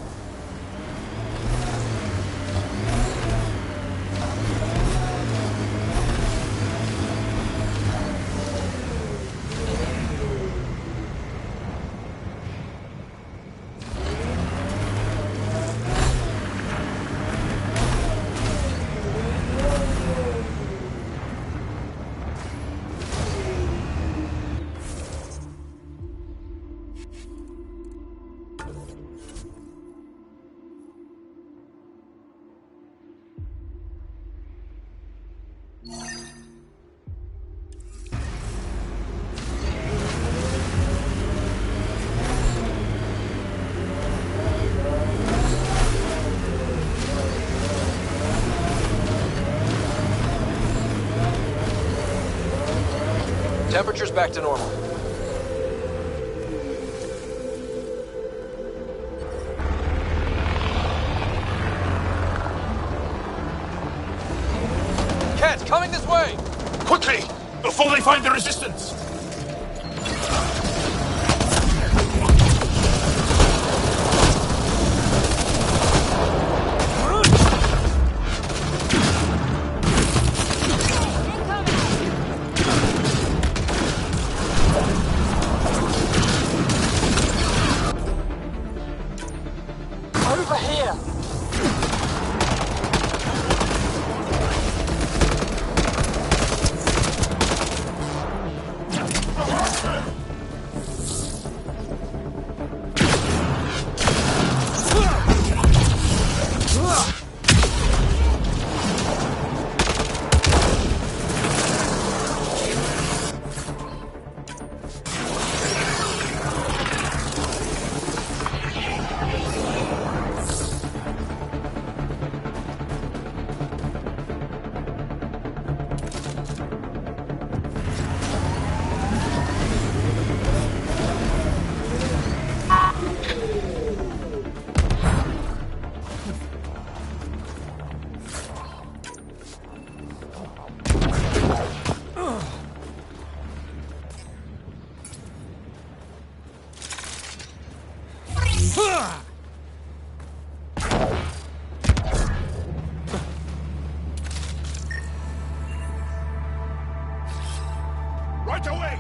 [SPEAKER 4] Temperature's back to normal. Cat, coming this way!
[SPEAKER 16] Quickly! Before they find the resistance!
[SPEAKER 12] Over here!
[SPEAKER 16] Right away!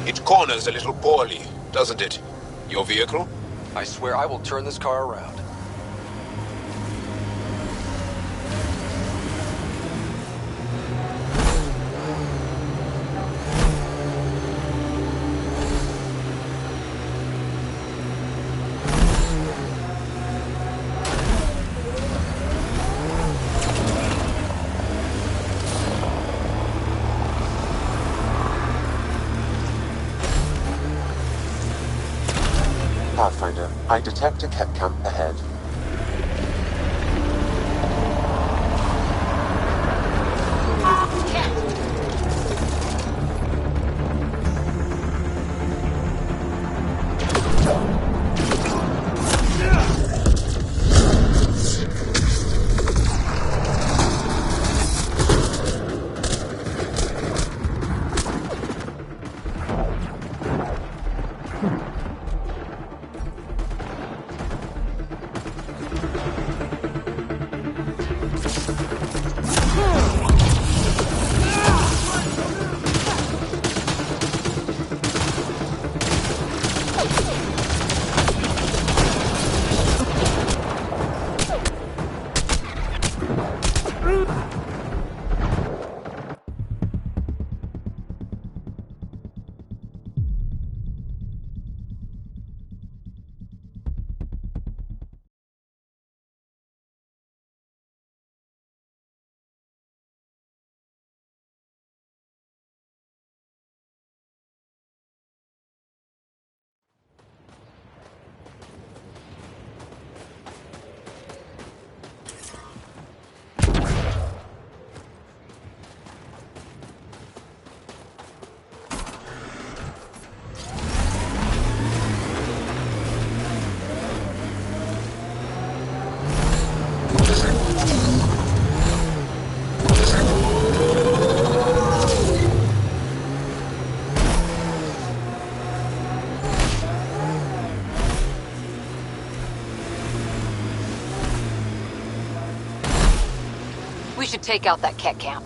[SPEAKER 19] It corners a little poorly, doesn't it? Your vehicle?
[SPEAKER 4] I swear I will turn this car around.
[SPEAKER 1] Pathfinder, I detect a Kett camp ahead.
[SPEAKER 2] We should take out that Kett camp.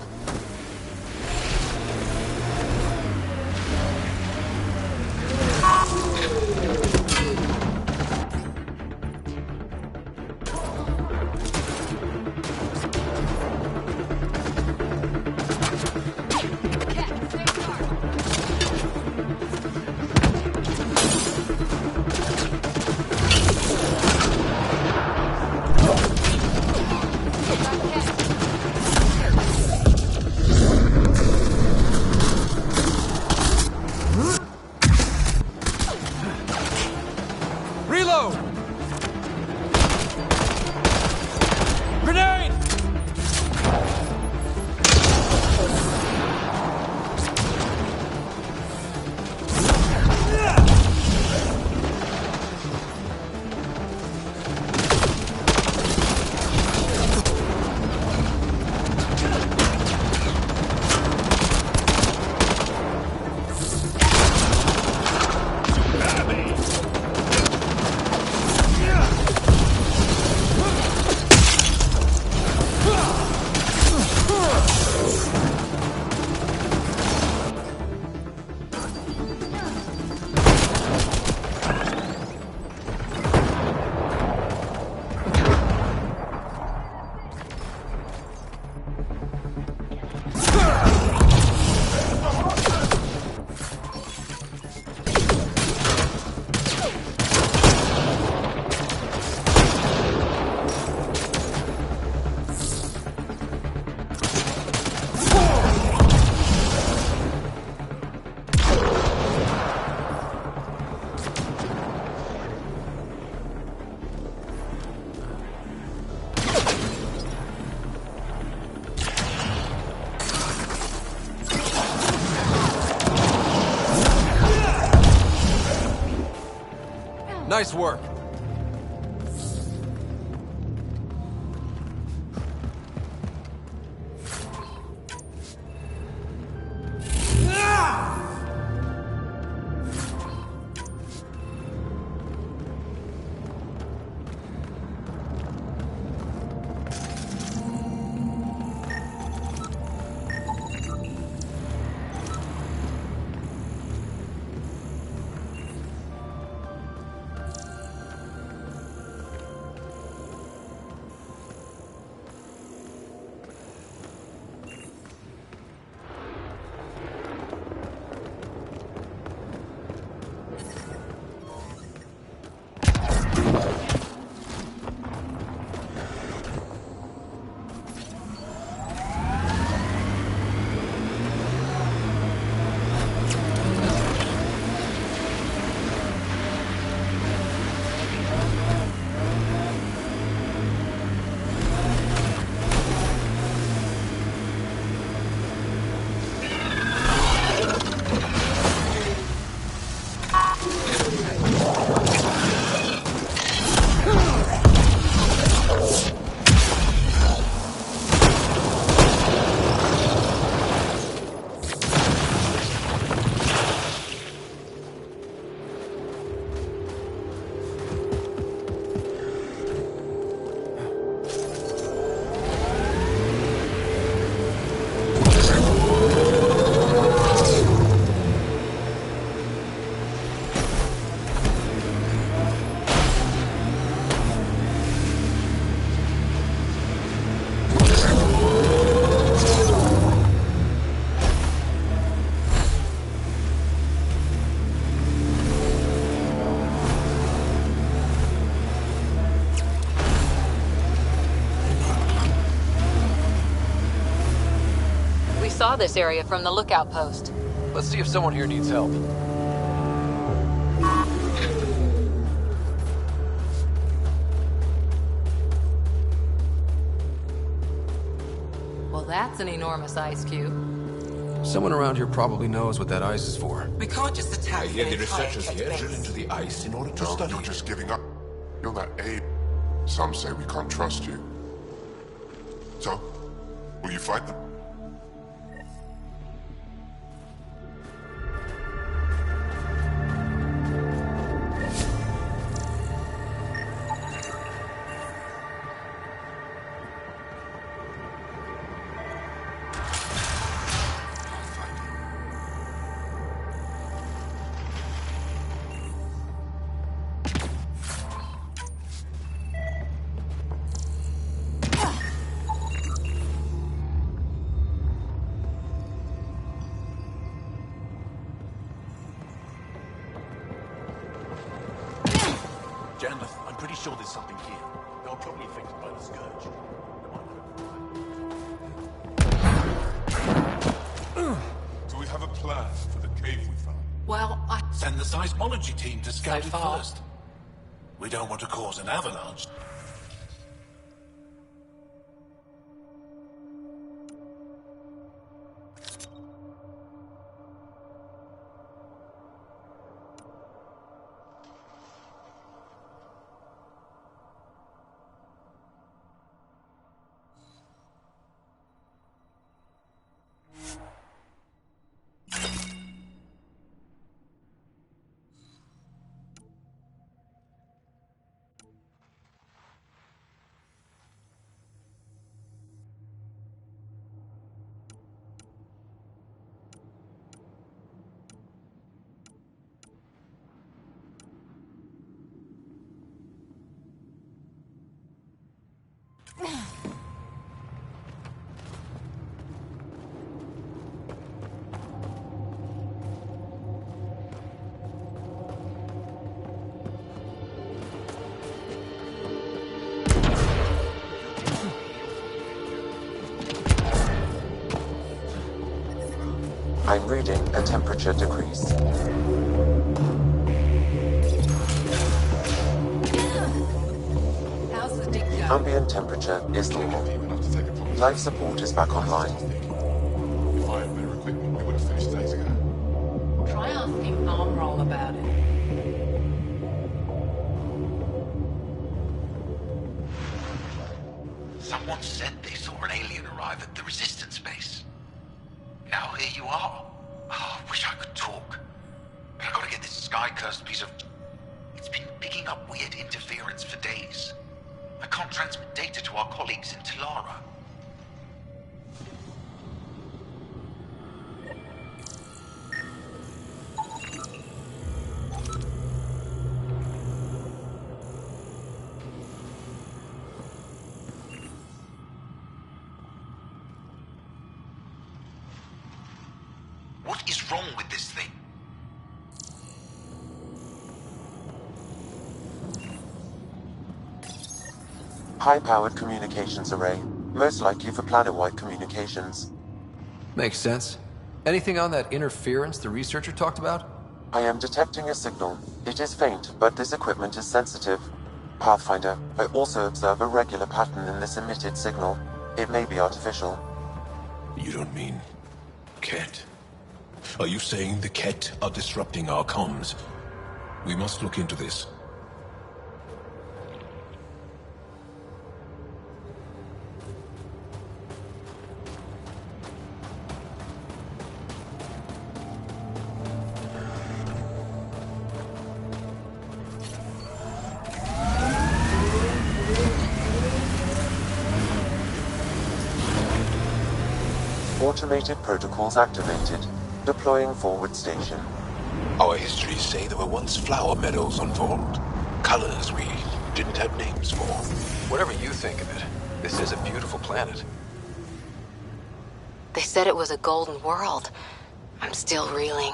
[SPEAKER 4] Nice work.
[SPEAKER 2] Saw this area from the lookout post.
[SPEAKER 4] Let's see if someone here needs help.
[SPEAKER 2] Well, that's an enormous ice cube.
[SPEAKER 4] Someone around here probably knows what that ice is for.
[SPEAKER 7] We can't just attack.
[SPEAKER 19] I hear the researchers here drill into the ice in order to study.
[SPEAKER 3] You're just giving up. You're that Abe. Some say we can't trust you. So, will you fight them?
[SPEAKER 10] Janeth, I'm pretty sure there's something here. They were probably affected by the scourge.
[SPEAKER 3] Do we have a plan for the cave we found?
[SPEAKER 10] Well, I send the seismology team to scout it first. We don't want to cause an avalanche.
[SPEAKER 1] I'm reading a temperature decrease.
[SPEAKER 6] How's the dig going?
[SPEAKER 1] Ambient temperature is normal. Life support is back online.
[SPEAKER 3] If I had better equipment, we would have finished days ago.
[SPEAKER 6] Try asking Armroll about it.
[SPEAKER 13] once said they saw an alien arrive at the Resistance base. Now here you are. Oh, I wish I could talk. But I gotta get this sky-cursed piece of... It's been picking up weird interference for days. I can't transmit data to our colleagues in Talara. What is wrong with this thing?
[SPEAKER 1] High-powered communications array, most likely for planet-wide communications.
[SPEAKER 4] Makes sense. Anything on that interference the researcher talked about?
[SPEAKER 1] I am detecting a signal. It is faint, but this equipment is sensitive. Pathfinder, I also observe a regular pattern in this emitted signal. It may be artificial.
[SPEAKER 19] You don't mean... Ket? Are you saying the Ket are disrupting our comms? We must look into this.
[SPEAKER 1] Automated protocols activated. Deploying forward station.
[SPEAKER 19] Our histories say there were once flower meadows on Vold. Colors we didn't have names for.
[SPEAKER 4] Whatever you think of it, this is a beautiful planet.
[SPEAKER 9] They said it was a golden world. I'm still reeling.